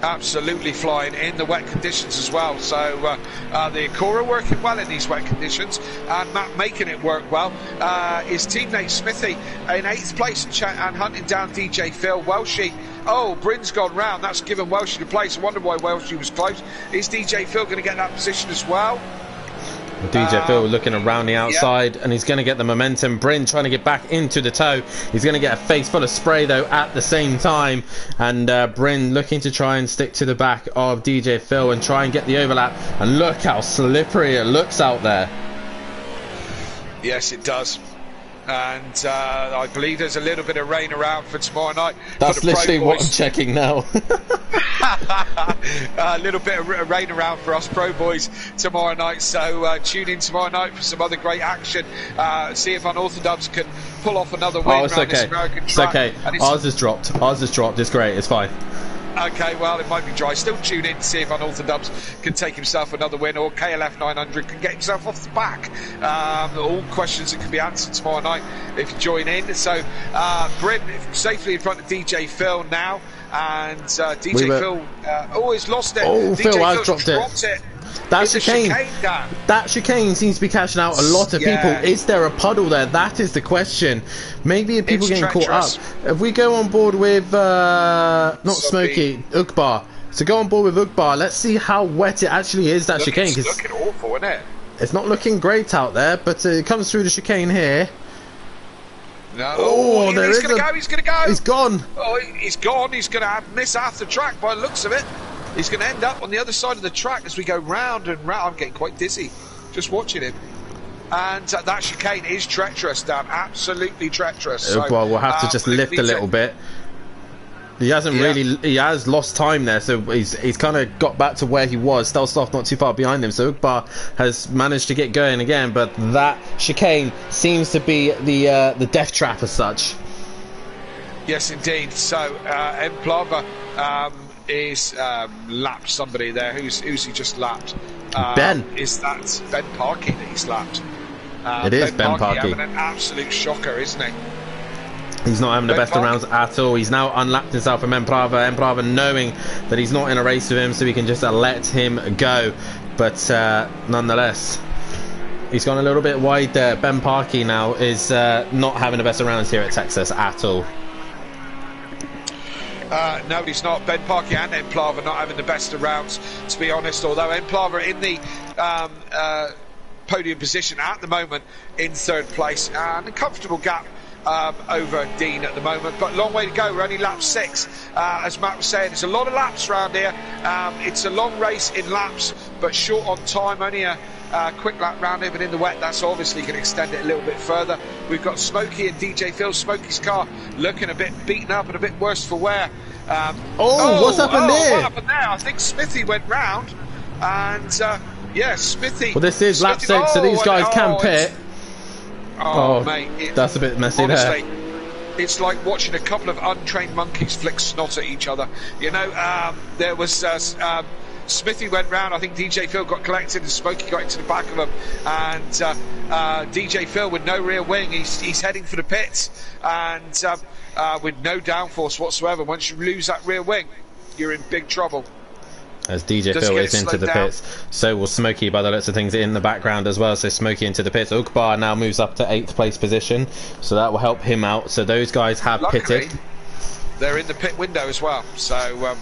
Absolutely flying in the wet conditions as well. So the Acura working well in these wet conditions, and Matt making it work well. His teammate Smithy in 8th place and hunting down DJ Phil. Welshie, oh, Bryn's gone round. That's given Welshie the place. I wonder why Welshie was close. Is DJ Phil going to get that position as well? DJ Phil looking around the outside, and he's going to get the momentum. Bryn trying to get back into the toe. He's going to get a face full of spray though at the same time, and Bryn looking to try and stick to the back of DJ Phil and try and get the overlap. And look how slippery it looks out there. Yes, it does. And I believe there's a little bit of rain around for tomorrow night. That's literally what I'm checking now. A little bit of rain around for us pro boys tomorrow night, so tune in tomorrow night for some other great action. See if Unorthodox can pull off another win around this American track. It's okay. Ours has dropped. It's great. It's fine. Okay, well, it might be dry. Still tune in to see if Unorthodox can take himself another win, or KLF 900 can get himself off the back. All questions that can be answered tomorrow night if you join in. So, Bryn safely in front of DJ Phil now, and DJ Phil he's lost it. Oh, DJ Phil has dropped it. That chicane seems to be catching out a lot of people. Is there a puddle there? That is the question. Maybe people getting caught up. If we go on board with not Smokey, Ugbar. So go on board with Ugbar. Let's see how wet it actually is, that chicane. It's looking awful, isn't it? It's not looking great out there, but it comes through the chicane here. No. Oh, he's going to go. He's going to go. He's gone. Oh, he's gone. He's going to miss half the track by the looks of it. He's going to end up on the other side of the track as we go round and round. I'm getting quite dizzy just watching him. And that chicane is treacherous, Dan. Absolutely treacherous. So, well, we'll have to just lift a little bit. He hasn't really. He has lost time there, so he's kind of got back to where he was. Stelsoft not too far behind him, so Ugbar has managed to get going again. But that chicane seems to be the death trap as such. Yes, indeed. So Emplava is lapped somebody there. Who's he just lapped? Ben. Is that Ben Parkey that he's lapped? It is Ben Parkey. Having an absolute shocker, isn't he? He's not having the best of rounds at all. He's now unlapped himself from Emprava. Emprava knowing that he's not in a race with him, so he can just let him go. But nonetheless, he's gone a little bit wide there. Ben Parkey now is not having the best of rounds here at Texas at all. No, he's not. Ben Parkey and Emplava not having the best of rounds, to be honest. Although Emplava in the podium position at the moment in 3rd place, and a comfortable gap over Dean at the moment, but long way to go. We're only lap 6. As Matt was saying, there's a lot of laps around here. It's a long race in laps, but short on time. Only a quick lap round here, but in the wet, that's obviously going to extend it a little bit further. We've got Smokey and DJ Phil. Smokey's car looking a bit beaten up and a bit worse for wear. What's happened there? What happened there? I think Smithy went round, and Smithy. Well, this is lap 6, so these guys can pit. Mate, that's a bit messy honestly, there. It's like watching a couple of untrained monkeys flick snot at each other. You know, there was Smithy went round. I think DJ Phil got collected, and Smokey got into the back of him. And DJ Phil with no rear wing, he's heading for the pits, and with no downforce whatsoever. Once you lose that rear wing, you're in big trouble. As DJ Phil is into the pits, so will Smokey by the looks of things in the background as well. So Smokey into the pits. Ugbar now moves up to 8th place position, so that will help him out. So those guys have pitted. They're in the pit window as well. So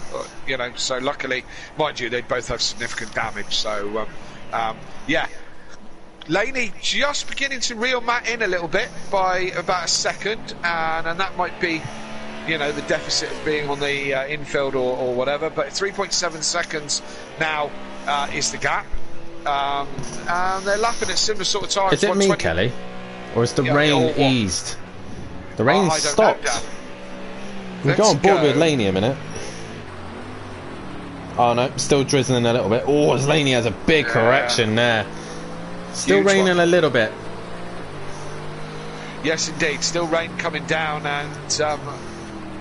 you know, so luckily, mind you, they both have significant damage. So yeah, Laney just beginning to reel Matt in a little bit by about a second, and that might be, you know, the deficit of being on the infield or whatever, but 3.7 seconds now is the gap, and they're lapping at similar sort of times. Is it me, Kelly, or is the rain eased? The rain stopped. We go on board with Laney a minute. Oh no, still drizzling a little bit. Oh, Laney has a big correction there. Still raining a little bit. Yes, indeed. Still rain coming down, and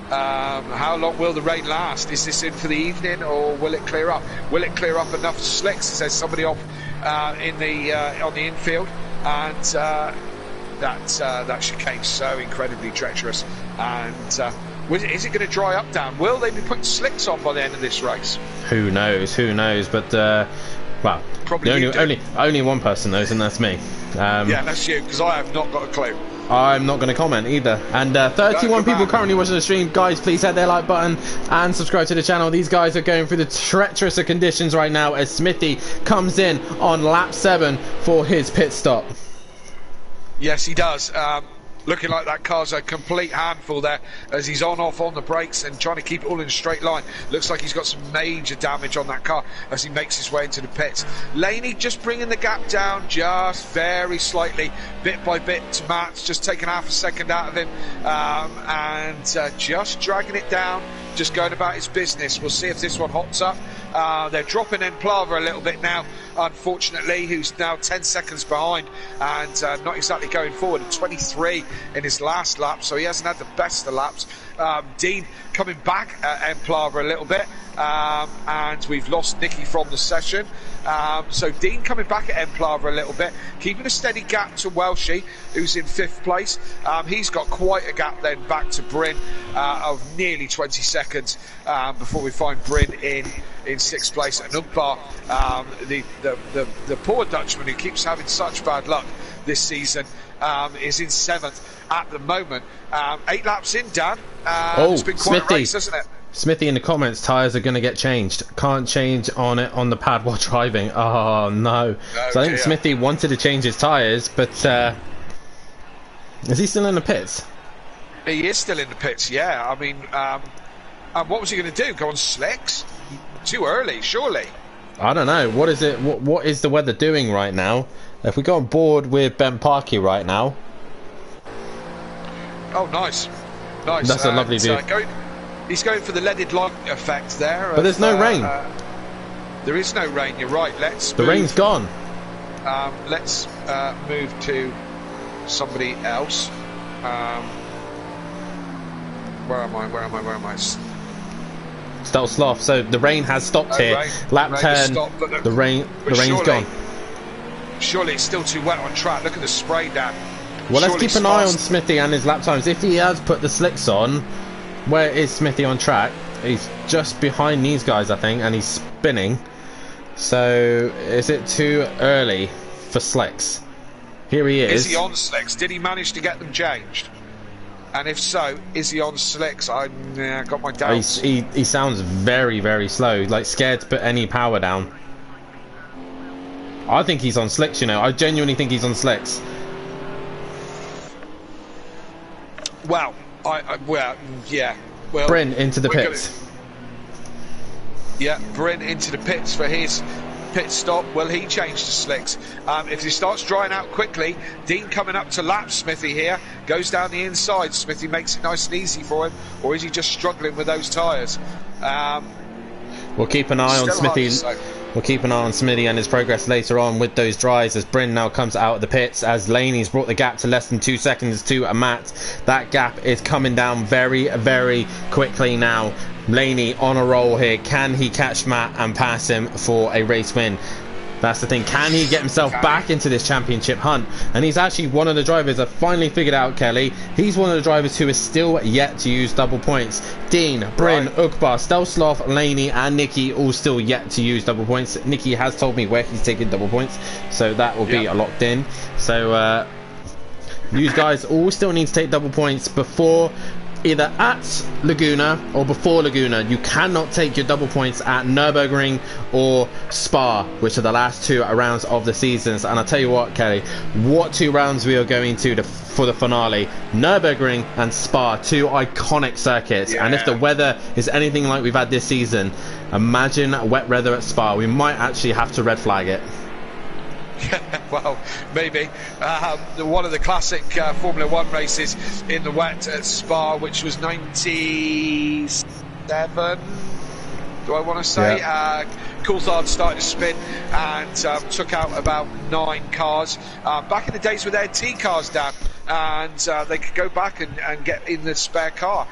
How long will the rain last? Is this in for the evening, or will it clear up? Will it clear up enough slicks? There's somebody off on the infield, and that chicane's so incredibly treacherous. And is it going to dry up down? Will they be putting slicks on by the end of this race? Who knows? Who knows? But well, probably only one person knows, and that's me. Yeah, that's you, because I have not got a clue. I'm not going to comment either. And 31 people currently watching the stream. Guys, please hit their like button and subscribe to the channel. These guys are going through the treacherous of conditions right now as Smithy comes in on lap 7 for his pit stop. Yes, he does. Looking like that car's a complete handful there as he's off on the brakes and trying to keep it all in a straight line. Looks like he's got some major damage on that car as he makes his way into the pits. Laney just bringing the gap down just very slightly, bit by bit to Matt, just taking half a second out of him, and just dragging it down, just going about his business. We'll see if this one hops up. They're dropping Emplava a little bit now, unfortunately, who's now 10 seconds behind and not exactly going forward. 23 in his last lap, so he hasn't had the best of laps. Dean coming back at Emplava a little bit, and we've lost Nicky from the session. So Dean coming back at Emplava a little bit, keeping a steady gap to Welshie, who's in 5th place. He's got quite a gap then back to Bryn of nearly 20 seconds before we find Bryn in 6th place. And Ugbar, the poor Dutchman who keeps having such bad luck this season, is in 7th at the moment. 8 laps in, Dan. It's been quite a race, hasn't it? Smithy in the comments, tyres are going to get changed. Can't change on it on the pad while driving. Oh no. So I think Smithy wanted to change his tyres, but is he still in the pits? He is still in the pits, yeah. I mean, what was he going to do? Go on slicks? Too early, surely. I don't know. What is it? What is the weather doing right now? If we go on board with Ben Parkey right now. Oh, nice. Nice. That's a lovely view. He's going for the leaded light effect there. But there's no rain. There is no rain, you're right. The rain's gone. Let's move to somebody else. Where am I? Still sloth. So the rain has stopped here. Lap 10. The rain's gone. Surely it's still too wet on track. Look at the spray down. Well, let's keep an eye on Smithy and his lap times. If he has put the slicks on, where is Smithy on track? He's just behind these guys, I think, and he's spinning. So, is it too early for slicks? Here he is. Is he on slicks? Did he manage to get them changed? And if so, is he on slicks? I got my doubts. He sounds very, very slow, like scared to put any power down. I think he's on slicks, you know. I genuinely think he's on slicks. Well, yeah. Well, Bryn into the pits. Yeah, Bryn into the pits for his pit stop. Will he change to slicks? If he starts drying out quickly, Dean coming up to lap Smithy here, goes down the inside. Smithy makes it nice and easy for him, or is he just struggling with those tyres? We'll keep an eye on Smithy. We'll keep an eye on Smithy and his progress later on with those dries as Bryn now comes out of the pits as Laney's brought the gap to less than 2 seconds to Matt. That gap is coming down very, very quickly now. Laney on a roll here. Can he catch Matt and pass him for a race win? That's the thing. Can he get himself back into this championship hunt? And he's actually one of the drivers that finally figured out, Kelly. He's one of the drivers who is still yet to use double points. Dean, Bryn, Ugbar, Stelsloth, Laney and Nicky all still yet to use double points. Nicky has told me where he's taking double points, so that will be locked in. So you guys all still need to take double points before either at Laguna or before Laguna. You cannot take your double points at Nürburgring or Spa, which are the last 2 rounds of the seasons. And I'll tell you what, Kelly, what 2 rounds we are going to for the finale. Nürburgring and Spa, 2 iconic circuits. And if the weather is anything like we've had this season, imagine wet weather at Spa. We might actually have to red flag it. Well, maybe. One of the classic Formula 1 races in the wet at Spa, which was 97, do I want to say? Coulthard started to spin and took out about 9 cars. Back in the days with their T cars, Dan, and they could go back and get in the spare car.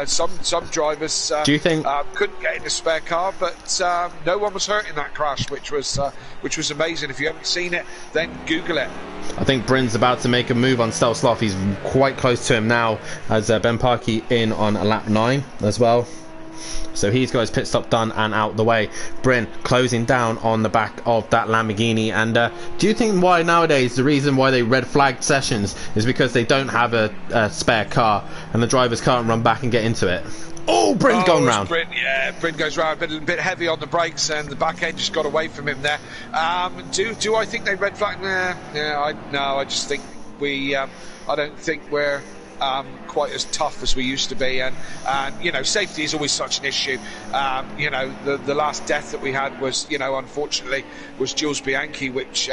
Some drivers Do you think couldn't get in the spare car, but no one was hurt in that crash, which was amazing. If you haven't seen it, then Google it. I think Bryn's about to make a move on Stelsloff. He's quite close to him now, as Ben Parkey in on lap 9 as well. So he's got his pit stop done and out the way. Bryn closing down on the back of that Lamborghini. And do you think why nowadays the reason why they red flagged sessions is because they don't have a spare car and the drivers can't run back and get into it? Oh, Bryn's gone round. Bryn goes round, a bit heavy on the brakes, and the back end just got away from him there. Do I think they red flag? No, I just think I don't think we're quite as tough as we used to be, and you know, safety is always such an issue. You know, the last death that we had was, you know, unfortunately, was Jules Bianchi, which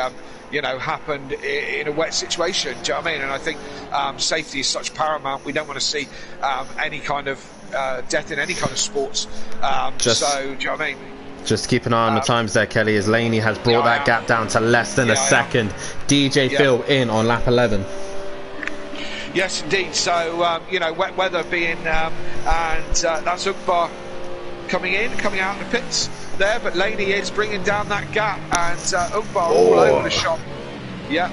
you know, happened in a wet situation. Do you know what I mean? And I think safety is such paramount. We don't want to see any kind of death in any kind of sports. So, do you know what I mean? Just keep an eye on the times there, Kelly, as Laney has brought that gap down to less than a second. DJ Phil in on lap 11. Yes, indeed. So, you know, wet weather being, and that's Ukbar coming out of the pits there, but Laney is bringing down that gap, and Ukbar all over the shop. Yeah.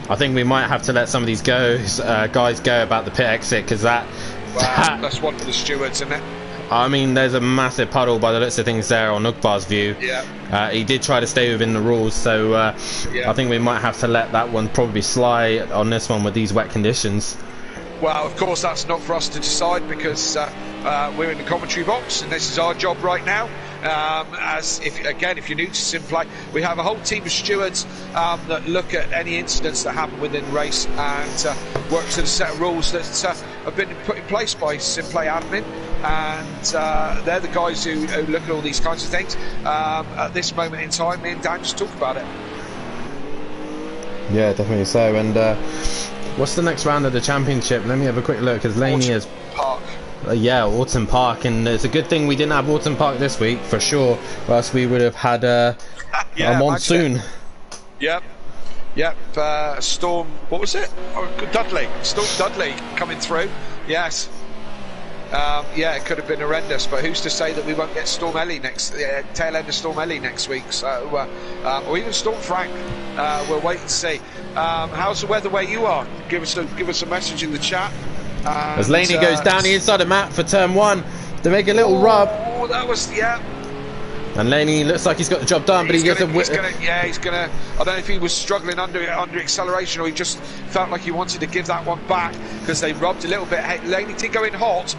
I think we might have to let some of these guys go about the pit exit, because that's one for the stewards, isn't it? I mean, there's a massive puddle by the looks of things there on Ukbar's view. Yeah. He did try to stay within the rules, so I think we might have to let that one probably slide on this one with these wet conditions. Well, of course, that's not for us to decide, because we're in the commentary box, and this is our job right now. If you're new to Simplay, we have a whole team of stewards that look at any incidents that happen within the race and work to the set of rules that have been put in place by Simplay admin, and they're the guys who look at all these kinds of things. At this moment in time, me and Dan just talk about it. Yeah, definitely so. And what's the next round of the championship? Let me have a quick look, because Laney is Park. Yeah, Autumn Park, and it's a good thing we didn't have Autumn Park this week for sure, or else we would have had a monsoon. Yep. Storm, what was it? Dudley. Storm Dudley coming through. Yes. It could have been horrendous, but who's to say that we won't get Storm Ellie tail end of Storm Ellie next week? So, or even Storm Frank. We'll wait and see. How's the weather where you are? Give us a message in the chat. As Laney goes down the inside of Matt for turn 1 to make a little rub. Oh, that was And Laney looks like he's got the job done, but he's gonna. I don't know if he was struggling under acceleration, or he just felt like he wanted to give that one back because they rubbed a little bit. Hey, Laney did go in hot.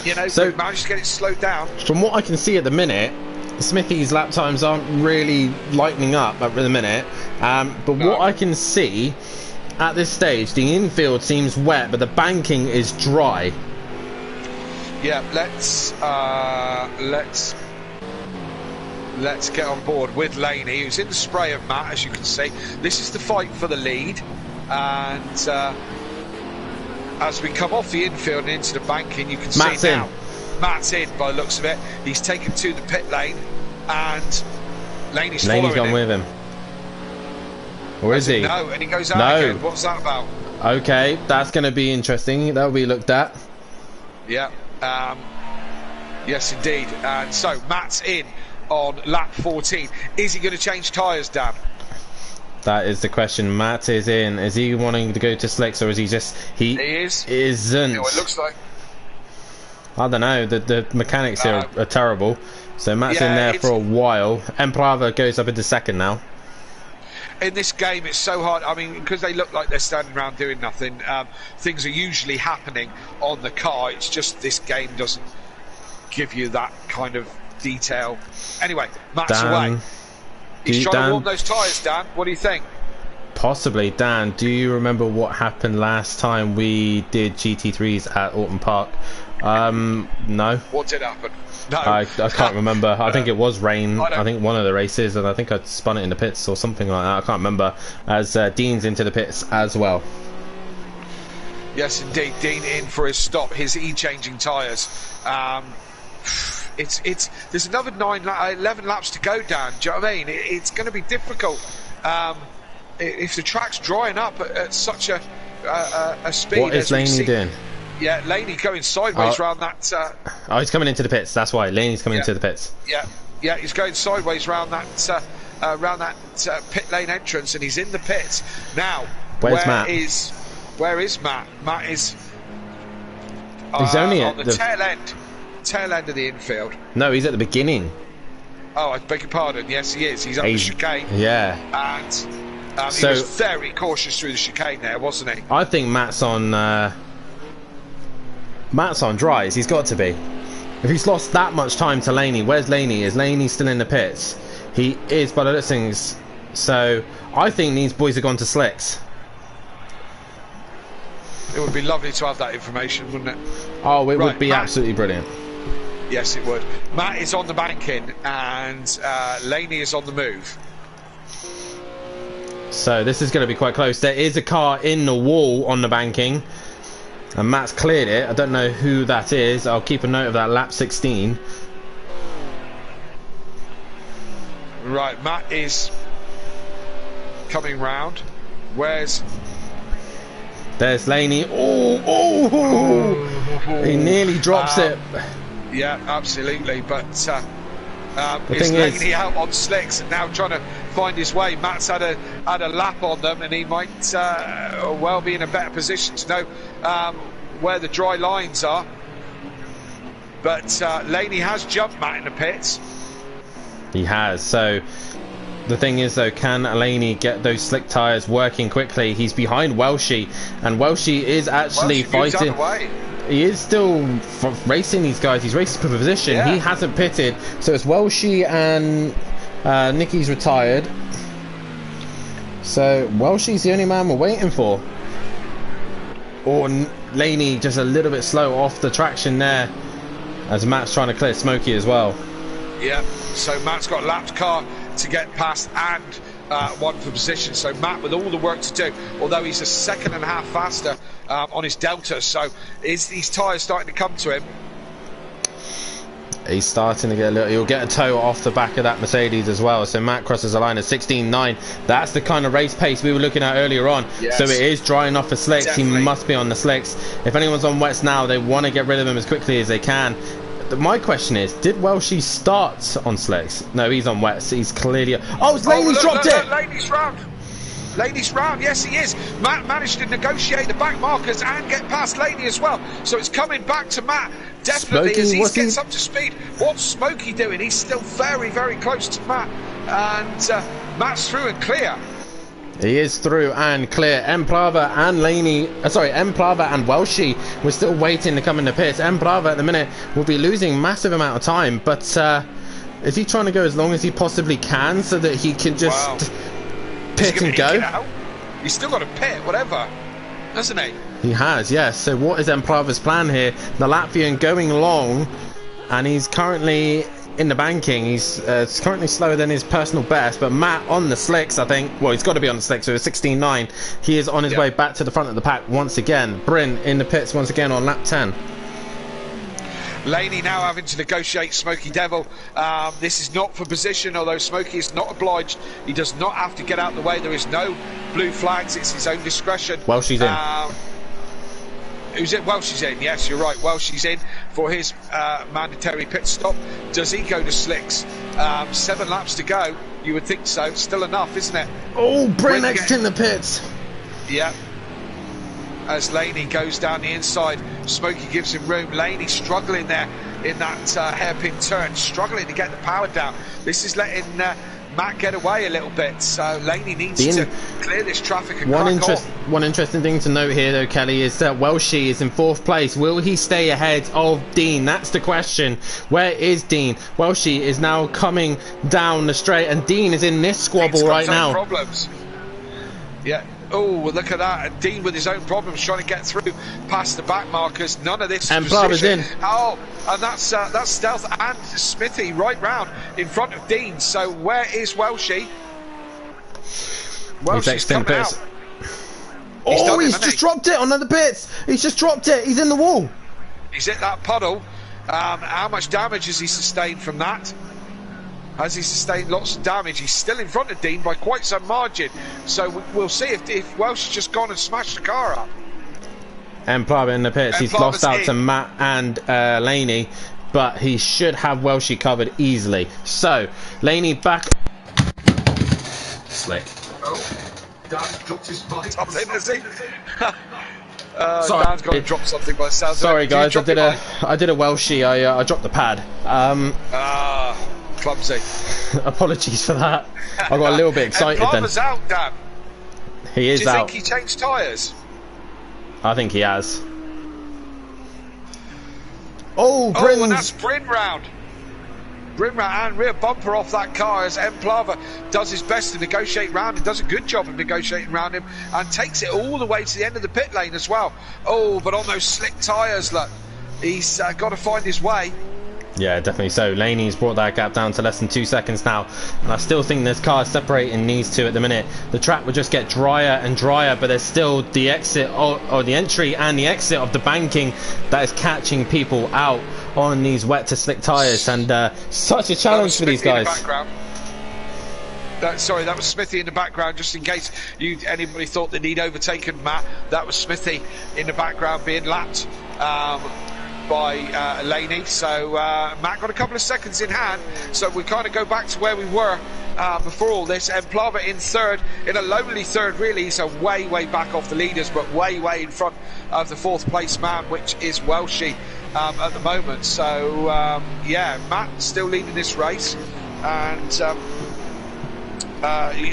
You know, so managed to get it slowed down. From what I can see at the minute, Smithy's lap times aren't really lightening up at the minute. But what I can see at this stage, the infield seems wet, but the banking is dry. Yeah, let's get on board with Laney, who's in the spray of Matt, as you can see. This is the fight for the lead, and as we come off the infield and into the banking, you can see now Matt's in by the looks of it. He's taken to the pit lane, and Laney's gone with him. Or is he? No, and he goes out again. What's that about? Okay, that's going to be interesting. That'll be looked at. Yeah. Yes, indeed. And so Matt's in on lap 14. Is he going to change tyres, Dan? That is the question. Matt is in. Is he wanting to go to slicks, or is he just... He isn't. You know, it looks like. I don't know. The mechanics here are terrible. So Matt's in there for a while. Emprava goes up into second now. In this game, it's so hard. I mean, because they look like they're standing around doing nothing, things are usually happening on the car. It's just this game doesn't give you that kind of detail. Anyway, Matt's away. He's trying to warm those tyres, Dan. What do you think? Possibly. Dan, do you remember what happened last time we did GT3s at Autumn Park? No. What did happen? No. I can't remember. I think it was rain. I think one of the races, and I think I spun it in the pits or something like that. I can't remember. As Dean's into the pits as well. Yes, indeed. Dean in for his stop. He's changing tyres. There's another 11 laps to go, Dan. Do you know what I mean? It's going to be difficult if the track's drying up at such a speed. What is Laney doing? Yeah, Laney going sideways around that. Oh, he's coming into the pits. That's why Laney's coming into the pits. Yeah, he's going sideways around that pit lane entrance, and he's in the pits now. Where's Matt? Where is Matt? Matt is. He's only on at the tail end of the infield. No, he's at the beginning. Oh, I beg your pardon. Yes, he is. He's up the chicane. Yeah. And he was very cautious through the chicane there, wasn't he? I think Matt's on dries. He's got to be. If he's lost that much time to Laney, where's Laney? Is Laney still in the pits? He is, by the looks of things. So I think these boys are gone to slicks. It would be lovely to have that information, wouldn't it? Oh, it would be absolutely brilliant. Yes, it would. Matt is on the banking, and Laney is on the move. So this is going to be quite close. There is a car in the wall on the banking, and Matt's cleared it. I don't know who that is. I'll keep a note of that. Lap 16. Right, Matt is coming round. There's Laney. Oh! He nearly drops it. Yeah, absolutely. But is thing Laney out on slicks and now trying to find his way? Matt's had a lap on them, and he might well be in a better position to know where the dry lines are. But Laney has jumped Matt in the pits. He has. So the thing is, though, can Laney get those slick tyres working quickly? He's behind Welshie, and Welshie is actually fighting. He is still racing these guys. He's racing for position. Yeah. He hasn't pitted, so it's Welshie and Nicky's retired. So Welshie's the only man we're waiting for. Or Laney just a little bit slow off the traction there, as Matt's trying to clear Smokey as well. Yeah, so Matt's got a lapped car to get past and one for position. So Matt with all the work to do, although he's a second and a half faster on his Delta. So is these tyres starting to come to him? He's starting to get a little. He'll get a toe off the back of that Mercedes as well. So Matt crosses the line at 16.9. That's the kind of race pace we were looking at earlier on. Yes. So it is drying off for slicks. Definitely. He must be on the slicks. If anyone's on wets now, they want to get rid of him as quickly as they can. My question is, did Welshie start on slicks? No, he's on wets. He's clearly... Oh, Laney's dropped it! Laney's round. Laney's round, yes he is. Matt managed to negotiate the back markers and get past Laney as well. So it's coming back to Matt, definitely, Smokey, as he gets up to speed. What's Smokey doing? He's still very, very close to Matt. And Matt's through and clear. He is through and clear. Emplava and Laney, Emplava and Welshie, we're still waiting to come in the pits. Emplava at the minute will be losing massive amount of time, but is he trying to go as long as he possibly can so that he can just pit and go? He's still got to pit, whatever, hasn't he? He has, yes. So what is Emplava's plan here? The Latvian going long, and he's currently in the banking. He's currently slower than his personal best, but Matt on the slicks, I think. Well, he's got to be on the slicks, so it's 16.9. He is on his way back to the front of the pack once again. Bryn in the pits once again on lap 10. Laney now having to negotiate Smokey Devil. This is not for position, although Smokey is not obliged. He does not have to get out the way. There is no blue flags. It's his own discretion. Welshie's in. Who's it? Welshie's in. Yes, you're right. Welshie's in for his mandatory pit stop. Does he go to slicks? 7 laps to go. You would think so. Still enough, isn't it? Oh, Bryn next in the pits. Yeah. As Laney goes down the inside, Smokey gives him room. Laney struggling there in that hairpin turn, struggling to get the power down. This is letting Matt get away a little bit, so Laney needs to clear this traffic and one interesting thing to note here, though, Kelly, is that Welshie is in 4th place. Will he stay ahead of Dean? That's the question. Where is Dean? Welshie is now coming down the straight, and Dean is in this squabble right now. Problems. Yeah. Oh, look at that. Dean with his own problems trying to get through past the back markers. None of this. And Plava's in. Oh, and that's Stealth and Smithy right round in front of Dean. So where is Welshie? Welshie's coming out. Oh, he's just dropped it on the pits. He's just dropped it. He's in the wall. He's hit that puddle. How much damage has he sustained from that? Has he sustained lots of damage? He's still in front of Dean by quite some margin. So we'll see if Welsh has just gone and smashed the car up. Emplava in the pits. He's lost out to Matt and Laney, but he should have Welshie covered easily. So, Laney back. Slick. Oh, Dan dropped his mic. Sorry. Sorry. Dan's got to drop something by the sound. Sorry guys, I did a Welshie. I dropped the pad. Clumsy. Apologies for that. I got a little bit excited then. Emplava's out, Dan. He is out. Do you think he changed tyres? I think he has. Oh, Bryn's. And that's Bryn round. Bryn round and rear bumper off that car as Emplava does his best to negotiate round him, does a good job of negotiating round him, and takes it all the way to the end of the pit lane as well. Oh, but on those slick tyres, look, he's got to find his way. Yeah, definitely so. Laney's brought that gap down to less than 2 seconds now, and I still think there's cars separating these two at the minute. The track will just get drier and drier, but there's still the exit or the entry and the exit of the banking that is catching people out on these wet to slick tyres, and such a challenge for these guys. Sorry, that was Smithy in the background, just in case anybody thought that he'd overtaken Matt. That was Smithy in the background being lapped by Laney. So Matt got a couple of seconds in hand, so we kind of go back to where we were before all this. Emplava in third, in a lonely third really, so way back off the leaders, but way in front of the fourth place man, which is Welshie at the moment. So yeah, Matt still leading this race, and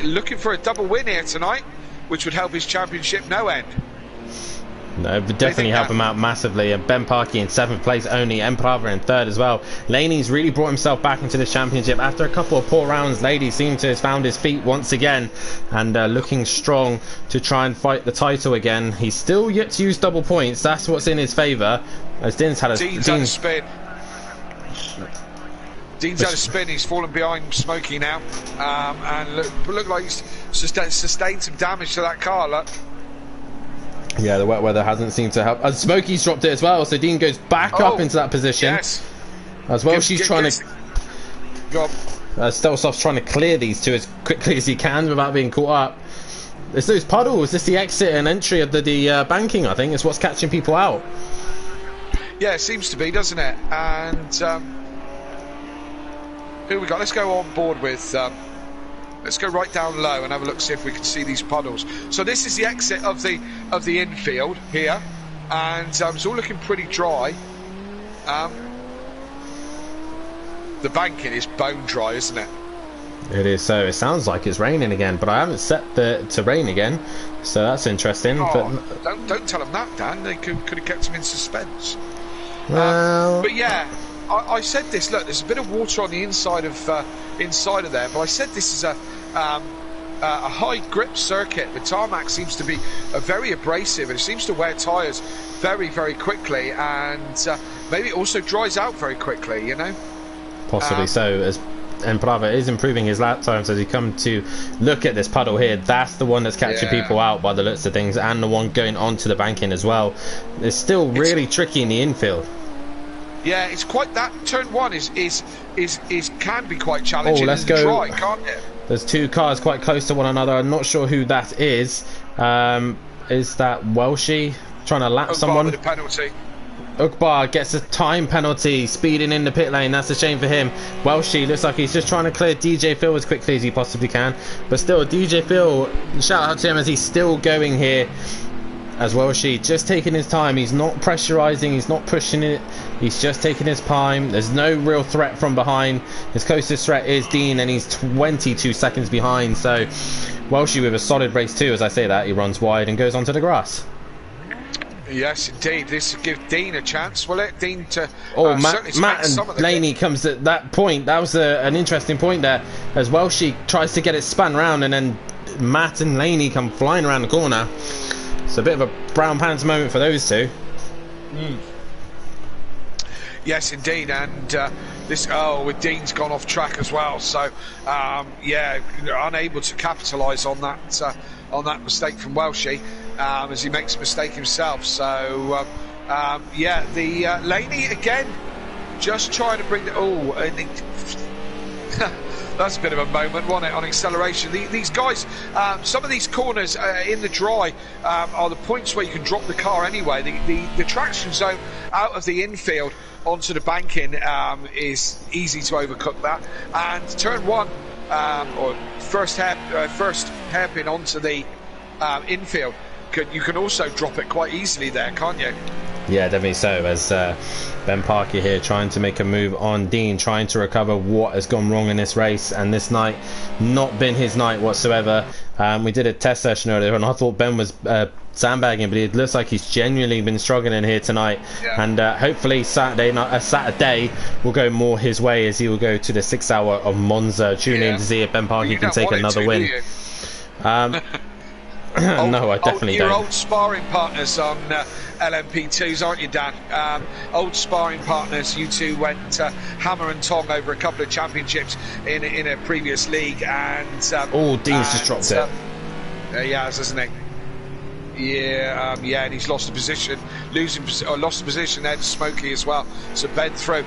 looking for a double win here tonight, which would help his championship no end. No, it would definitely help him out massively. And Ben Parkey in 7th place only, Emplava in 3rd as well. Laney's really brought himself back into this championship. After a couple of poor rounds, Laney seemed to have found his feet once again, and looking strong to try and fight the title again. He's still yet to use double points. That's what's in his favour. As Dean's had a spin. Dean's had a spin. He's fallen behind Smokey now, and look like he's sustained some damage to that car. Look. Yeah, the wet weather hasn't seemed to help. And Smokey's dropped it as well, so Dean goes back up into that position. Yes. As well, she's trying to... Stelsov's trying to clear these two as quickly as he can without being caught up. It's those puddles. It's the exit and entry of the banking, I think. It's what's catching people out. Yeah, it seems to be, doesn't it? And who we got? Let's go on board with... let's go right down low and have a look, see if we can see these puddles. So this is the exit of the infield here, and it's all looking pretty dry. The banking is bone dry, isn't it? It is. So it sounds like it's raining again, but I haven't set to rain again, so that's interesting. Oh, but don't tell them that, Dan. They could have kept them in suspense. Well, but yeah. I said this. Look, there's a bit of water on the inside of there, but I said this is a high grip circuit. The tarmac seems to be very abrasive, and it seems to wear tyres very quickly, and maybe it also dries out very quickly. You know, possibly so. As Emplava is improving his lap times as he come to look at this puddle here. That's the one that's catching people out by the looks of things, and the one going onto the banking as well. It's still really tricky in the infield. Yeah, it's quite that. Turn one is can be quite challenging. Oh, let's go. Dry, can't it? There's two cars quite close to one another. I'm not sure who that is. Is that Welshie trying to lap someone? With a penalty. Ukbar gets a time penalty, speeding in the pit lane. That's a shame for him. Welshie looks like he's just trying to clear DJ Phil as quickly as he possibly can. But still, DJ Phil, shout out to him as he's still going here. As Welshie just taking his time. He's not pressurising, he's not pushing it, he's just taking his time. There's no real threat from behind. His closest threat is Dean, and he's 22 seconds behind. So Welshie with a solid race too. As I say that, he runs wide and goes onto the grass. Yes, indeed. This will give Dean a chance, will it? Dean to Matt and Laney comes at that point. That was an interesting point there, as Welshie tries to get it spun round, and then Matt and Laney come flying around the corner. It's a bit of a brown pants moment for those two. Yes, indeed, and with Dean's gone off track as well. So yeah, unable to capitalise on that mistake from Welshie, as he makes a mistake himself. So yeah, the Laney again just trying to bring the... Oh, that's a bit of a moment, wasn't it, on acceleration. These guys, some of these corners in the dry are the points where you can drop the car anyway. The traction zone out of the infield onto the banking is easy to overcook that. And turn one, or first hairpin onto the infield, you can also drop it quite easily there, can't you? Yeah, definitely so, as Ben Parker here trying to make a move on Dean, trying to recover what has gone wrong in this race, and this night not been his night whatsoever. We did a test session earlier and I thought Ben was sandbagging, but it looks like he's genuinely been struggling here tonight. Yeah. And hopefully Saturday will go more his way, as he will go to the 6 hour of Monza. Tune in to see if Ben Parker can take another win. No, I definitely don't. You're old sparring partners on LMP2s, aren't you, Dan? Old sparring partners. You two went hammer and tong over a couple of championships in a previous league, and Dean's just dropped it. He has, hasn't he? Yeah, and he's lost a position, lost a position there to Smokey as well. So Ben through.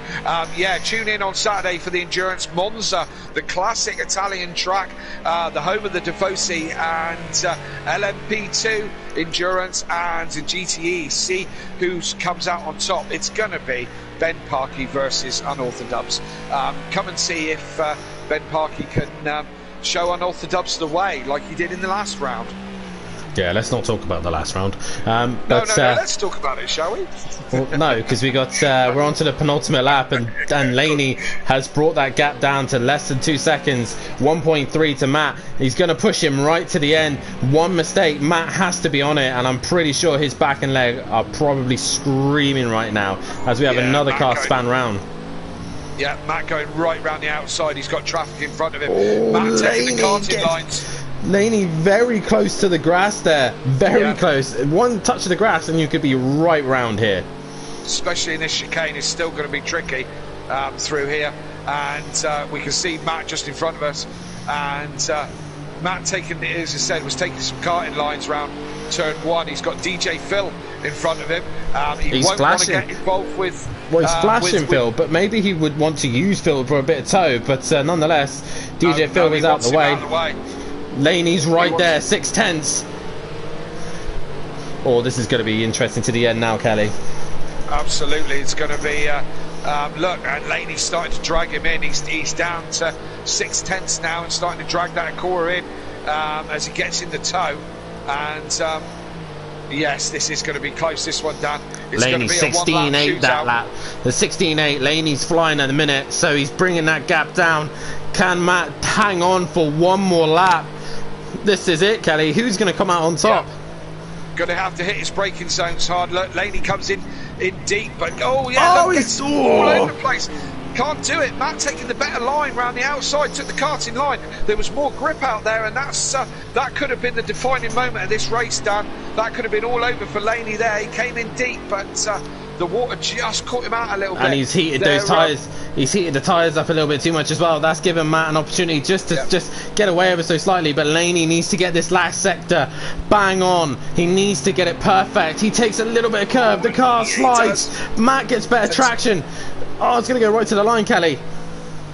Tune in on Saturday for the Endurance Monza, the classic Italian track, the home of the Tifosi, and LMP2 Endurance and GTE. See who comes out on top. It's going to be Ben Parkey versus Unorthodox. Come and see if Ben Parkey can show Unorthodox the way like he did in the last round. Yeah, let's not talk about the last round. No, let's talk about it, shall we? Well, no, because we're on to the penultimate lap, and Laney has brought that gap down to less than 2 seconds. 1.3 to Matt. He's going to push him right to the end. One mistake, Matt has to be on it, and I'm pretty sure his back and leg are probably screaming right now as we have another car span round. Yeah, Matt going right round the outside. He's got traffic in front of him. Matt taking the karting lines. Laney very close to the grass there, very close. One touch of the grass and you could be right round here. Especially in this chicane, is still going to be tricky through here, and we can see Matt just in front of us, and Matt taking, as I said, was taking some karting lines round turn one. He's got DJ Phil in front of him. He won't want to get involved with... Well, he's flashing Phil, but maybe he would want to use Phil for a bit of tow, but nonetheless, DJ Phil is out the way. Laney's right there, 6/10. Oh, this is going to be interesting to the end now, Kelly. Absolutely, it's going to be. Look, and Laney's starting to drag him in. He's down to 6/10 now and starting to drag that core in as he gets in the tow. And yes, this is going to be close. This one, Dan. It's Laney 16.8 that lap. The 16.8. Laney's flying at the minute, so he's bringing that gap down. Can Matt hang on for one more lap? This is it, Kelly. Who's going to come out on top? Going to have to hit his braking zones hard. Look, Laney comes in deep, but look, it's all over the place. Can't do it. Matt taking the better line round the outside, took the karting line. There was more grip out there, and that could have been the defining moment of this race, Dan. That could have been all over for Laney there. He came in deep, but the water just caught him out a little bit. And he's heated those tyres. He's heated the tyres up a little bit too much as well. That's given Matt an opportunity just to get away ever so slightly. But Laney needs to get this last sector bang on. He needs to get it perfect. He takes a little bit of curve. The car slides. Matt gets better traction. Oh, it's going to go right to the line, Kelly.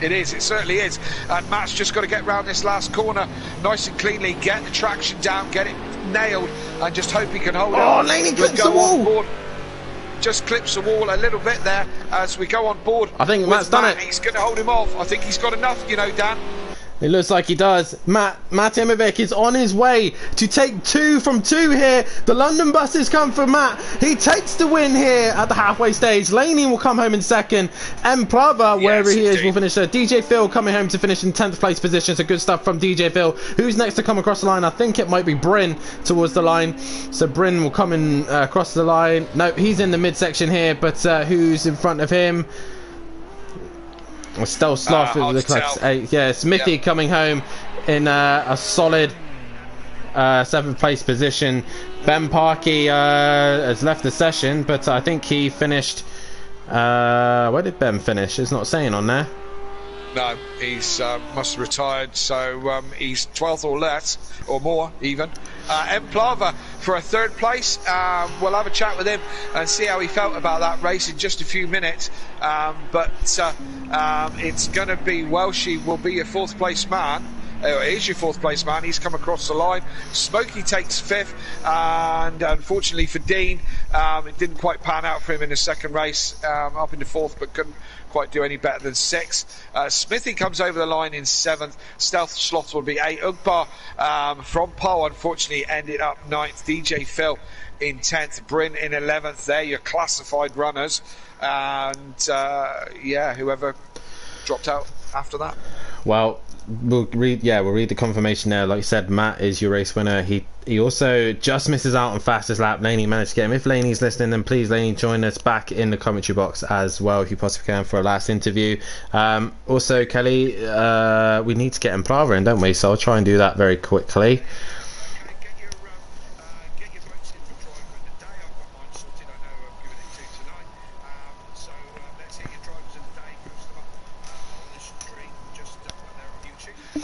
It is, it certainly is. And Matt's just got to get round this last corner nice and cleanly, get the traction down, get it nailed, and just hope he can hold it. Oh, Laney clips the wall. Just clips the wall a little bit there as we go on board. I think Matt's done it. He's going to hold him off. I think he's got enough, you know, Dan. It looks like he does. Matt Imovic is on his way to take 2 from 2 here. The London buses come for Matt. He takes the win here at the halfway stage. Laney will come home in second. M. Plava, wherever he is, will finish there. DJ Phil coming home to finish in 10th place position. So good stuff from DJ Phil. Who's next to come across the line? I think it might be Bryn towards the line. So Bryn will come in across the line. No, he's in the midsection here, but who's in front of him? Still Sloth with the clutch. Yeah, Smithy coming home in a solid 7th place position. Ben Parkey has left the session, but I think he finished. Where did Ben finish? It's not saying on there. No, he's must have retired, so he's 12th or less, or more even. M. Plava for a 3rd place. We'll have a chat with him and see how he felt about that race in just a few minutes. But it's going to be Welshie will be your 4th place man. It is your 4th place man. He's come across the line. Smokey takes 5th, and unfortunately for Dean, it didn't quite pan out for him in the 2nd race, up into 4th, but couldn't quite do any better than 6th. Smithy comes over the line in 7th. Stealth Sloth will be 8th. Ugbar from Poe unfortunately ended up 9th. DJ Phil in 10th. Bryn in 11th. They're your classified runners, and yeah, whoever dropped out after that. Well, we'll read the confirmation there. Like you said, Matt is your race winner. He also just misses out on fastest lap. Laney managed to get him. If Laney's listening, then please, Laney, join us back in the commentary box as well if you possibly can for a last interview. Also, Kelly, we need to get Implava in, don't we? So I'll try and do that very quickly.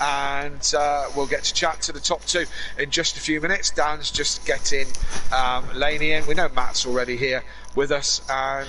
And we'll get to chat to the top 2 in just a few minutes. Dan's just getting Laney in. We know Matt's already here with us, and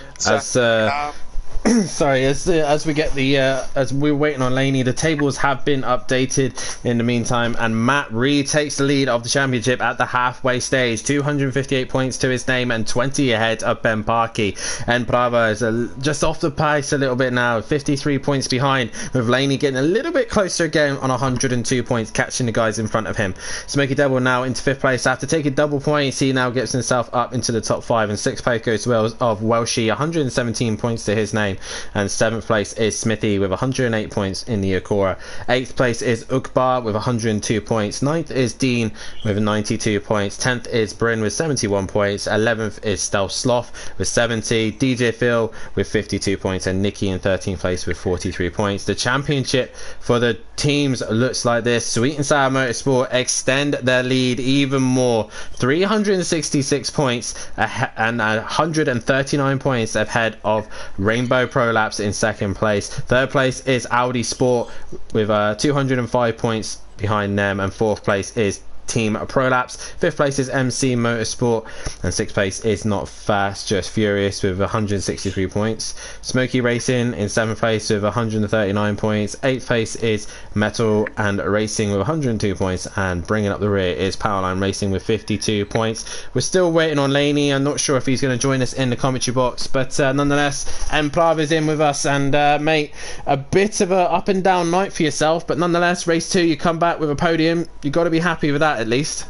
sorry, as we get the as we're waiting on Laney, the tables have been updated in the meantime, and Matt retakes the lead of the championship at the halfway stage. 258 points to his name and 20 ahead of Ben Parkey. And Brava is just off the pace a little bit now, 53 points behind, with Laney getting a little bit closer again on 102 points, catching the guys in front of him. Smoky Devil now into 5th place. After taking double points, he now gets himself up into the top 5, and 6th place goes to Welshie, 117 points to his name. And 7th place is Smithy with 108 points in the Akora. 8th place is Ukbar with 102 points. 9th is Dean with 92 points. 10th is Bryn with 71 points. 11th is Stealth Sloth with 70. DJ Phil with 52 points. And Nikki in 13th place with 43 points. The championship for the teams looks like this. Sweet and Sour Motorsport extend their lead even more. 366 points and 139 points ahead of Rainbow Prolapse in 2nd place. 3rd place is Audi Sport with 205 points behind them, and 4th place is Team Prolapse. 5th place is MC Motorsport, and 6th place is Not Fast Just Furious with 163 points. Smoky Racing in 7th place with 139 points. 8th place is Metal and Racing with 102 points, and bringing up the rear is Powerline Racing with 52 points. We're still waiting on Laney. I'm not sure if he's going to join us in the commentary box, but nonetheless, Emplav is in with us, and mate, a bit of a up and down night for yourself, but nonetheless, race 2, you come back with a podium. You got to be happy with that at least.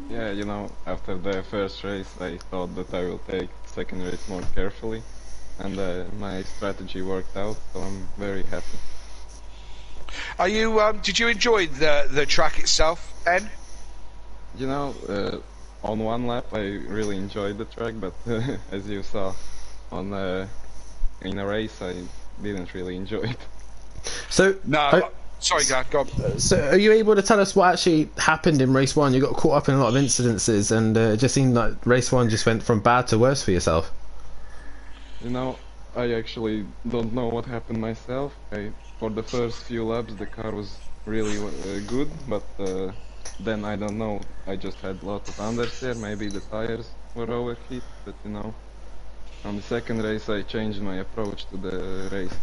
Yeah, you know, after the first race I thought that I will take 2nd race more carefully, and my strategy worked out, so I'm very happy. Are you did you enjoy the track itself, N? You know, on one lap I really enjoyed the track, but as you saw on in a race I didn't really enjoy it. So no, sorry, go on. So are you able to tell us what actually happened in race 1? You got caught up in a lot of incidences, and it just seemed like race 1 just went from bad to worse for yourself. You know, I actually don't know what happened myself. For the first few laps the car was really good, but then I don't know, I just had lots of understeer, maybe the tires were overheat, but you know, on the 2nd race I changed my approach to the race.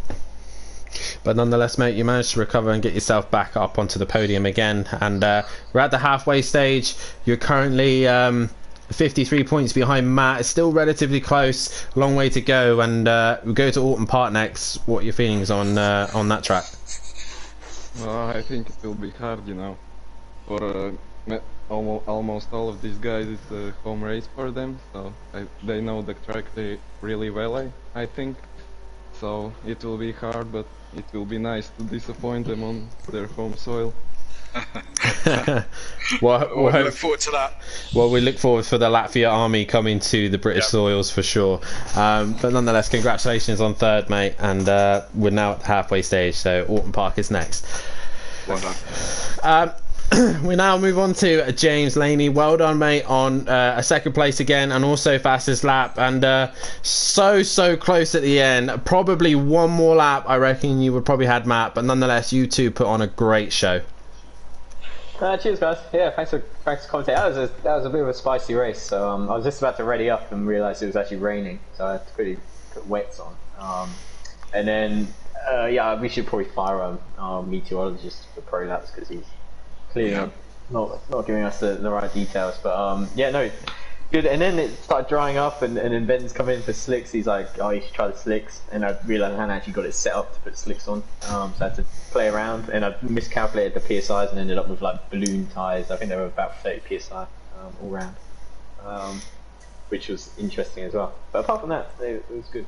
But nonetheless, mate, you managed to recover and get yourself back up onto the podium again, and we're at the halfway stage. You're currently 53 points behind Matt. It's still relatively close, long way to go, and we'll go to Alton Park next. What are your feelings on that track? Well, I think it will be hard, you know. For almost all of these guys, it's a home race for them, so they know the track really well, I think. So it will be hard, but it will be nice to disappoint them on their home soil. We'll look forward to that. Well, we look forward for the Latvia army coming to the British soils for sure. But nonetheless, congratulations on 3rd, mate, and we're now at the halfway stage, so Alton Park is next. Well done. we now move on to James Laney. Well done, mate, on a second place again, and also fastest lap. And so close at the end. Probably one more lap, I reckon you would probably had Matt. But nonetheless, you two put on a great show. Cheers, guys. Yeah, thanks for commentating. That was a bit of a spicy race. So I was just about to ready up and realised it was actually raining, so I had to quickly put wets on. And then yeah, we should probably fire our meteorologist for pro laps because he's clearly not giving us the right details. But yeah, no, good. And then it started drying up, and then Ben's come in for slicks. He's like, oh, you should try the slicks. And I realised I hadn't actually got it set up to put slicks on, so I had to play around. And I miscalculated the PSIs and ended up with like balloon tyres. I think they were about 30 PSI all round, which was interesting as well. But apart from that, it was good.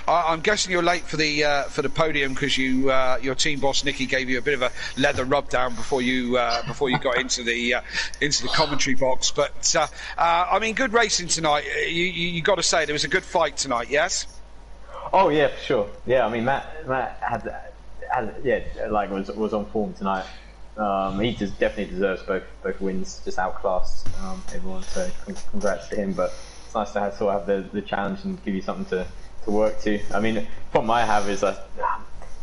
I'm guessing you're late for the podium because your team boss Nicky gave you a bit of a leather rub down before you got into the commentary box. But I mean, good racing tonight. You got to say there was a good fight tonight. Yes. Oh yeah, for sure. Yeah, I mean Matt had yeah, like was on form tonight. He definitely deserves both wins. Just outclassed everyone. So congrats to him. But it's nice to have the challenge and give you something to work to. I mean, the problem I have is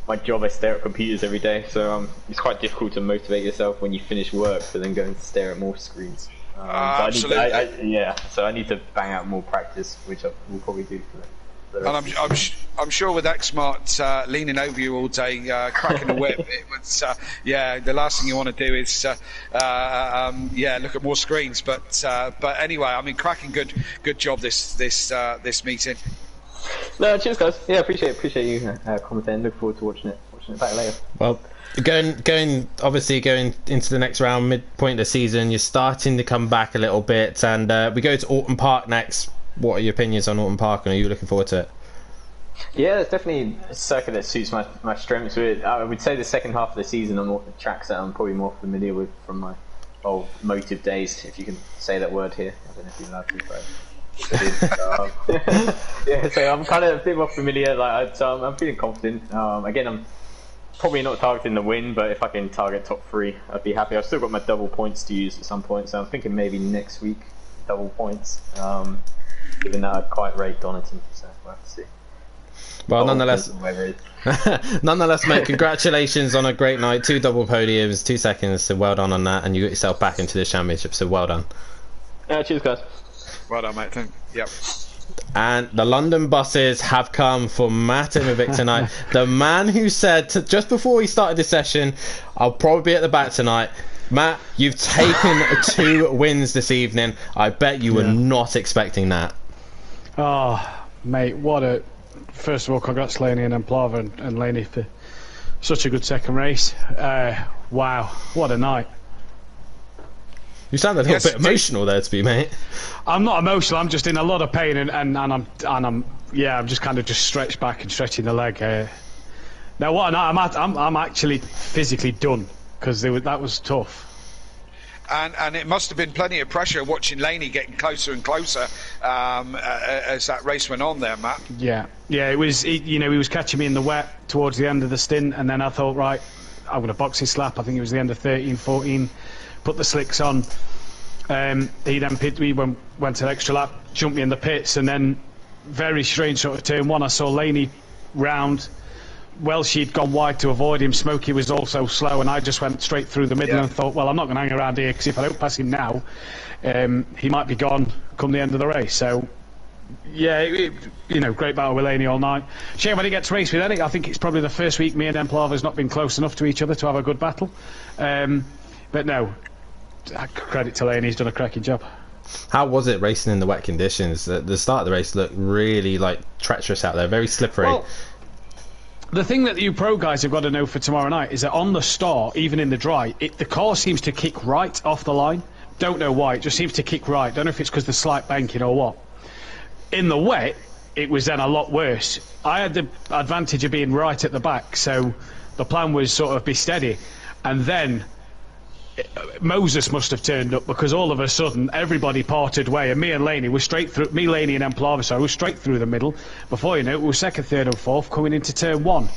my job, I stare at computers every day, so it's quite difficult to motivate yourself when you finish work to then go and stare at more screens. Absolutely. So I need to bang out more practice, which I will probably do for the rest. And I'm sure with Xmart leaning over you all day, cracking the whip, it was yeah. The last thing you want to do is yeah, look at more screens. But anyway, I mean, cracking good job this meeting. No, cheers, guys. Yeah, appreciate you commentating. Look forward to watching it back later. Well, going into the next round, midpoint of the season, you're starting to come back a little bit, and we go to Autumn Park next. What are your opinions on Autumn Park, and are you looking forward to it? Yeah, it's definitely a circuit that suits my strengths. I would say the second half of the season on the tracks that I'm probably more familiar with from my old motive days, if you can say that word here. I don't know if you're allowed to, but yeah, so I'm kind of a bit more familiar. So I'm feeling confident. Again, I'm probably not targeting the win, but if I can target top 3, I'd be happy. I've still got my double points to use at some point, so I'm thinking maybe next week double points. Given that I'd quite rate Donaton, so we'll have to see. Well, nonetheless, mate, congratulations on a great night. 2 double podiums, 2 seconds, so well done on that, and you got yourself back into the championship, so well done. Cheers, guys. Well done, mate. Yep. And the London buses have come for Matt Imovic tonight. The man who said just before he started this session, I'll probably be at the back tonight. Matt, you've taken 2 wins this evening. I bet you were not expecting that. Oh, mate, first of all, congrats Laney and Plava and Laney for such a good second race. Wow, what a night. You sound a little bit emotional there, to be, mate. I'm not emotional. I'm just in a lot of pain, and I'm just kind of just stretched back and stretching the leg. Now what? I'm actually physically done because that was tough. And it must have been plenty of pressure watching Laney getting closer and closer as that race went on there, Matt. Yeah. It was. He was catching me in the wet towards the end of the stint, and then I thought, right, I'm going to box his slap. I think it was the end of 13, 14. Put the slicks on. He then pitted me, went an extra lap, jumped me in the pits, and then very strange sort of turn 1. I saw Laney round. Well, she'd gone wide to avoid him. Smokey was also slow, and I just went straight through the middle and thought, well, I'm not going to hang around here because if I don't pass him now, he might be gone come the end of the race. So, yeah, great battle with Laney all night. Shame I didn't get to race with Eddie. I think it's probably the first week me and Emplava's not been close enough to each other to have a good battle. But no. Credit to Lane, he's done a cracking job. How was it racing in the wet conditions? The start of the race looked really treacherous out there, very slippery. Well, the thing that you pro guys have got to know for tomorrow night is that on the start, even in the dry, the car seems to kick right off the line. Don't know why, it just seems to kick right. Don't know if it's because of the slight banking or what. In the wet, it was then a lot worse. I had the advantage of being right at the back, so the plan was sort of be steady, and then Moses must have turned up because all of a sudden everybody parted way, and me and Laney were straight through. Me, Laney, and Emplava, so I was straight through the middle. Before you know it, we were second, third, and fourth coming into turn 1.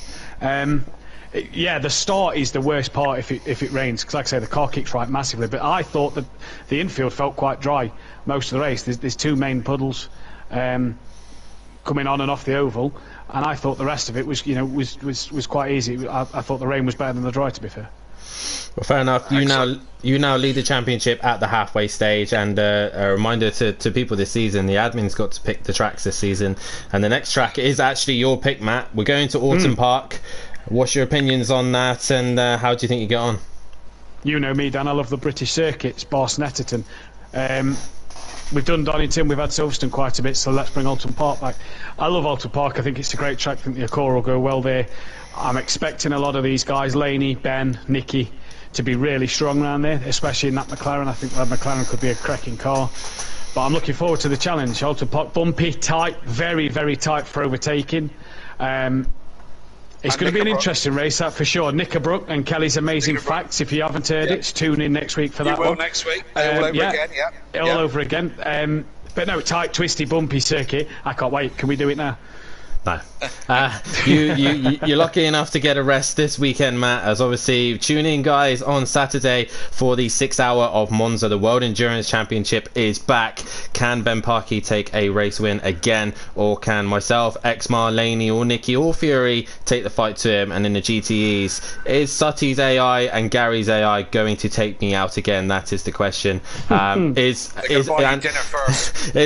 Yeah, the start is the worst part if it rains, because like I say, the car kicks right massively. But I thought that the infield felt quite dry most of the race. There's two main puddles coming on and off the oval, and I thought the rest of it was was quite easy. I thought the rain was better than the dry, to be fair. Well, fair enough. You now lead the championship at the halfway stage, and a reminder to people this season: the admin's got to pick the tracks this season, and the next track is actually your pick, Matt. We're going to Autumn Park. What's your opinions on that, and how do you think you get on? You know me, Dan. I love the British circuits, bar Snetterton. We've done Donington, we've had Silverstone quite a bit, so let's bring Alton Park back. I love Alton Park. I think it's a great track. I think the Accord will go well there. I'm expecting a lot of these guys, Laney, Ben, Nicky, to be really strong around there, especially in that McLaren. I think that McLaren could be a cracking car. But I'm looking forward to the challenge. Alton Park, bumpy, tight, very, very tight for overtaking. It's going to be an interesting race, that for sure. Knickerbrook and Kelly's Amazing Facts. If you haven't heard it, tune in next week for that one. Next week. All over again, yeah. All over again. But no, tight, twisty, bumpy circuit. I can't wait. Can we do it now? No. You're lucky enough to get a rest this weekend, Matt, as obviously tune in, guys, on Saturday for the 6 hour of Monza. The World Endurance Championship is back. Can Ben Parkey take a race win again, or can myself, Exmar, Laney, or Nicky, or Fury take the fight to him? And in the GTEs, is Sutty's AI and Gary's AI going to take me out again? That is the question. Is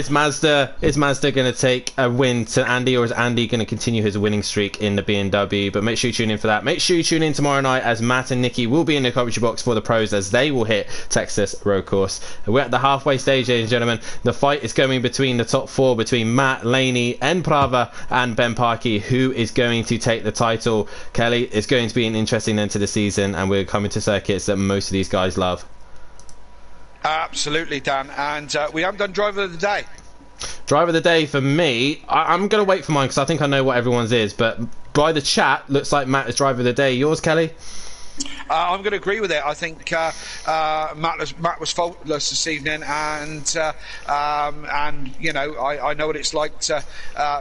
Mazda going to take a win to Andy, or is Andy going to continue his winning streak in the BMW? But make sure you tune in for that. Make sure you tune in tomorrow night, as Matt and Nicky will be in the commentary box for the pros, as they will hit Texas Road Course. We're at the halfway stage, ladies and gentlemen. The fight is going between the top four, between Matt, Laney, Prava and Ben Parkey. Who is going to take the title? Kelly, it's going to be an interesting end to the season, and we're coming to circuits that most of these guys love. Absolutely, Dan. And we haven't done driver of the day. Driver of the day for me, I'm going to wait for mine because I think I know what everyone's is, but by the chat, looks like Matt is driver of the day. Yours, Kelly? I'm going to agree with it. I think Matt was faultless this evening, and you know, I know what it's like to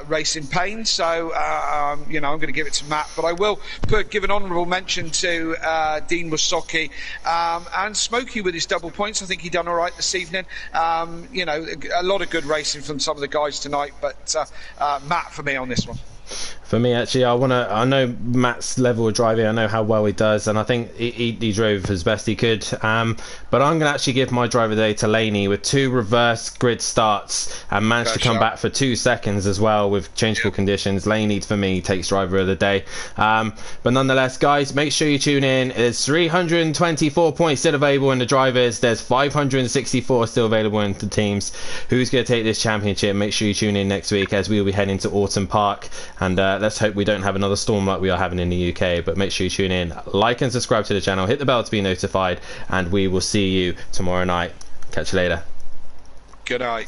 race in pain, so you know, I'm going to give it to Matt, but I will give an honourable mention to Dean Wasocki and Smokey with his double points. I think he done all right this evening. You know, a lot of good racing from some of the guys tonight, but Matt for me on this one. For me, actually, I know Matt's level of driving. I know how well he does, and I think he drove as best he could. But I'm going to actually give my driver of the day to Laney with 2 reverse grid starts and managed to come back for 2 seconds as well with changeable conditions. Laney, for me, takes driver of the day. But nonetheless, guys, make sure you tune in. There's 324 points still available in the drivers. There's 564 still available in the teams. Who's going to take this championship? Make sure you tune in next week, as we will be heading to Autumn Park. And let's hope we don't have another storm like we are having in the UK. But make sure you tune in, like and subscribe to the channel, hit the bell to be notified, and we will see you tomorrow night. Catch you later. Good night.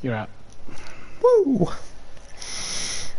You're out. Woo!